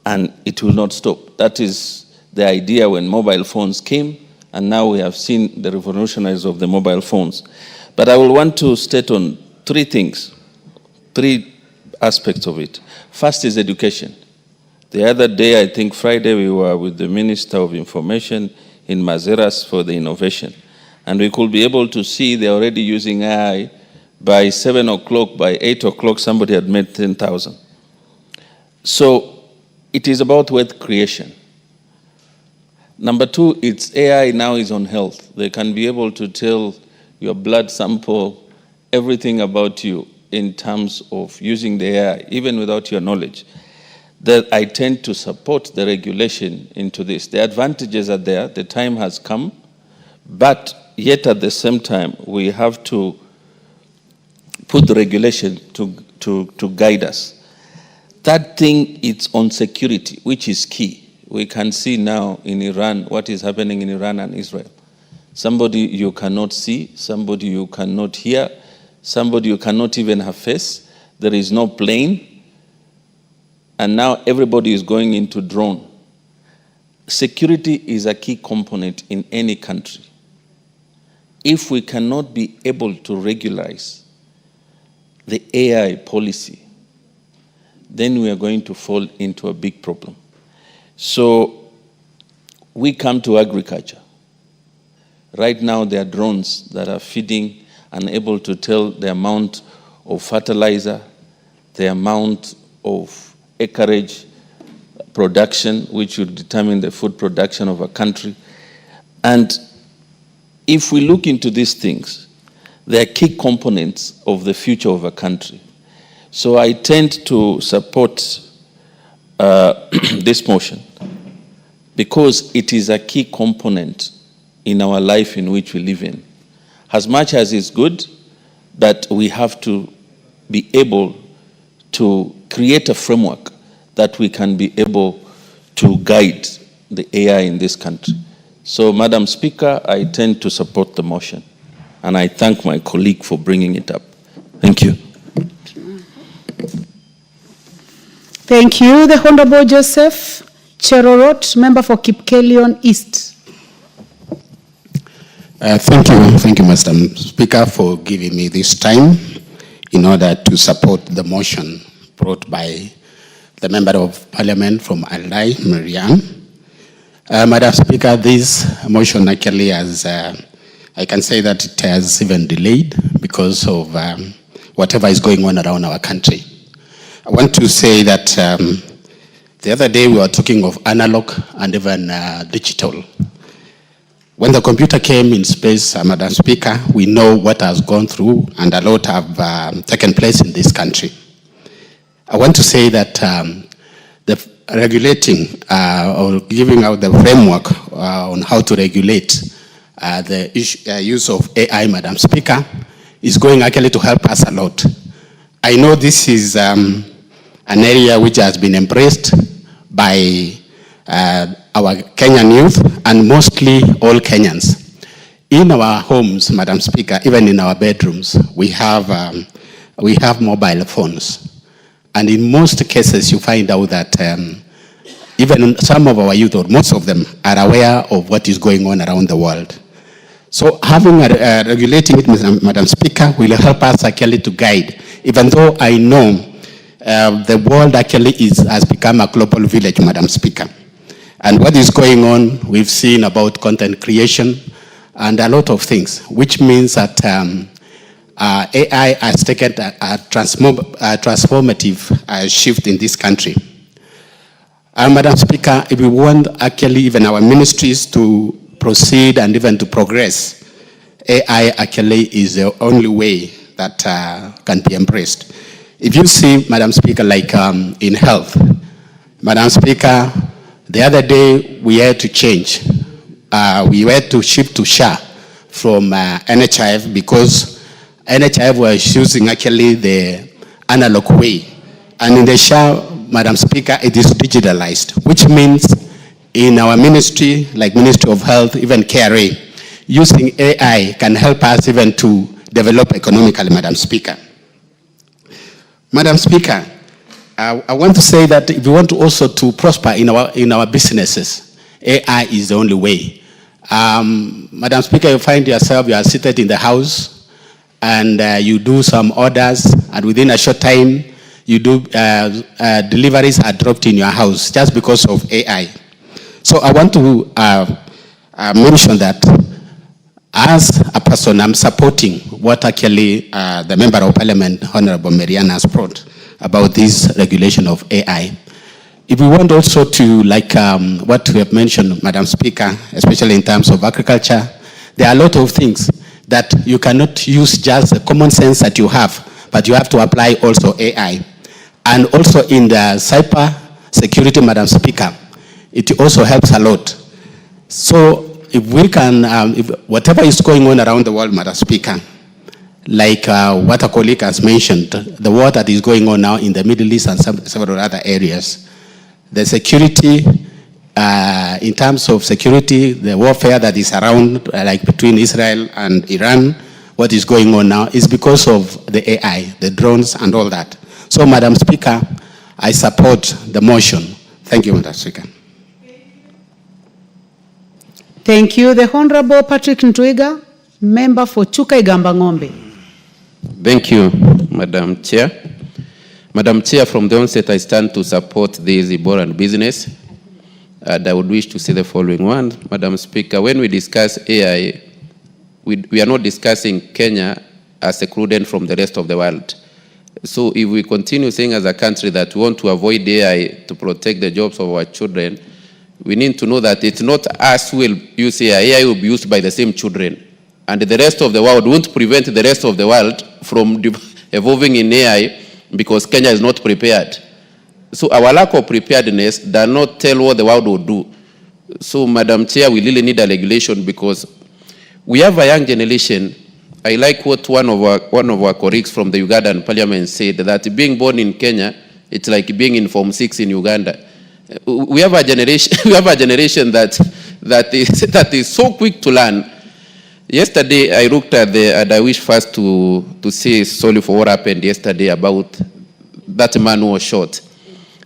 and it will not stop. That is the idea when mobile phones came, and now we have seen the revolutionaries of the mobile phones. But I will want to state on three things, three aspects of it. First is education. The other day, I think Friday, we were with the Minister of Information in Mazeras for the innovation. And we could be able to see they're already using AI. By 7 o'clock, by 8 o'clock, somebody had made 10,000. So it is about wealth creation. Number two, it's AI now is on health. They can be able to tell your blood sample, everything about you in terms of using the AI, even without your knowledge. That I tend to support the regulation into this. The advantages are there, the time has come, but yet at the same time, we have to put the regulation to guide us. Third thing, it's on security, which is key. We can see now in Iran what is happening in Iran and Israel. Somebody you cannot see, somebody you cannot hear, somebody you cannot even have face. There is no plane. And now everybody is going into drone. Security is a key component in any country. If we cannot be able to regularize the AI policy, then we are going to fall into a big problem. So we come to agriculture. Right now there are drones that are feeding and able to tell the amount of fertilizer, the amount of acreage production, which will determine the food production of a country. And if we look into these things, they are key components of the future of a country. So I tend to support this motion because it is a key component in our life in which we live in. As much as it's good that we have to be able to create a framework that we can be able to guide the AI in this country. So, Madam Speaker, I tend to support the motion, and I thank my colleague for bringing it up. Thank you. Thank you. The Honorable Joseph Cherorot, member for Kipkelion East. Thank you, Mr. Speaker, for giving me this time in order to support the motion brought by the Member of Parliament from Aldai, Marianne. Madam Speaker, this motion actually has, I can say that it has even delayed because of whatever is going on around our country. I want to say that the other day we were talking of analog and even digital. When the computer came in space, Madam Speaker, we know what has gone through and a lot have taken place in this country. I want to say that the regulating or giving out the framework on how to regulate the use of AI, Madam Speaker, is going actually to help us a lot. I know this is an area which has been embraced by our Kenyan youth and mostly all Kenyans. In our homes, Madam Speaker, even in our bedrooms, we have mobile phones. And in most cases, you find out that even some of our youth, or most of them, are aware of what is going on around the world. So having regulating it, Madam Speaker, will help us actually to guide. Even though I know the world actually has become a global village, Madam Speaker. And what is going on, we've seen about content creation and a lot of things, which means that AI has taken a transformative shift in this country. Madam Speaker, if we want actually even our ministries to proceed and even to progress, AI actually is the only way that can be embraced. If you see, Madam Speaker, like in health, Madam Speaker, the other day we had to change. We had to shift to SHA from NHIF because NHIF was using actually the analog way. And in the SHA, Madam Speaker, it is digitalized, which means in our ministry, like Ministry of Health, even KRA, using AI can help us even to develop economically, Madam Speaker. Madam Speaker, I want to say that if we want to also to prosper in our businesses, AI is the only way. Madam Speaker, you find yourself, you are seated in the house and you do some orders and within a short time, you do deliveries are dropped in your house just because of AI. So I want to mention that as a person, I'm supporting what actually the Member of Parliament, Honorable Marianne, has brought about this regulation of AI. If we want also to, like what we have mentioned, Madam Speaker, especially in terms of agriculture, there are a lot of things that you cannot use just the common sense that you have, but you have to apply also AI. And also in the cyber security, Madam Speaker, it also helps a lot. So if we can, if whatever is going on around the world, Madam Speaker, like what a colleague has mentioned, the war that is going on now in the Middle East and several other areas, the security, in terms of security, the warfare that is around, like between Israel and Iran, what is going on now is because of the AI, the drones and all that. So, Madam Speaker, I support the motion. Thank you, Madam Speaker. Thank you. The Honorable Patrick Ntwiga, member for Chuka Igamba Ng'ombe. Thank you, Madam Chair. Madam Chair, from the onset, I stand to support this Ebola business. And I would wish to say the following one. Madam Speaker, when we discuss AI, we are not discussing Kenya as secluded from the rest of the world. So if we continue saying as a country that we want to avoid AI to protect the jobs of our children, we need to know that it's not us who will use AI. AI will be used by the same children. and the rest of the world won't prevent the rest of the world from evolving in AI because Kenya is not prepared. So our lack of preparedness does not tell what the world will do. So, Madam Chair, we really need a regulation because we have a young generation. I like what one of our colleagues from the Ugandan Parliament said, that being born in Kenya, it's like being in Form 6 in Uganda. We have a generation. We have a generation that is so quick to learn. Yesterday, I looked at and I wish first to say sorry for what happened yesterday about that man who was shot.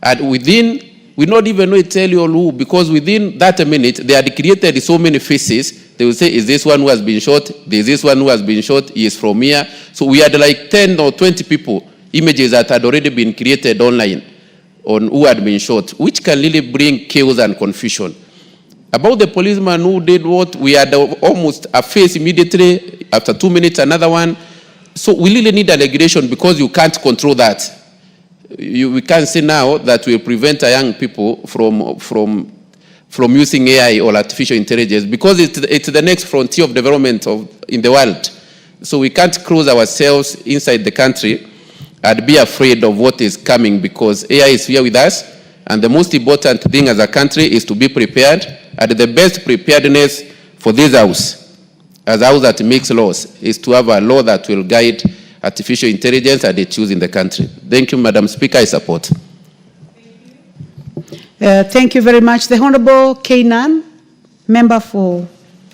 And we not even know tell you all who, because within that minute, they had created so many faces. They will say, is this one who has been shot? Is this one who has been shot? He is from here. So we had like 10 or 20 people, images that had already been created online on who had been shot, which can really bring chaos and confusion. About the policeman who did what, we had almost a face immediately, after 2 minutes, another one. So we really need a regulation because you can't control that. We can't say now that will prevent young people from using AI or artificial intelligence because it's the next frontier of development in the world. So we can't close ourselves inside the country and be afraid of what is coming because AI is here with us. And the most important thing as a country is to be prepared. And the best preparedness for this house, as a house that makes laws, is to have a law that will guide artificial intelligence and its use in the country. Thank you, Madam Speaker. I support. Thank you very much. The Honorable Kenyan, member for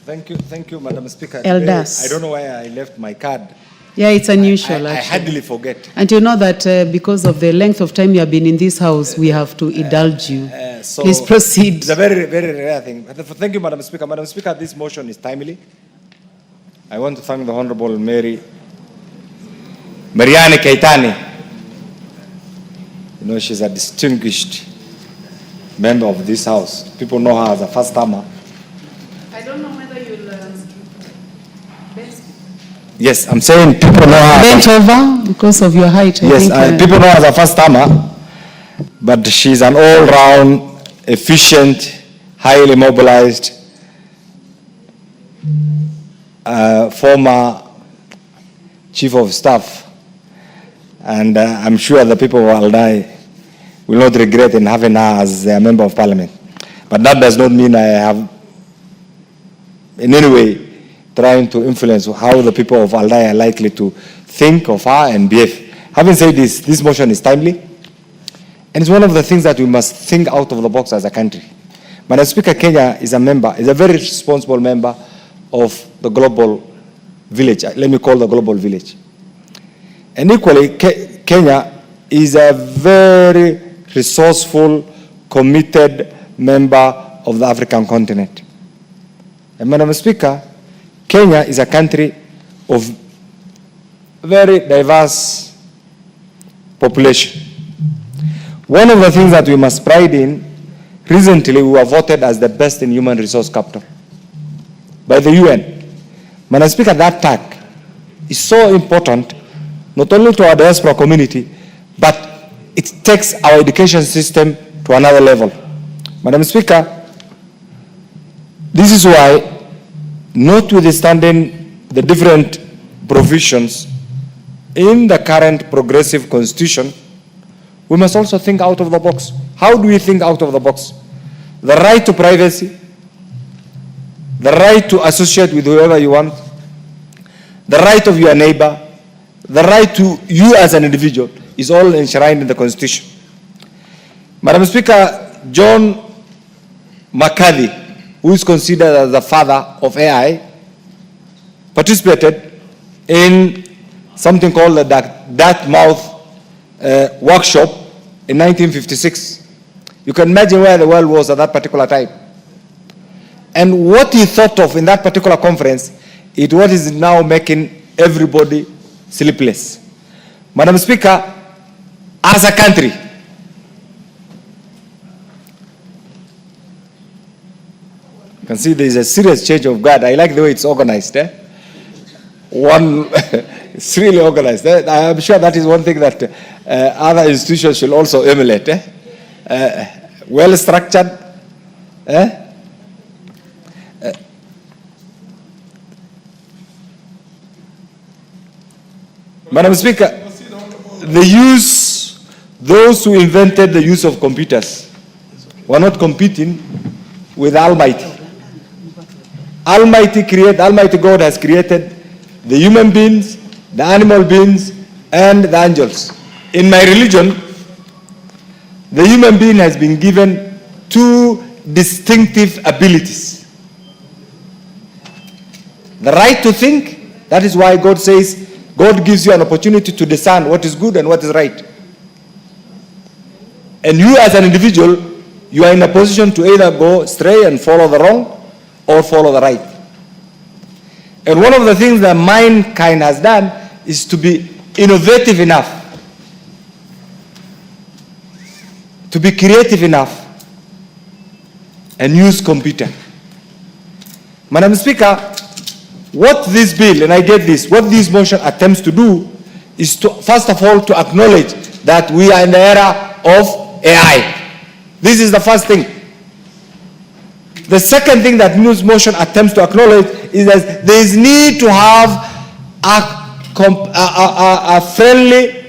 Thank you, Madam Speaker. Eldas. I don't know why I left my card. Yeah, it's unusual. I hardly forget. And you know that because of the length of time you have been in this house, we have to indulge you. Please proceed. It's a very, very rare thing. Thank you, Madam Speaker. Madam Speaker, this motion is timely. I want to thank the Honorable Marianne Keitany. You know, she's a distinguished member of this house. People know her as a first-timer. I don't know whether you'll... Yes, I'm saying people know her. Bent over because of your height. Yes, people know her as a first-timer, but she's an all-round, efficient, highly mobilized, former chief of staff, and I'm sure the people of Aldai will not regret in having her as a member of parliament. But that does not mean I have in any way trying to influence how the people of Aldai are likely to think of her and behave. Having said this, this motion is timely, and it's one of the things that we must think out of the box as a country. Madam Speaker, Kenya is a very responsible member of the global village. Let me call the global village. And equally, Kenya is a very resourceful, committed member of the African continent. And Madam Speaker, Kenya is a country of very diverse population. One of the things that we must pride in, recently we were voted as the best in human resource capital by the UN. Madam Speaker, that tag is so important, not only to our diaspora community, but it takes our education system to another level. Madam Speaker, this is why, notwithstanding the different provisions in the current progressive constitution, we must also think out of the box. How do we think out of the box? The right to privacy, the right to associate with whoever you want, the right of your neighbor, the right to you as an individual is all enshrined in the Constitution. Madam Speaker, John McCarthy, who is considered as the father of AI, participated in something called the Dartmouth workshop in 1956. You can imagine where the world was at that particular time. And what he thought of in that particular conference is what is now making everybody sleepless. Madam Speaker, as a country, you can see there is a serious change of guard. I like the way it's organized. It's really organized. I'm sure that is one thing that other institutions should also emulate. Well structured. Madam Speaker, those who invented the use of computers were not competing with Almighty. Almighty God has created the human beings, the animal beings, and the angels. In my religion, the human being has been given two distinctive abilities. The right to think, that is why God says, God gives you an opportunity to discern what is good and what is right. And you as an individual, you are in a position to either go astray and follow the wrong or follow the right. And one of the things that mankind has done is to be innovative enough, to be creative enough, and use computer. Madam Speaker, what this bill, and I get this, what this motion attempts to do is to, first of all, to acknowledge that we are in the era of AI. This is the first thing. The second thing that this motion attempts to acknowledge is that there is need to have a friendly,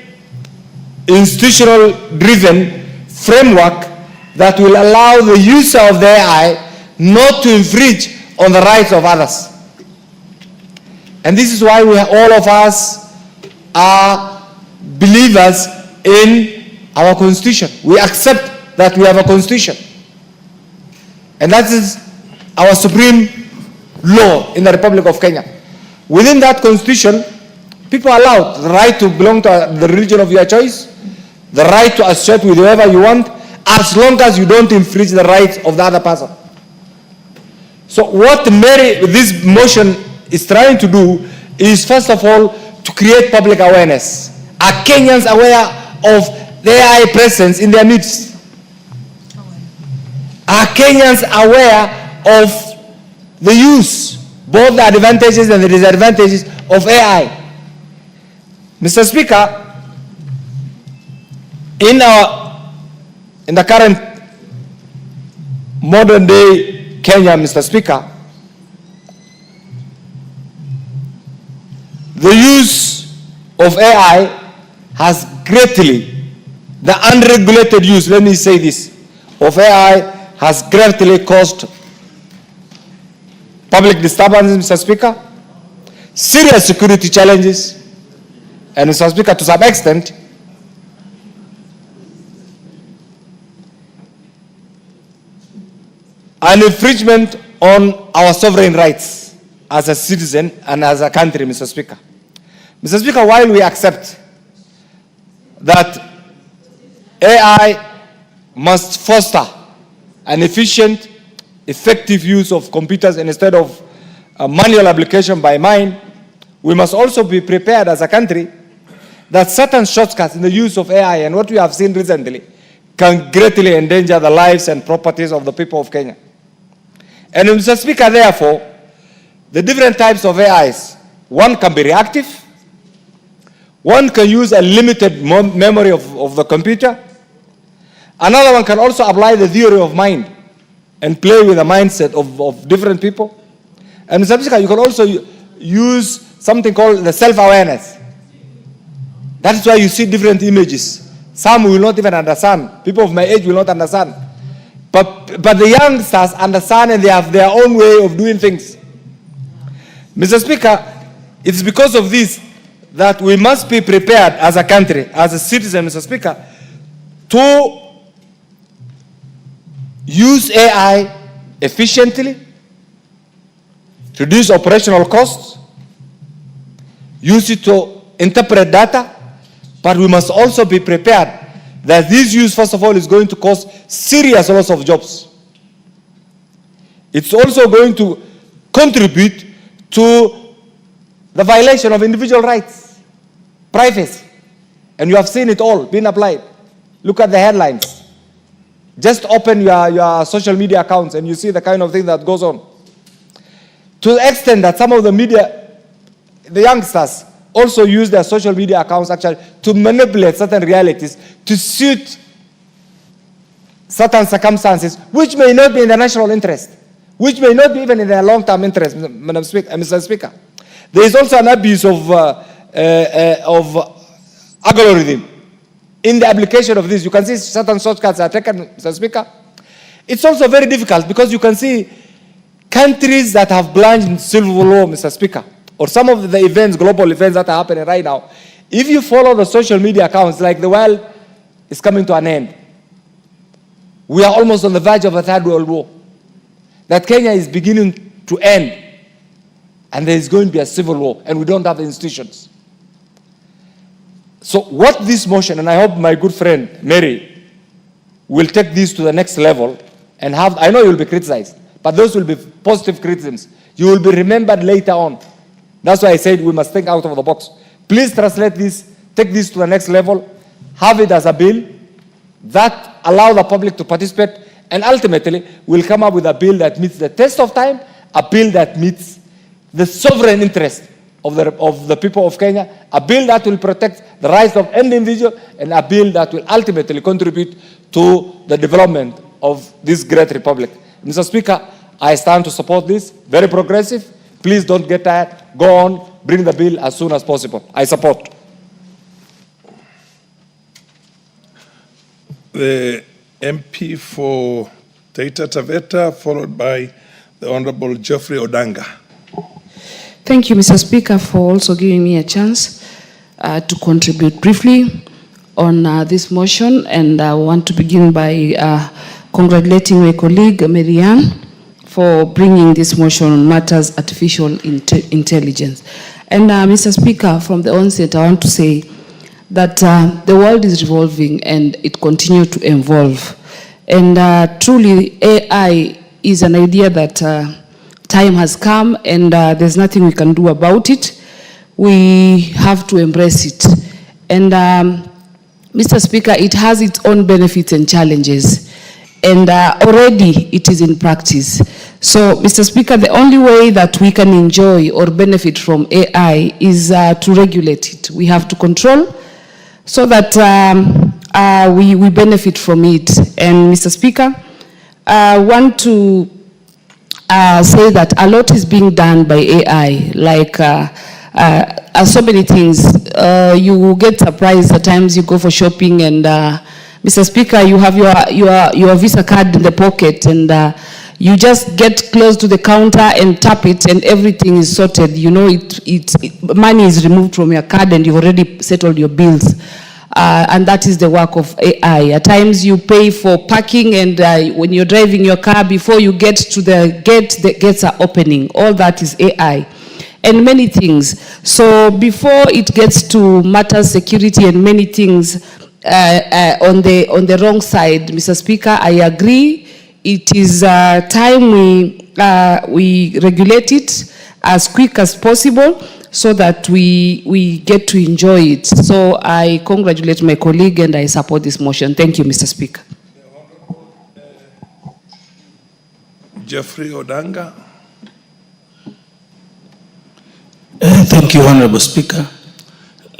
institutional-driven framework that will allow the user of the AI not to infringe on the rights of others. And this is why all of us are believers in our constitution. We accept that we have a constitution. And that is our supreme law in the Republic of Kenya. Within that constitution, people are allowed the right to belong to the religion of your choice, the right to associate with whoever you want, as long as you don't infringe the rights of the other person. So what this motion is trying to do is, first of all, to create public awareness. Are Kenyans aware of the AI presence in their midst? Are Kenyans aware of the use, both the advantages and the disadvantages of AI? Mr. Speaker, in the current modern day Kenya, Mr. Speaker, the use of AI has greatly, the unregulated use, let me say this, of AI has greatly caused public disturbances, Mr. Speaker, serious security challenges, and Mr. Speaker, to some extent, an infringement on our sovereign rights as a citizen and as a country, Mr. Speaker. Mr. Speaker, while we accept that AI must foster an efficient, effective use of computers instead of manual application by mind, we must also be prepared as a country that certain shortcuts in the use of AI, and what we have seen recently, can greatly endanger the lives and properties of the people of Kenya. And Mr. Speaker, therefore, the different types of AIs, one can be reactive, one can use a limited memory of the computer, another one can also apply the theory of mind and play with the mindset of different people. And Mr. Speaker, you can also use something called the self-awareness. That's why you see different images. Some will not even understand. People of my age will not understand. But the youngsters understand, and they have their own way of doing things. Mr. Speaker, it's because of this that we must be prepared as a country, as a citizen, Mr. Speaker, to use AI efficiently, reduce operational costs, use it to interpret data, but we must also be prepared that this use, first of all, is going to cause serious loss of jobs. It's also going to contribute to the violation of individual rights, privacy. And you have seen it all being applied. Look at the headlines. Just open your social media accounts and you see the kind of thing that goes on. To the extent that some of the media, the youngsters, also use their social media accounts actually to manipulate certain realities to suit certain circumstances which may not be in their national interest, which may not be even in their long-term interest, Mr. Speaker. There is also an abuse of algorithm in the application of this. You can see certain shortcuts are taken, Mr. Speaker. It's also very difficult because you can see countries that have plunged in civil war, Mr. Speaker, or some of the events, global events that are happening right now. If you follow the social media accounts, like the world is coming to an end. We are almost on the verge of a third world war. That Kenya is beginning to end. And there is going to be a civil war, and we don't have the institutions. So what this motion, and I hope my good friend Mary will take this to the next level and have, I know you will be criticized, but those will be positive criticisms. You will be remembered later on. That's why I said we must think out of the box. Please translate this, take this to the next level, have it as a bill that allow the public to participate, and ultimately we'll come up with a bill that meets the test of time, a bill that meets the sovereign interest of the people of Kenya, a bill that will protect the rights of any individual, and a bill that will ultimately contribute to the development of this great republic. Mr. Speaker, I stand to support this, very progressive. Please don't get tired, go on, bring the bill as soon as possible. I support. The MP for Taita Taveta, followed by the Honorable Geoffrey Odanga. Thank you, Mr. Speaker, for also giving me a chance to contribute briefly on this motion. And I want to begin by congratulating my colleague, Marianne, for bringing this motion on matters artificial intelligence. And Mr. Speaker, from the onset, I want to say that the world is revolving and it continues to evolve. And truly, AI is an idea that time has come, and there's nothing we can do about it. We have to embrace it. And Mr. Speaker, it has its own benefits and challenges. And already it is in practice. So, Mr. Speaker, the only way that we can enjoy or benefit from AI is to regulate it. We have to control so that we benefit from it. And Mr. Speaker, I want to say that a lot is being done by AI, like so many things. You will get surprised at times you go for shopping and Mr. Speaker, you have your Visa card in the pocket and you just get close to the counter and tap it and everything is sorted. You know, money is removed from your card and you've already settled your bills. And that is the work of AI. At times you pay for parking and when you're driving your car, before you get to the gate, the gates are opening. All that is AI. And many things. So before it gets to matters security and many things on the wrong side, Mr. Speaker, I agree. It is time we regulate it as quick as possible, so that we get to enjoy it. So I congratulate my colleague and I support this motion. Thank you, Mr. Speaker. Geoffrey Odanga. Thank you, Honorable Speaker.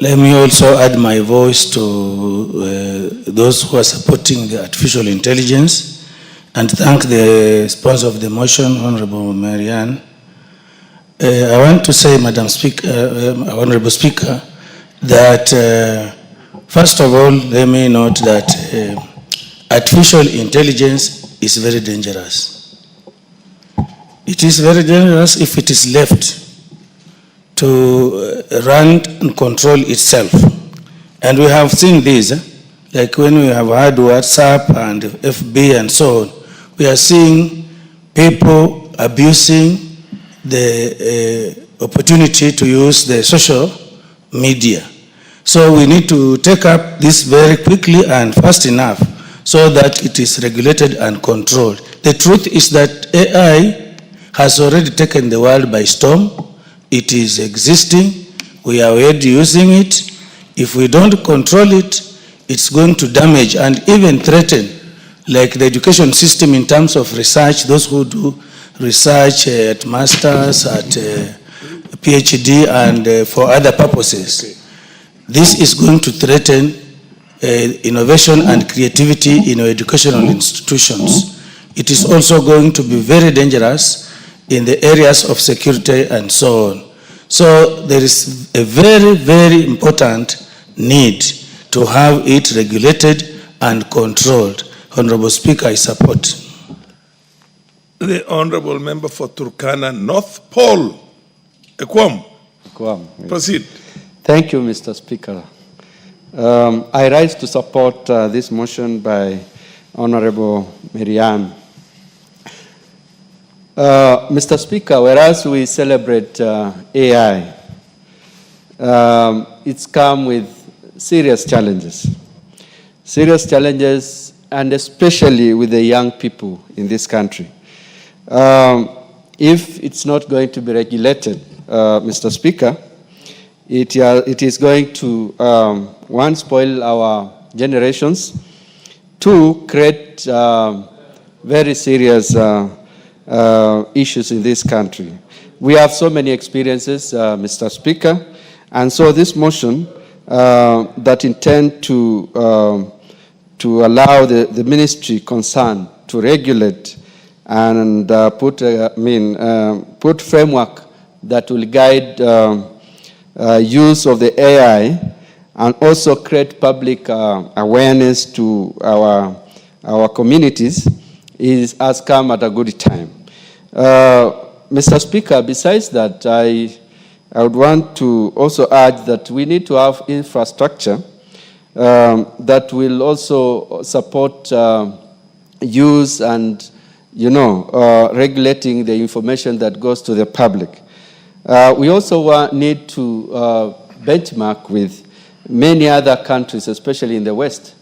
Let me also add my voice to those who are supporting the artificial intelligence and thank the sponsor of the motion, Honorable Marianne. I want to say, Madam Speaker, Honorable Speaker, that first of all, let me note that artificial intelligence is very dangerous. It is very dangerous if it is left to run and control itself. And we have seen this, like when we have had WhatsApp and FB and so on, we are seeing people abusing the opportunity to use the social media. So we need to take up this very quickly and fast enough so that it is regulated and controlled. The truth is that AI has already taken the world by storm. It is existing. We are already using it. If we don't control it, it's going to damage and even threaten, like the education system in terms of research, those who do research at masters, at PhD, and for other purposes. This is going to threaten innovation and creativity in our educational institutions. It is also going to be very dangerous in the areas of security and so on. So there is a very, very important need to have it regulated and controlled. Honorable Speaker, I support. The Honorable Member for Turkana North, Paul Ekwam. Proceed. Thank you, Mr. Speaker. I rise to support this motion by Honorable Marianne. Mr. Speaker, whereas we celebrate AI, it's come with serious challenges. Serious challenges, and especially with the young people in this country. If it's not going to be regulated, Mr. Speaker, it is going to, one, spoil our generations, two, create very serious issues in this country. We have so many experiences, Mr. Speaker, and so this motion that intend to allow the ministry concerned to regulate and put framework that will guide use of the AI and also create public awareness to our communities has come at a good time. Mr. Speaker, besides that, I would want to also urge that we need to have infrastructure that will also support use and, regulating the information that goes to the public. We also need to benchmark with many other countries, especially in the West,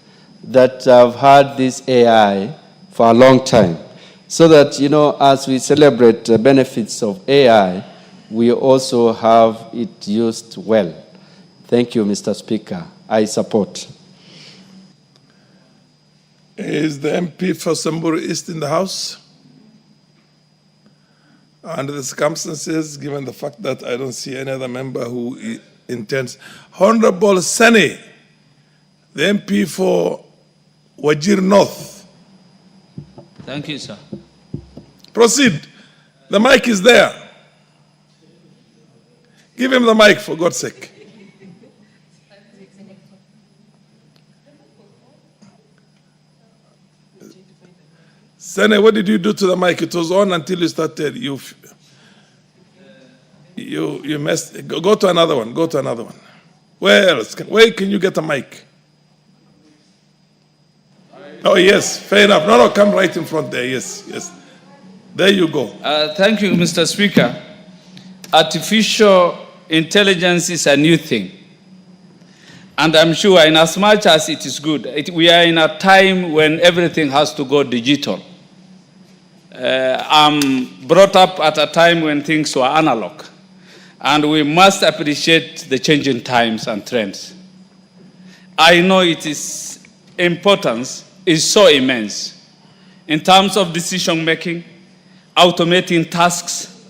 that have had this AI for a long time. So that, as we celebrate the benefits of AI, we also have it used well. Thank you, Mr. Speaker. I support. Is the MP for Samburu East in the House? Under the circumstances, given the fact that I don't see any other member who intends. Honorable Sene, the MP for Wajir North. Thank you, sir. Proceed. The mic is there. Give him the mic, for God's sake. Sene, what did you do to the mic? It was on until you started. You messed. Go to another one. Go to another one. Where else? Where can you get a mic? Oh, yes. Fair enough. No, come right in front there. Yes, yes. There you go. Thank you, Mr. Speaker. Artificial intelligence is a new thing. And I'm sure in as much as it is good, we are in a time when everything has to go digital. I'm brought up at a time when things were analog. And we must appreciate the changing times and trends. I know its importance is so immense in terms of decision making, automating tasks,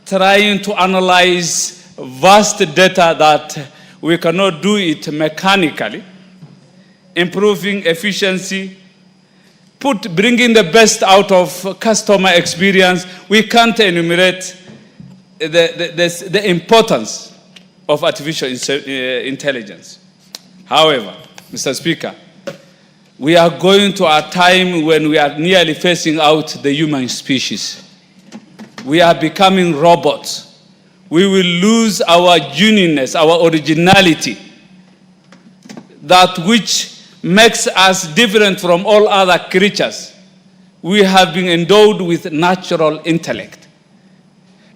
trying to analyze vast data that we cannot do it mechanically, improving efficiency, bringing the best out of customer experience. We can't enumerate the importance of artificial intelligence. However, Mr. Speaker, we are going to a time when we are nearly phasing out the human species. We are becoming robots. We will lose our uniqueness, our originality, that which makes us different from all other creatures. We have been endowed with natural intellect.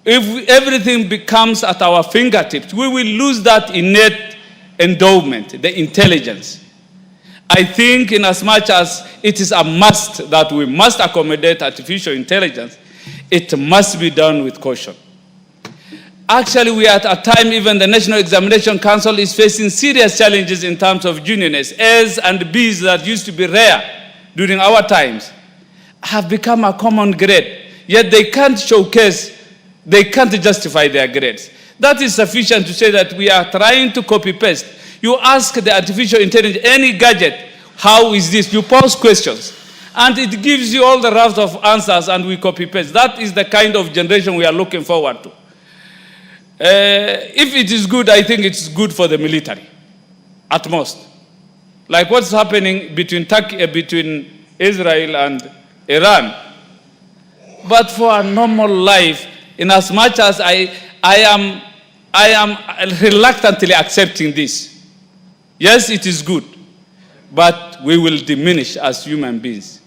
If everything becomes at our fingertips, we will lose that innate endowment, the intelligence. I think in as much as it is a must that we must accommodate artificial intelligence, it must be done with caution. Actually, we are at a time even the National Examination Council is facing serious challenges in terms of genuineness. A's and B's that used to be rare during our times have become a common grade, yet they can't showcase, they can't justify their grades. That is sufficient to say that we are trying to copy-paste. You ask the artificial intelligence, any gadget, how is this? You pose questions, and it gives you all the raft of answers, and we copy-paste. That is the kind of generation we are looking forward to. If it is good, I think it's good for the military, at most. Like what's happening between between Israel and Iran. But for a normal life, in as much as I am reluctantly accepting this. Yes, it is good, but we will diminish as human beings.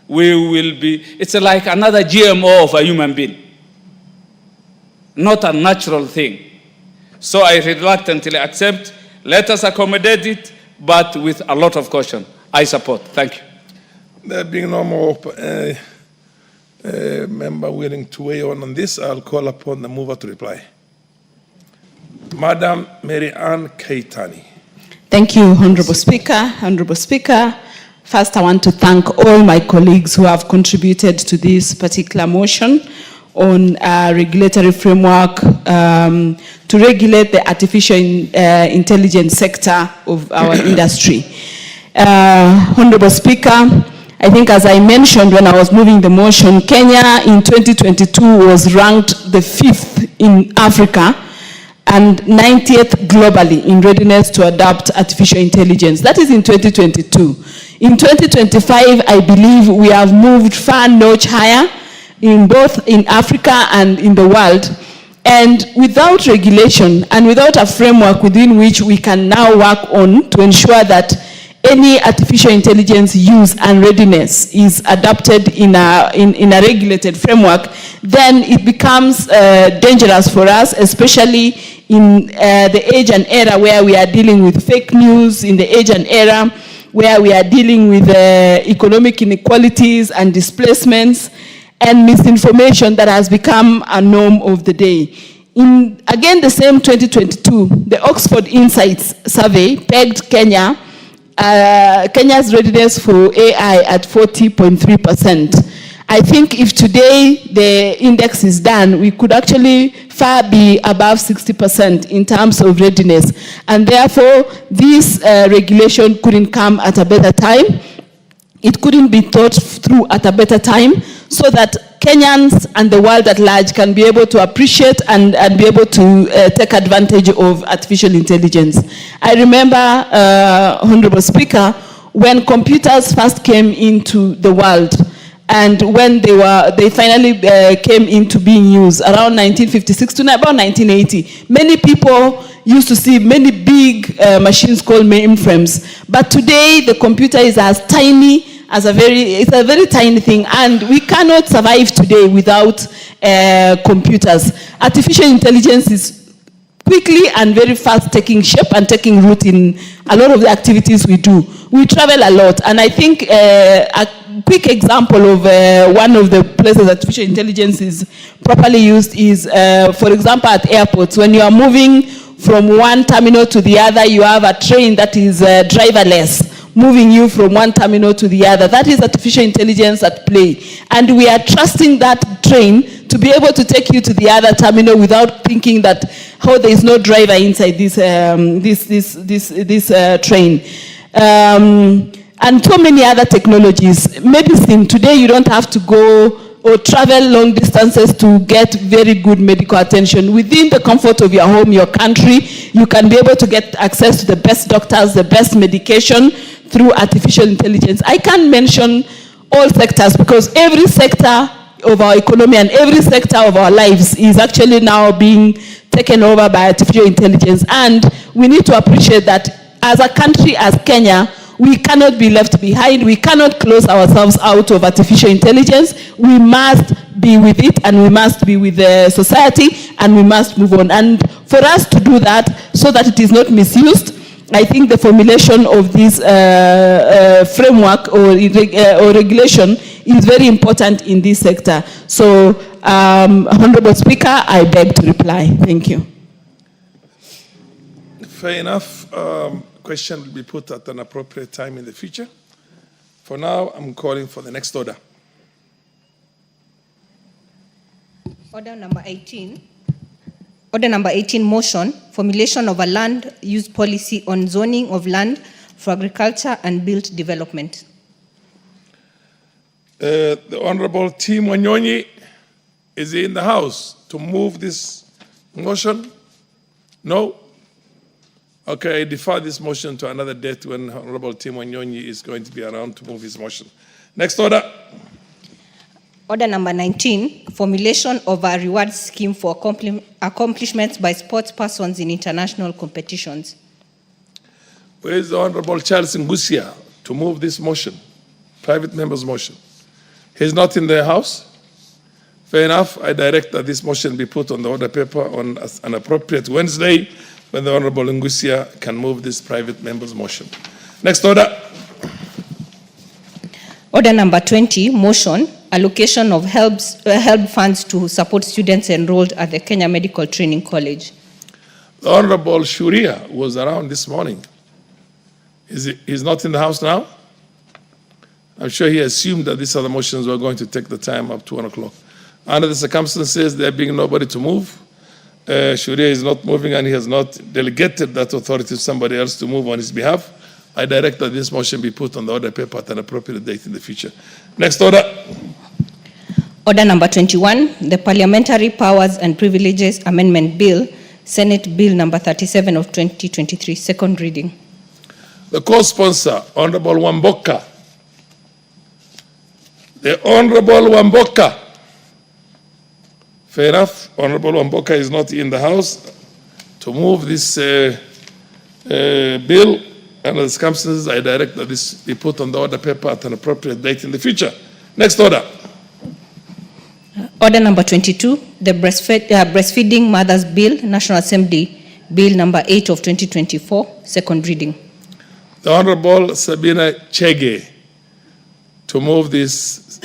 We will be, it's like another GMO of a human being, not a natural thing. So I reluctantly accept, let us accommodate it, but with a lot of caution. I support. Thank you. There being no more member willing to weigh on this, I'll call upon the mover to reply. Madam Mary Ann Keitany. Thank you, Honorable Speaker. Honorable Speaker, first I want to thank all my colleagues who have contributed to this particular motion on a regulatory framework to regulate the artificial intelligence sector of our industry. Honorable Speaker, I think as I mentioned when I was moving the motion, Kenya in 2022 was ranked the 5th in Africa and 90th globally in readiness to adopt artificial intelligence. That is in 2022. In 2025, I believe we have moved far notch higher in both in Africa and in the world. And without regulation and without a framework within which we can now work on to ensure that any artificial intelligence use and readiness is adopted in a regulated framework, then it becomes dangerous for us, especially in the age and era where we are dealing with fake news, in the age and era where we are dealing with economic inequalities and displacements and misinformation that has become a norm of the day. In, again, the same 2022, the Oxford Insights survey pegged Kenya's readiness for AI at 40.3%. I think if today the index is done, we could actually far be above 60% in terms of readiness. And therefore, this regulation couldn't come at a better time. It couldn't be thought through at a better time so that Kenyans and the world at large can be able to appreciate and be able to take advantage of artificial intelligence. I remember, Honorable Speaker, when computers first came into the world and when they finally came into being used around 1956 to about 1980, many people used to see many big machines called mainframes. But today, the computer is as tiny as it's a very tiny thing, and we cannot survive today without computers. Artificial intelligence is quickly and very fast taking shape and taking root in a lot of the activities we do. We travel a lot, and I think a quick example of one of the places artificial intelligence is properly used is, for example, at airports. When you are moving from one terminal to the other, you have a train that is driverless, moving you from one terminal to the other. That is artificial intelligence at play. And we are trusting that train to be able to take you to the other terminal without thinking that, oh, there is no driver inside this train. And so many other technologies. Medicine, today you don't have to go or travel long distances to get very good medical attention. Within the comfort of your home, your country, you can be able to get access to the best doctors, the best medication through artificial intelligence. I can't mention all sectors because every sector of our economy and every sector of our lives is actually now being taken over by artificial intelligence. And we need to appreciate that as a country, as Kenya, we cannot be left behind. We cannot close ourselves out of artificial intelligence. We must be with it, and we must be with the society, and we must move on. And for us to do that, so that it is not misused, I think the formulation of this framework or regulation is very important in this sector. So, Honorable Speaker, I beg to reply. Thank you. Fair enough. Question will be put at an appropriate time in the future. For now, I'm calling for the next order. Order number 18. Order number 18, motion, formulation of a land use policy on zoning of land for agriculture and built development. The Honorable T. Wanyonyi is in the House to move this motion. No? Okay, I defer this motion to another date when Honorable Tim Wanyonyi is going to be around to move his motion. Next order. Order number 19, formulation of a reward scheme for accomplishments by sports persons in international competitions. Where is the Honorable Charles Ngusia to move this motion, private member's motion? He's not in the House. Fair enough. I direct that this motion be put on the order paper on an appropriate Wednesday when the Honorable Ngusia can move this private member's motion. Next order. Order number 20, motion, allocation of help funds to support students enrolled at the Kenya Medical Training College. The Honorable Shuria was around this morning. He's not in the House now? I'm sure he assumed that these other motions were going to take the time up to 1 o'clock. Under the circumstances, there being nobody to move, Shuria is not moving and he has not delegated that authority to somebody else to move on his behalf. I direct that this motion be put on the order paper at an appropriate date in the future. Next order. Order number 21, the Parliamentary Powers and Privileges Amendment Bill, Senate Bill number 37 of 2023, second reading. The co-sponsor, Honorable Wamboka. The Honorable Wamboka. Fair enough. Honorable Wamboka is not in the House to move this bill. Under the circumstances, I direct that this be put on the order paper at an appropriate date in the future. Next order. Order number 22, the Breastfeeding Mothers Bill, National Assembly Bill number 8 of 2024, second reading. The Honorable Sabina Chege to move this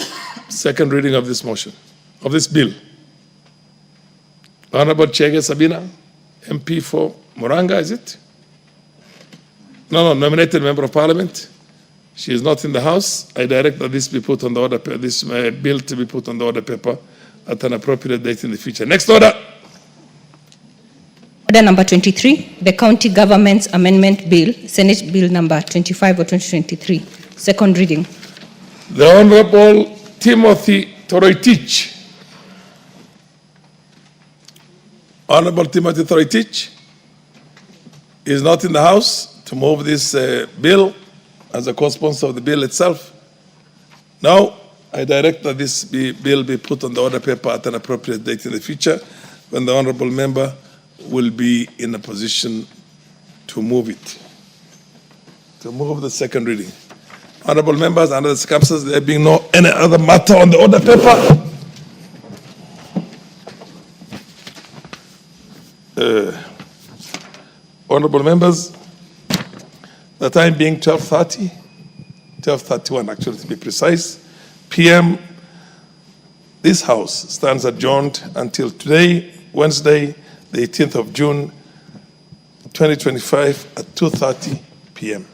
second reading of this motion, of this bill. Honorable Chege Sabina, MP for Muranga, is it? No, nominated member of Parliament. She is not in the House. I direct that this be put on the order, this bill to be put on the order paper at an appropriate date in the future. Next order. Order number 23, the County Government's Amendment Bill, Senate Bill number 25 of 2023, second reading. The Honorable Timothy Toroitich. Honorable Timothy Toroitich is not in the House to move this bill as a co-sponsor of the bill itself. Now, I direct that this bill be put on the order paper at an appropriate date in the future when the honorable member will be in a position to move it, to move the second reading. Honorable members, under the circumstances, there being no any other matter on the order paper, honorable members, the time being 12:30, 12:31 actually to be precise, p.m., this House stands adjourned until today, Wednesday, the 18th of June, 2025 at 2:30 p.m.